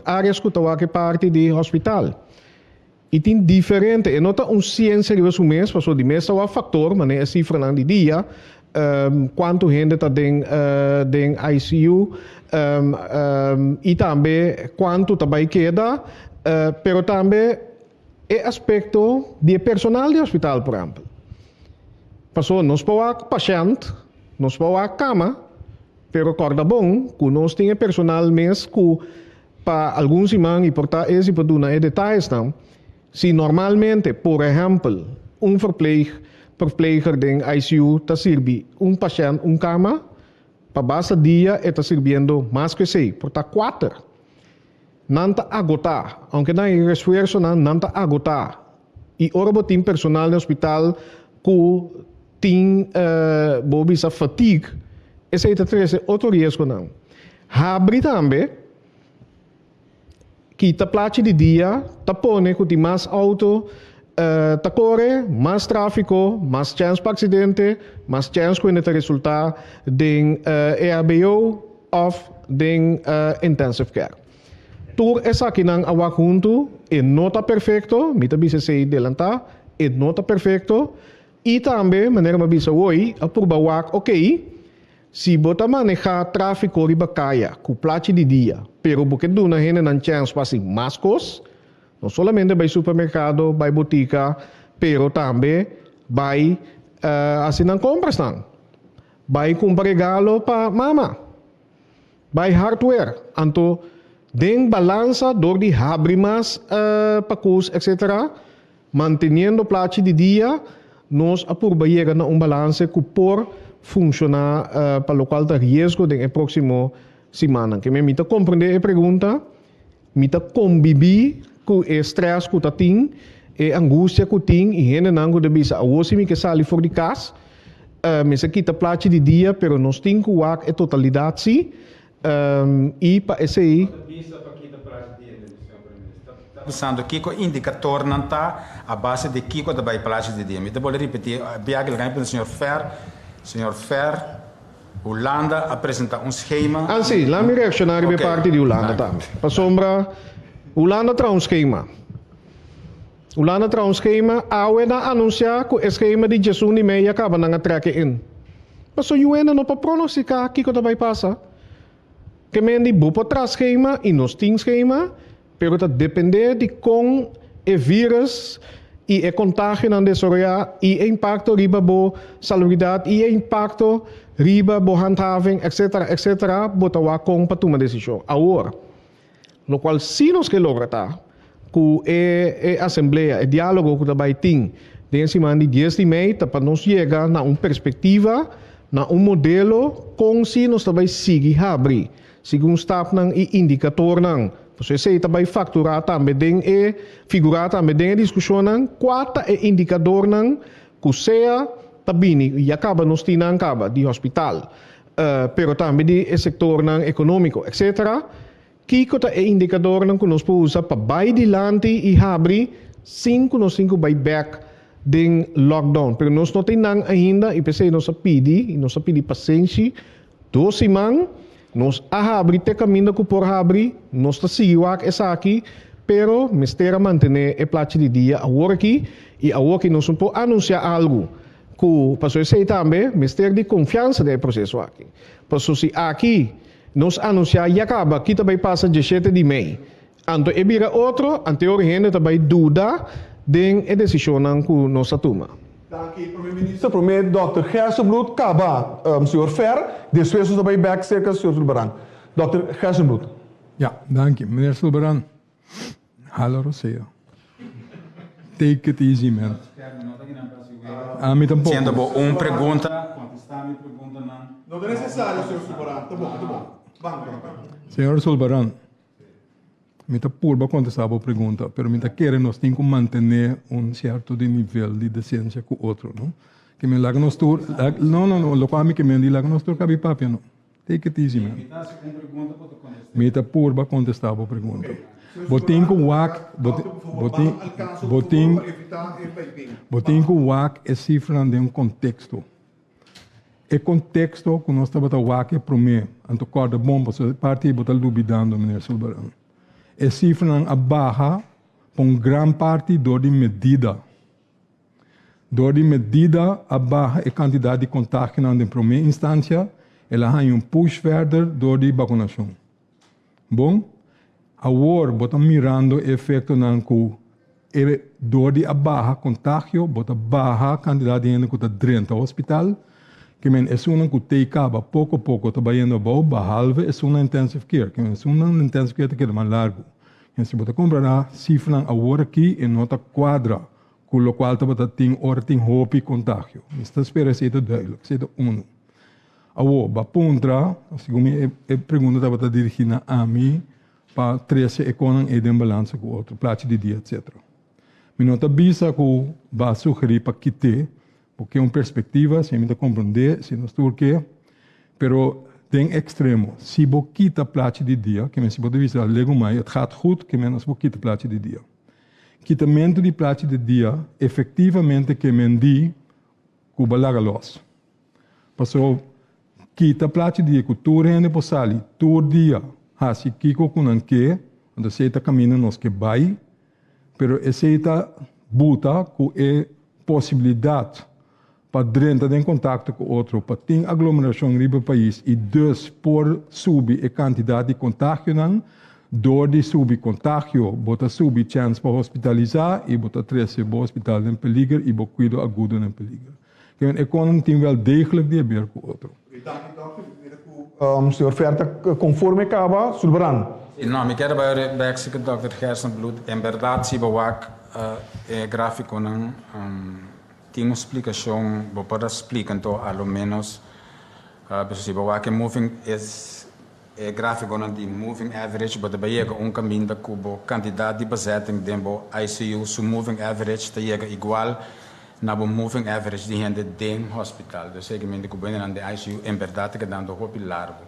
áreas que estão aqui parte do hospital. E tem diferente, e não está ciência que você mês, porque de mês há fator, mas é cifra não de dia, quanto gente está dentro ICU, e também quanto também queda, pero também é aspecto de personal do hospital, por exemplo. Passou, nós podemos paciente, nós podemos cama, pero corda bom, que nós temos personal mesmo que para alguns irmãos e portar esse para dar detalhes não. Se normalmente, por exemplo, verpleger de ICU está servindo paciente cama, para basta dia está servindo mais que 6, porta 4. Não está agotar, aunque não é esforço, não está agotar. E ora tem personal no hospital que tem essa fatiga, esse é outro risco não. Abre também, que está plate de dia, está põe que tem mais auto, está corre, mais tráfego, mais chance para acidente, mais chance que está resultar de ERBO ou de intensive care. Tudo isso aqui não há junto, e não está perfeito, me também se adelantar, e não está perfeito, E também, maneira mabisa hoje, a purbawak, ok, se bota manejar tráfico riba kaya, com plate de dia, pero porque duna gente não chance para assim, mascos, não somente vai supermercado, vai botica, pero também vai assim não compras não. Vai comprar regalo para mama. Vai hardware. Anto, den balança dor de abre mais pacus, etc. Manteniendo plate de dia, nós apurbaíra na balance que por funcionar para o qual está risco de próximo semana. Que me mita compreender a pergunta, mita conviver com o estresse que está tem, a angústia que tem, e gente não de bisa a você que sai fora de casa, me se quita plate de dia, pero nós temos que a totalidade sim, e para esse aí. Pensando que o indicador não está a base de que o vai plate de dia. Me te vou repetir, viagem lá para o senhor Fer, Holanda apresenta schema. Ah, sim, lá me reaccionar okay. Parte de Holanda também. Para sombra, Holanda traz schema. Holanda traz schema, a UENA anuncia que o schema de Jesus e meia acaba na traque in. Mas o UENA não pode pronosticar que vai passar. Que mendi bupo traz schema e nós tem schema, pero está depender de com o vírus e o contágio não desarrollar e o impacto riba bo salubridade e o impacto riba bo handhaving, etc. Botawa com para tomar decisão. Agora, no qual se nós que logra tá, com a assembleia, o diálogo que vai ter, desse ano de 10 de maio, para nós chegar na perspectiva, na modelo, com se nós também seguir abrir, segundo stap nang e indikator nang. Você sei também facturar também den e figurar também den discussão nang quata e indicador nang kusea tabini e acaba nos tinang acaba de hospital, pero também de sector nang econômico, etc. Kiko ta e indicador nang kunos po usa pa bay dilante e abri 5 by back den lockdown. Pero nós não tinang ainda e pensei nós a pedi paciência 12 man. Nós abri te caminho que por abrir, nós está seguindo essa aqui, pero mistera manter a plate de dia agora aqui e agora que nós não podemos anunciar algo que passou sei também, mistera de confiança do processo aqui. Passou se aqui nós anunciar e acaba, aqui também passa 17 de maio. Anto e vira outro, anterior gente também dúvida de a decisão que nós toma. Dank u, premier-minister. Premier Dr. Gersenbloed, Kaba, senhor Fer. Después nós vamos back cerca, senhor Sulbaran. Dr. Gersenbloed. Ja, dank u, meneer Sulbaran. Hallo, Rosia. Take it easy, man. Me tampouco. Sendo uma pergunta, contestar minha pergunta não. Não é necessário, senhor Sulbaran. Tá bom. Vamos. Senhor Sulbaran. Me tá purba contestar a pergunta, pero me tá querendo nós tem que manter certo de nível de decência com o outro, não? Que me laga nós tur, não, lo qual me que me laga nós tur cabe papia, não. Take it easy, man. Me tá purba contestar a pergunta. Botin com wak, botin com wak é cifra de contexto. E contexto que nós estamos a wak é para mim, anto corda bom, você parte botar duvidando, menino Sulbaran. E cifra não abaixo por grande parte dor de medida. Dor de medida abaixo a quantidade de contágio na primeira instância, ela tem push further dor de vacunação. Bom, agora botamos mirando o efeito na dor de abaixo contágio, bota baixa a quantidade de gente que está dentro do hospital, que é uma que tem acaba pouco a pouco, está indo a halve, é uma intensive care, que é uma intensive care que é mais largo. Se você comprar a cifra agora aqui, é nota quadra, com o qual você tem hope e contágio. Está esperando ser duidelijk, ser um. Agora, para segundo a pergunta estava dirigida a mim, para 13 economia e de balança com outro, plate de dia, etc. Me nota bisa que vai sugerir para quitar, porque é uma perspectiva, se me compreender, se nós tudo que, pero tem extremo. Se você quita plate de dia, que se você visa legumai, het gaat goed, que nós vou quita plate de dia. Quitamento de plate de dia, efetivamente que mendi, que balaga los. Passou, quita plate de dia, que tu rende por sali, tu dia, se kiko kunanke, onde se está caminhando nos que vai, pero esse está buta com a possibilidade para dentro em contato com outro, para ter aglomeração no país e dus por subir a quantidade de contágio, door de subir contágio, bota subir chance para hospitalizar e bota trazer o hospital em perigo e bota cuidado agudo em perigo. Que a economia tem wel degelijk de ver com outro. Senhor Ferta, conforme acaba, Sulbran. Não, me quero ver que o Dr. Hersenbloed, em verdade, se bewak gráfico não tem uma explicação, vou poder explicar então, ao menos, se bewak moving gráfico não de moving average, mas daarbij caminho da cubo quantidade de bezetting dentro ICU, so moving average te chega igual na moving average de gente dentro do hospital. Dus segmento que vem na ICU, em verdade, que dando roupa largo.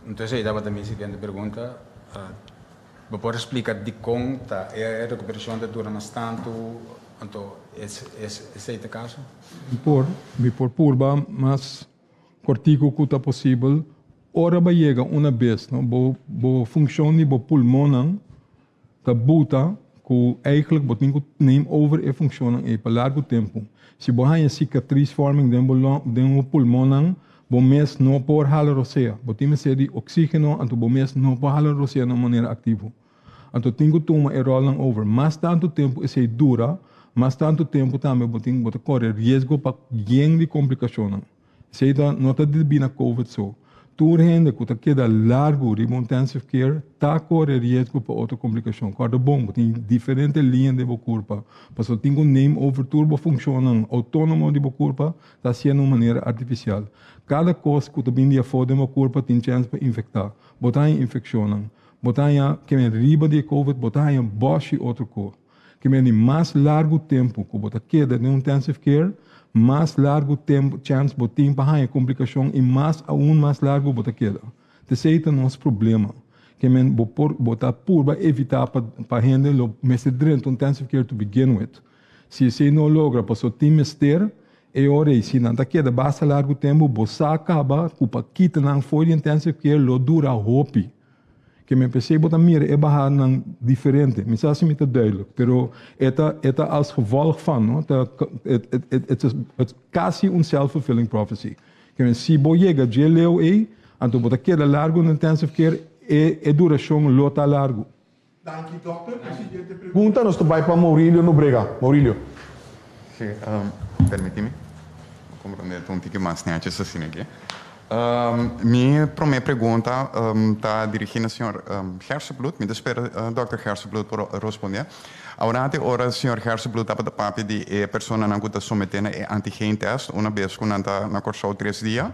Então, aí dá para a seguinte pergunta. Vou poder explicar de como a recuperação de dura tanto, então, esse é o caso? Por purba, mas cortico que está possível, ora vai chegar uma vez, não, bo funciona bo pulmão, tá buta, que eigenlijk botinho neem over e funciona e para largo tempo. Se você tem cicatriz forming dentro pulmão, bo mes não pode halar rosea, botinho se de oxígeno, então bo mes não pode halar rosea de maneira ativa. Então tenho que tomar e rolar over. Mas tanto tempo esse dura, mas tanto tempo também botinho bota correr risco para ganhar de complicação. Se não está de na COVID só. Tudo gente que queda largo de intensive care, está corre risco para outra complicação. Cada bom, tem diferentes linhas de culpa. Mas só tem um name over turbo funcionando autônomo de culpa, está sendo de maneira artificial. Cada coisa que também dia fora de culpa tem chance para infectar. Botar em infecção, botar em que me riba de COVID, botar em boche outro cor. Que me de mais largo tempo que botar queda de intensive care, mais largo tempo chance botin para a complicação e mais largo bota queda. Esse é o nosso problema. Que men botar para evitar para gente lo mestre dentro intensive care to begin with. Se você não logra para só time mister, é hora se não tá queda basta largo tempo, você acaba com para quitar não foi de intensive care lo dura hopi. Que me pensei botar mira é barra não diferente, me sabe muito duidelijk, pero eta als gevolg van, no, het quase self-fulfilling prophecy. Que me se boiega de leu então botar queda largo no intensive care é duração lota largo. Danke, doctor. Pergunta nos vai para Maurílio Nobrega. Maurílio. Sim, permite-me compreender um pouco mais antes assim aqui. Minha primeira pergunta está dirigida ao Sr. Hersenbloed. Me espero Dr. Hersenbloed por responder. Agora, o Sr. Hersenbloed está para papi de pessoa não está submetendo a antigen test uma vez que não está na corso 3 dias,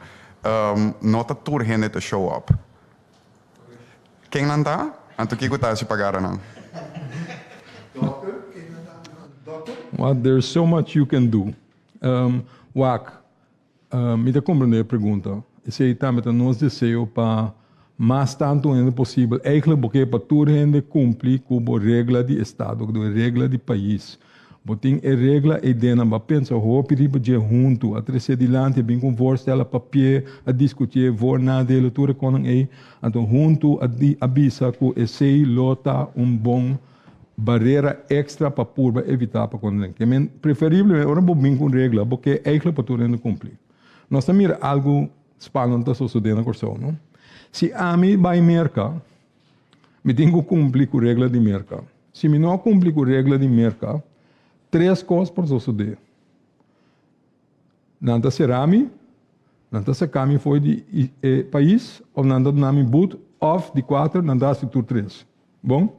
não está tudo gente to show up. Quem não está? Então que está se pagar não? Well, there's so much you can do. Me dá compreender a pergunta. Esse aí também é nosso desejo para mais tanto ainda possível. Eigenlijk porque para tudo ainda cumprir com a regra de Estado, com a regra de país. Botem a regra e dena para pensar, roupa de junto, a trazer adiante, bem com voorstellen, papel, a discutir, voor nadelen, tudo com aí. Então, junto, a avisa que esse lota bom barreira extra para evitar para quando que preferível ora bem com regra, porque eigenlijk para tudo ainda cumprir. Nós também algo spannend sucedendo na corção, não? Se a mim vai mercado, me tenho que cumprir com a regra de mercado. Se me não cumprir com a regra de mercado, 3 coisas por suceder. Nanta serami, nanta se caminho foi de país, ou nanta nami boot, ou de 4, nanta se tur 3. Bom?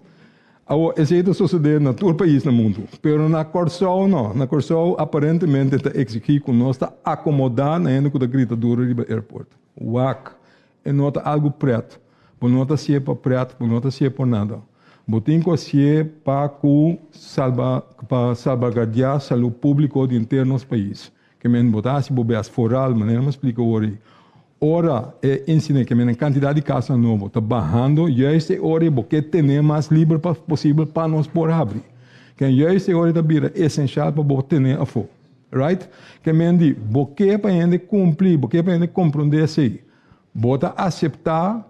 Esse é o suceder na todo país no mundo. Pero na Corsol não. Na Corsol aparentemente está exigir que nós está acomodado ainda com a gritadura do aeroporto. Uac. E não está algo preto. Não está se para preto, não está se por nada. Botem que se para salvaguardar a saúde pública de internos país. Que men botar se bobeas foral, maneira me explica hoje. Ora, ensina que a quantidade de casos novos está bajando, e esta hora porque ter mais livre possível para nós por abrir. Que esta hora também é essencial para ter a fogo. Right? Que me diz, porque para a gente cumprir, porque para a gente compreender isso aí, bota aceitar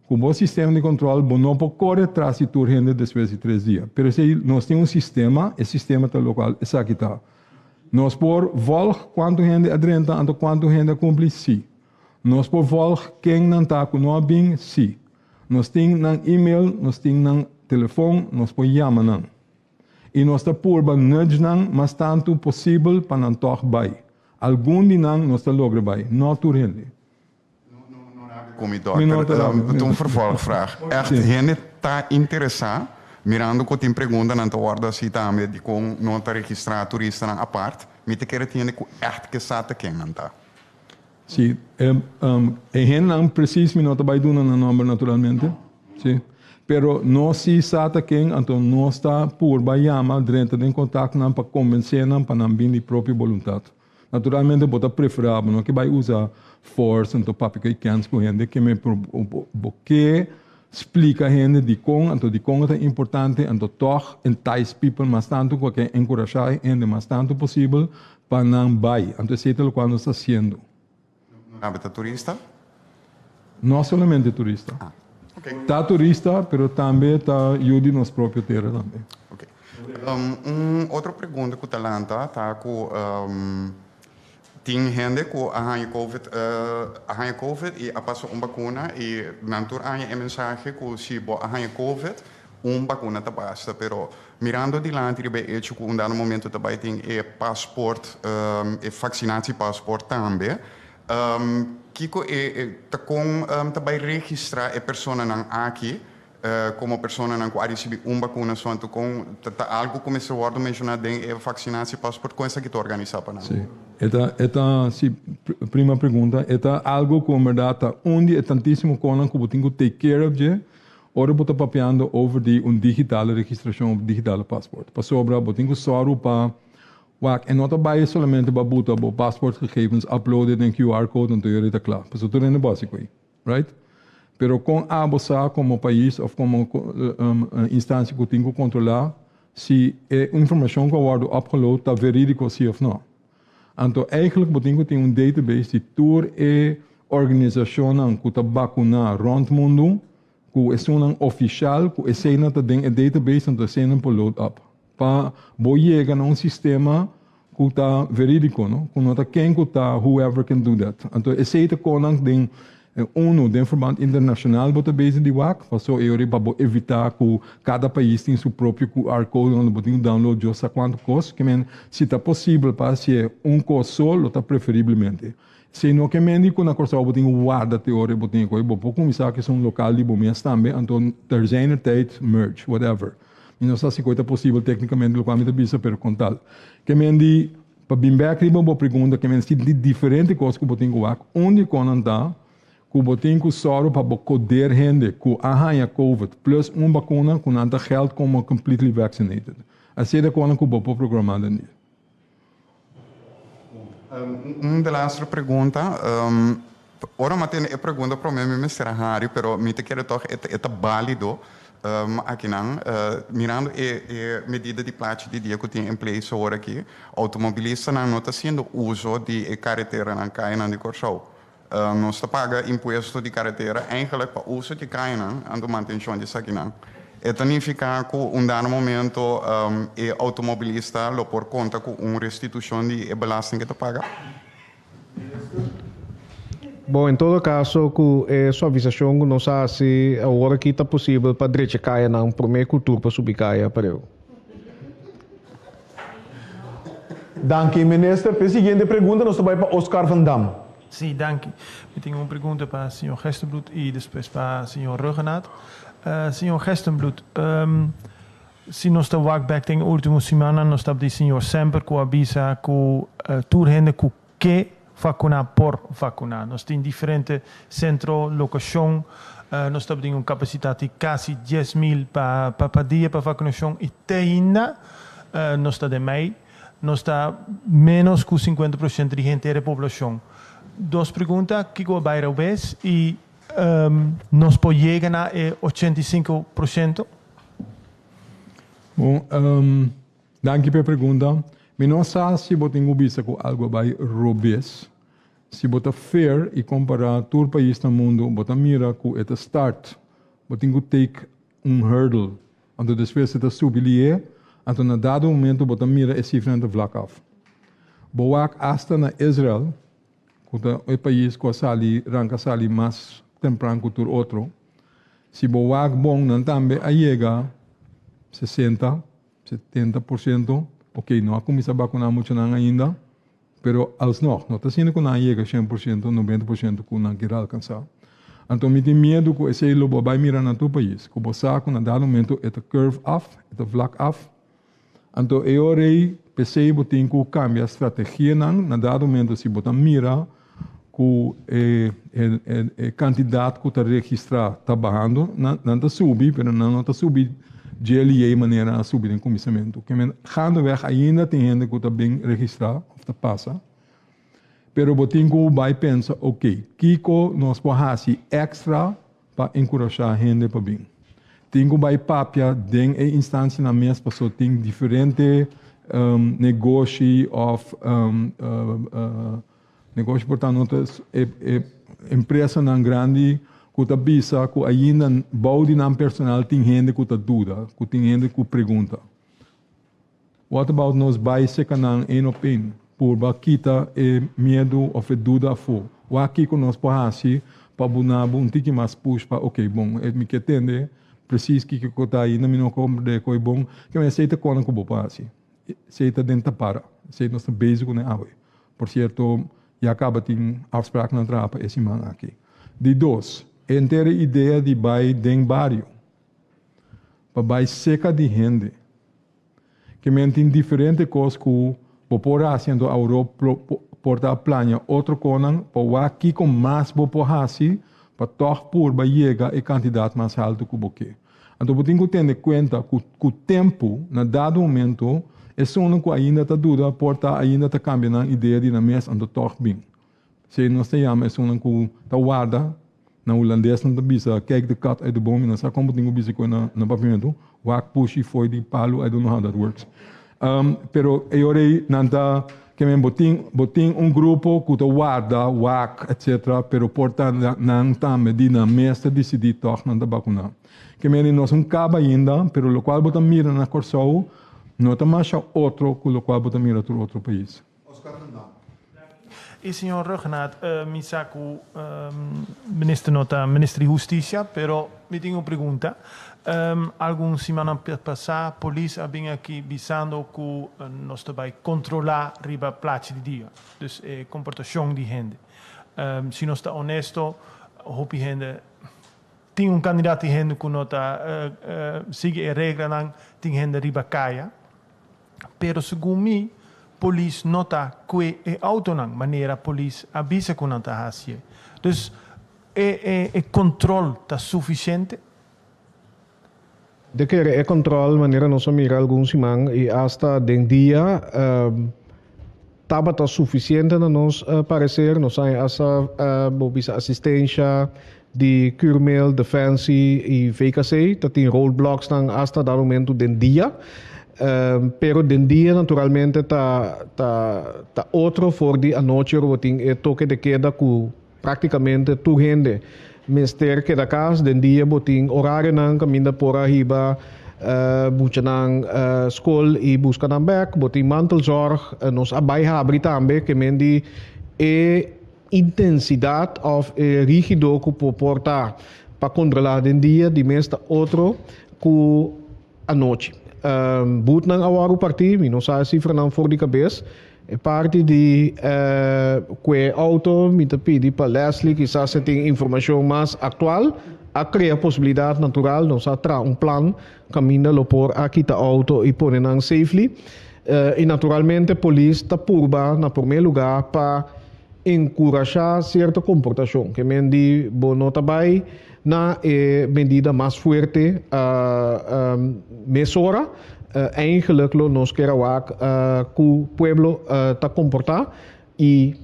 que o sistema de controle não pode correr atrás de tudo gente depois de 3 dias. Mas se nós temos um sistema, esse sistema está local, esse aqui está. Nós por volg quanto gente adrenta, anto quanto gente cumpre sim. Nós por volg quem não tá com nós bem sim. Nós tem nang e-mail, nós tem nang telefone, nós por chama nang. E nós tá por ba nudge nang, mas tanto possível para não tocar bai. Algum de nang nós tá logra bai, não tur gente. Kom je dokter, toen vervolgvraag. Echt, gente está interessado, mirando que tem pergunta na ordem assim também, de como não está registrar turista na parte, me te quer ter que echt que sata quem não está. Sim, gente não precisa me nota vai do na número naturalmente, sim. Pero não se sata quem, então não está por vai chamar dentro de contato não para convencer não para não vir de própria vontade. Naturalmente, bota preferável, não que vai usar força, então papi que quer com gente que me porque explica a gente de como é importante, então toch entice people mais tanto que encorajar a gente mais tanto possível para não vai. Então sei lo quando está sendo. Habita turista? Não somente turista. Okay. Tá turista, pero também tá ajuda nos próprios terra também. Okay. Outra pergunta que o Talanta tá com tem gente que arranha COVID e passou vacuna e nantur arranha mensagem que se arranha COVID vacuna tá basta, pero mirando adiante ribe hecho que dado momento também tem passaporte e vacinatie-passaporte também. Kiko tá com também registrar a pessoa não aqui como pessoa não pode receber vacuna só então com algo como esse word mencionado em vacinatie-passaporte com essa que tu organiza para nós. Sim. Esta prima pergunta, esta algo como verdade, onde é tantíssimo conan que tenho que take care of je, ora bota papiando over de digitale registração, digitale passport. Para sobra, tenho só para en nota bij solamente para botar o passportgegevens uploaden em QR code então eu está claro. Para tudo é básico aí, right? Pero com a bolsa como país ou como instância que tenho que controlar se a informação que eu guardo upload está verídico sim ou não. Então, eigenlijk betekent het een database die door een organisatie que está vacunando rond o mundo, que é um oficial, que é sendo een database en dat een upload up. Para chegar a sistema que está verídico, não? Que não está quem que está, whoever can do that. Então, é sendo que ONU, de verband internacional, wordt bezig die wak. Zo para evitar que cada país tem seu próprio QR code onde você download de quanto custa. Que men, se está possível para ser custo só, está preferivelmente. Se não que men dico na corsa você guarda teoria, você pode começar que são local de bomias também, então ter zijn tijd merge, whatever. E não sei se é possível tecnicamente lo quando bisa per contal. Que men di para bimber aqui uma pergunta que men se de diferente coisas que você guarda, onde conta que botem que só para poder gente que arranha COVID plus vacuna com nada geld como completely vaccinated. Assim é quando que bopo programado nisso. De laatste pergunta. Ora matene e pergunta para mim Mr. Harry, pero me te quero toch é válido aqui não, mirando a medida de plástico de dia que tem em place agora aqui, automobilista não está sendo uso de carretera não cai não de corso. Nós paga imposto de carretera eigenlijk para uso de carro e de manutenção de saquinã. E significa que dado momento o automobilista lo por conta com restituição de belasting que paga. Bom, em todo caso, que a suavização não sabe se agora que está possível para direita caia não primeira cultura para subir caia para eu. Danke, minister. A seguinte pergunta nós vai para Oscar Van Dam. Sim, danke. Eu tenho uma pergunta para o senhor Gestenbloed e depois para o senhor Ruggenaat. Senhor Gestenbloed, se nós estamos back tem última semana, nós estamos de senhor sempre com a visa com turhende com que vacunar por vacunar. Nós temos diferentes centros, locação, nós estamos em uma capacidade de quase 10.000 para dia para vacinação e ainda nós estamos de meio, nós estamos menos que 50% de gente da população. Duas perguntas, que vai ao vez e nós podemos chegar a 85%? Bom, danke pela pergunta. Mas não sei se você tem visto que algo vai robês. Se você fair e comparar todo o país do mundo, você mira que é start, você tem que take hurdle. Então, depois você subir, então, na dado momento, você mira esse cifra de vlak af. Boak hasta na Israel, o país que sali ranca sali mais temprano que o outro. Se boak bom não também a chega 60-70%, ok, não há começar a vacinar muito ainda, pero als nog, não está sendo que não chega 100%, 90% que não quer alcançar. Então, me tem medo que esse lobo vai mirar no teu país, que você sabe que na dado momento é curve off, é vlak off. Então, eu rei pensei que tem que cambiar a estratégia na dado momento se você mira que o candidato que está registrado está barrando, não está subindo, mas não está subindo de ele maneira a subir em comissamento. Que quando weg ainda tem gente que está bem registrado, ou está passa. Pero você vai pensar, ok, Kiko nós podemos extra para encorajar a gente para bem. Tem que vai papia den a instância na mesa para tem diferente negócio of negócio portanto empresa não grande que está bisa que ainda bau de não personal tem gente que está dúvida, que tem gente que pergunta. What about nós vai se canal op por baquita e medo ou dúvida for. O aqui que nós podemos para bunar um tique mais push para ok bom me que entender preciso que está aí na minha compra coi bom que me aceita quando que vou passar. Aceita dentro para, aceita nosso básico na água. Por certo, já acaba tem afspraak na trapa esse man aqui. De dois, inteira ideia de vai den barrio, para vai seca de gente, que me tem diferente coisas que o por haciendo a Europa porta plania outro conan, para aqui com mais boporrasi, para toch por vai chegar e candidato mais alto que o boque. Então, você tem que ter em conta que o tempo, na dado momento, é só que ainda está dura, porta ainda está cambiando a ideia de na mesa, ando toch bem. Se nós temos é só que está guarda, na holandês não está bisa, kijk de kat uit de boom, não sabe como tem que bisa na pavimento, wak push foi de palo, I don't know how that works. Pero eu rei nanta que me botin grupo que está guarda, wak, etc. Pero porta não está medida mesa decidir toch não está vacuna. Que me nós caba ainda, pero lo qual bota mira na Corsou, não está mais outro que lo qual bota mira para outro país. E senhor Rugnaat, mi sa que ministro nota ministro de Justiça, pero me tenho uma pergunta. Alguma semana passada, a polícia vinha aqui visando que nós vai controlar a plaats de dia, dus comportação de gente. Se nós está honesto, hoop gente tem candidato de gente que não está sigue a regra, não tem gente riba caia, pero segundo mim polícia nota que é autonômico, maneira a polícia avisa que não está assim. Dus o controle está suficiente? De que é controle, maneira nós mira alguns simang e hasta den dia estava suficiente na nos parecer, nós aí essa bobisa assistência de Curmel, Defense e VKC, que tem roadblocks nang hasta dar momento den dia. Pero den dia naturalmente tá outro for de a noite o tem toque de queda que praticamente tu gente mister que da casa den dia botin horário nang caminda por arriba busca nang school e busca nang back botin mantelzorg nos abai habri também que mendi intensidade of rigido que porta para controlar den dia de mesta outro que a noite. Boot nang awaru parti, mi não sabe cifra não for de cabeça. É parte de que auto, me te pedi para Leslie, que se tem informação mais atual, a criar possibilidade natural, não sabe plan, caminho por aqui ta auto e pôr nang safely. E naturalmente a polícia está purba, na primeiro lugar, para encorajar certa comportação, que me di bono tabai na medida mais forte mesora eigenlijk nos kerawak ku pueblo ta comportar e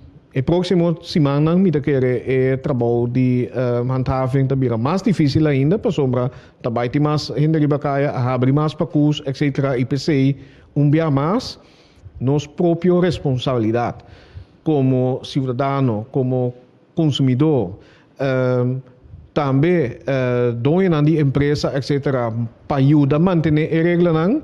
próximo semana me da querer trabalho de handhaving tá bira mais difícil ainda para sombra tabai ti mais hinder ribacaia abrir mais pacus etc IPC bia mais nos próprio responsabilidade como cidadão como consumidor também doem de empresa etc para ajudar a manter a regra não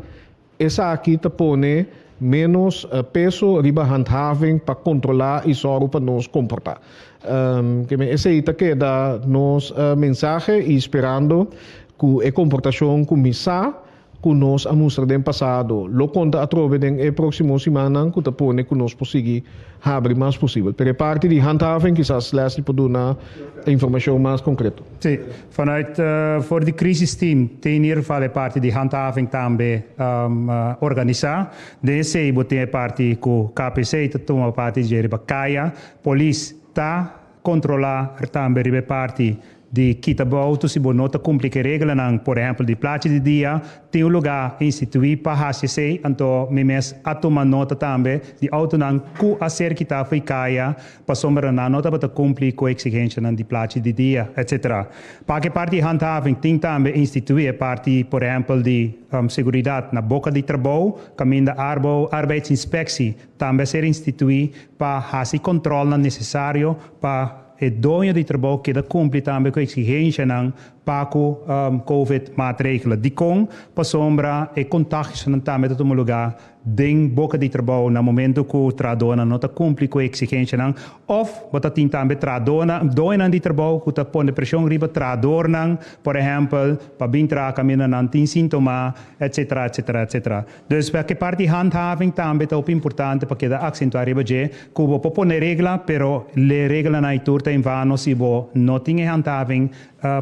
essa aqui te põe menos peso riba handhaving para controlar e só para nos comportar. Que esse aí que dá nos mensagem e esperando que a comportação começar que nós amostra do passado, lo conta a trove na próxima semana que tapone que nós conseguir abrir mais possível. Per parte de handhaving, quizás Leslie pode dar informação mais concreta. Sim, vanuit voor de crisisteam tem in ieder geval a parte de handhaving também organizar. DC tem a parte com KPC, toma parte de Kaya, polícia tá controlar também a parte de Kitabau, se você não cumpre a regra, por exemplo, de placa de dia, tem um lugar instituído para HCC, então, memes a tomar nota também de auto não que a ser que está foi caia, para sombra na nota para cumprir com a exigência de placa de dia, etc. Para a parte de handhaving, tem também instituído a parte, por exemplo, de segurança na boca de trabalho, caminho da arbeidsinspectie, também ser instituído para fazer controle necessário para o dono de trabalho que cumpre também com a exigência para o COVID-maatregelen. Die kon para sombra e contágio também de todo lugar den boca de trabalho no momento que o tradona não cumpre com a exigência ou bota tem também tradona dono de trabalho que está pondo pressão riba trador por exemplo para bem tra caminho não tem sintoma etc. Dus para que parte handhaving também é importante para que da acentuar riba je que o pode regra pero le regra na turta em vano se vo não tem handhaving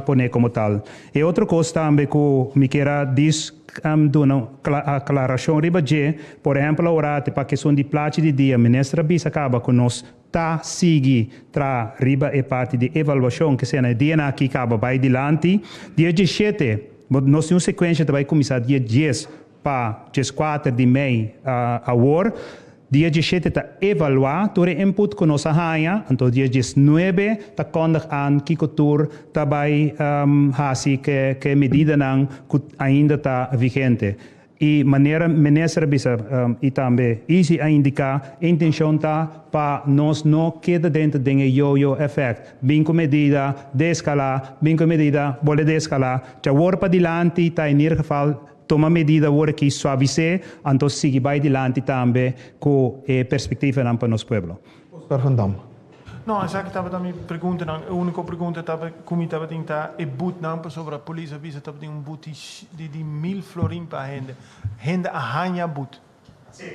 poner como tal. E outra coisa também que me queira diz dona aclaração riba je, por exemplo, ora para questão de placa de dia, ministra bisa acaba com nós tá seguir tra riba e parte de avaliação que sena dia na aqui acaba vai dilante dia 17 nós temos sequência vai começar dia 10 para 4 de maio a war. Dia 17 está evaluar todo o input que nós temos, então dia 19 está conduzindo an que cultura está vai fazer que medida que ainda está vigente. E maneira ministra bisa e também isso a indicar intenção tá para nós não queda dentro de yo-yo effect. Bem com medida de escalar, bem com medida bola de escalar. Já war para dilante está em ieder geval toma medida agora que suavize, então sigue vai dilante também com a perspectiva para nosso povo. Não, já que estava também perguntando, a única pergunta estava como estava tentar é boot não sobre a polícia avisa estava tem boot de 1.000 florin para renda a hanha boot. Sim,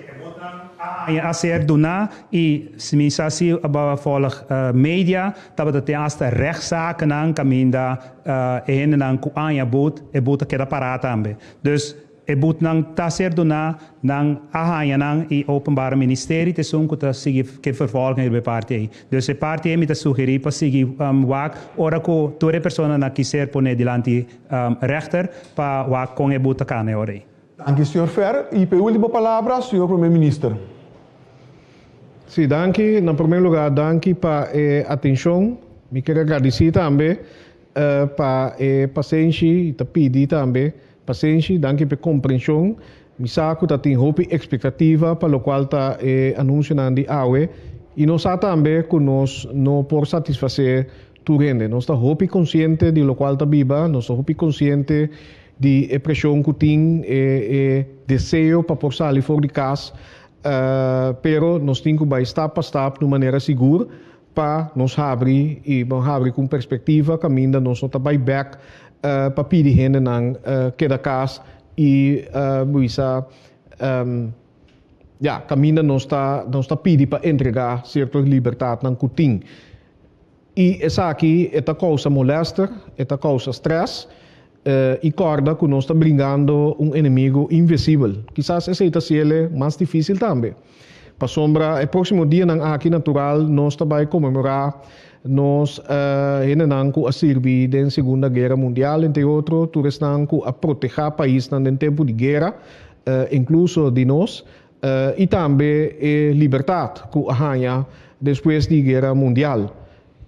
a ser donar e se me sabe a volg media estava até hasta rechtszaken aan caminho da en dan ku anja boot e boot que era parar também. Dus e boot nang ta ser donar nang ahanya nang e openbare ministerie te sum que sigue que vervolging bij partij. Dus e partij met sugerir para seguir wak ora ko toda persona na quiser poner dilante rechter para wak com e boot cane ora. Danke, senhor Fer. E para a última palavra, senhor primeiro-ministro. Sim, danke. Na primeiro lugar, danke para a atenção. Me quero agradecer também para a paciência e pedir também paciência, danke pela compreensão. Me saco que tem hope expectativa para o qual está anunciando de AUE e nós também que nós não por satisfazer tu rende. Nós está hope consciente de lo qual está viva, nós está hope consciente de pressão que tem desejo para por sair fora de casa, pero nós temos que step por step de maneira segura para nos abrir e abrir com perspectiva caminho nós não tá back para pedir gente não cada casa e bisa caminho nós tá pedir para entregar certa liberdade não que tem e essa aqui é a causa molesta é a causa stress e corda que nós está brigando inimigo invisível. Quizás esse é mais difícil também. Para sombra, o próximo dia aqui natural nós vai comemorar nós a servir da Segunda Guerra Mundial, entre outros, todos a proteger o país no tempo de guerra, incluso de nós, e também a liberdade que arranha depois da Guerra Mundial.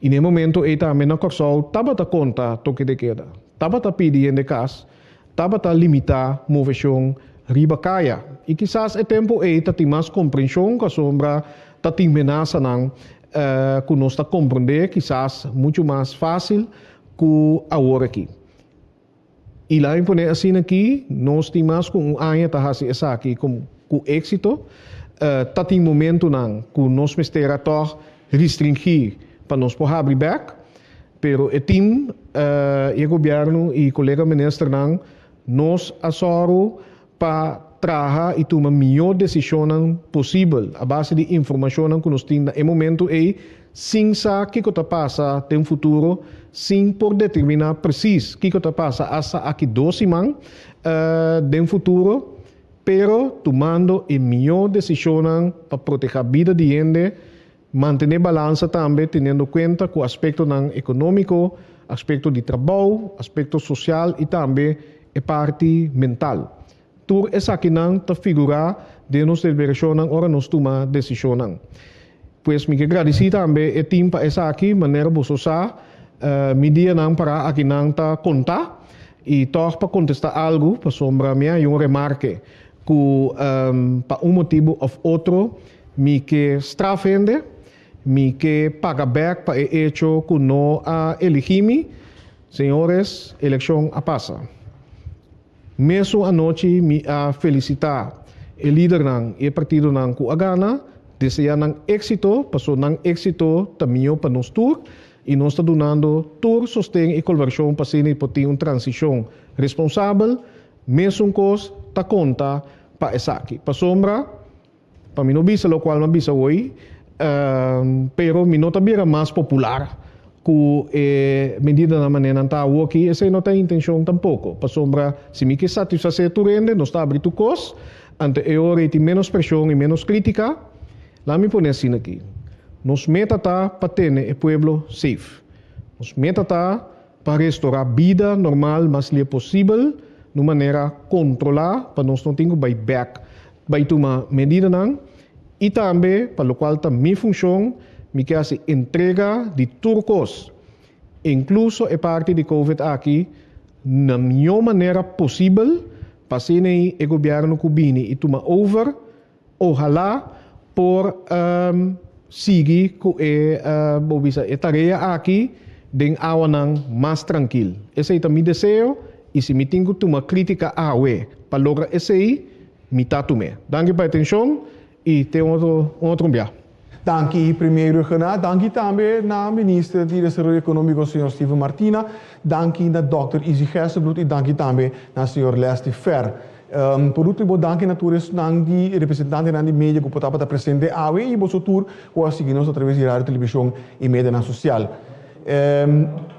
E no momento, também na Corsol, estava a conta toque de queda. Estava a pedir em casa, estava a limitar a movição riba caia. E quizás é tempo tem mais compreensão com a sombra, tem amenaça que nós está compreender, quizás muito mais fácil que agora aqui. E lá em assim aqui, nós temos mais com um ano tá essa aqui como com êxito. Tá tem momento não que nós mistera toch restringir para nós poder abrir back, pero o team, o governo e colega ministro não nos assoro para trabalhar e tomar a melhor decisão possível a base de informação que nós temos no momento sem saber o que está passando no futuro, sem por determinar preciso o que está passando aqui 2 semanas no futuro, pero tomando a melhor decisão para proteger a vida de gente, manter balança também, tendo em conta com o aspecto econômico, aspecto de trabalho, aspecto social e também a parte mental. Tudo isso aqui não está figurado de nossa deliberação, ora nós tomamos decisão. Pois me agradeço também o tempo para essa aqui, maneira você sabe, media não para aqui não está contar e toch para contestar algo, para sombra minha, eu remarque que para motivo ou outro, me que strafende, me que paga back para o hecho que não elegime, senhores, eleição a passa. Mesmo a noite, me felicitar o líder e o partido que a gana, desejar êxito, passou êxito também para nós tour, e nós estamos dando todo sustento e colaboração para ser uma transição responsável, mesmo que está conta para essa aqui. Para sombra, para mim não bisa lo qual não bisa hoje, pero mim não também mais popular que medida na maneira está aqui, essa não tem intenção tampouco. Para sombra, se me quer satisfazer tu rende, nós está abrindo cos, ante eu tem menos pressão e menos crítica, lá me põe assim aqui. Nos meta tá para ter o povo safe. Nos meta tá para restaurar a vida normal, mas é possível, de maneira controlada, para nós não termos back, vai tomar medida não, e também, para o qual também funciona, me quer se entrega de turcos, incluso a parte de Covid aqui, na melhor maneira possível, para ser o governo cubino e tomar over, ojalá, por seguir com a tarefa aqui, de awanang mais tranquilo. Esse é também desejo, e se me tenho uma crítica a para lograr esse aí, me tatume. Danke pela atenção e tem outro dia. Danke, primeiro Renato. Danke também na ministra de Desenvolvimento Econômico, Sr. Steven Martina. Danke na Dr. Izzy Gersebloed e danke também na Sr. Leslie Fer. Por último, danke naturalmente na representante da mídia que estava presente aqui e você tour ou seguir-nos através de rádio, televisão e mídia social.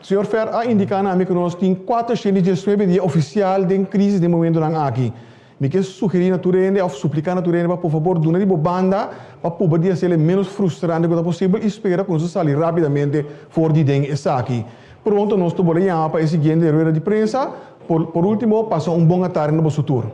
Sr. Fer, a indicar na que nós temos 419 dias oficial de crise de momento aqui. Me quer sugerir naturalmente, ou suplicar naturalmente, por favor, donar de banda, para poder ser menos frustrante que possível e espera que nós sair rapidamente fora de dentro essa aqui. Pronto, nós estamos para a seguinte rueda de prensa. Por último, passam boa tarde no vosso tour.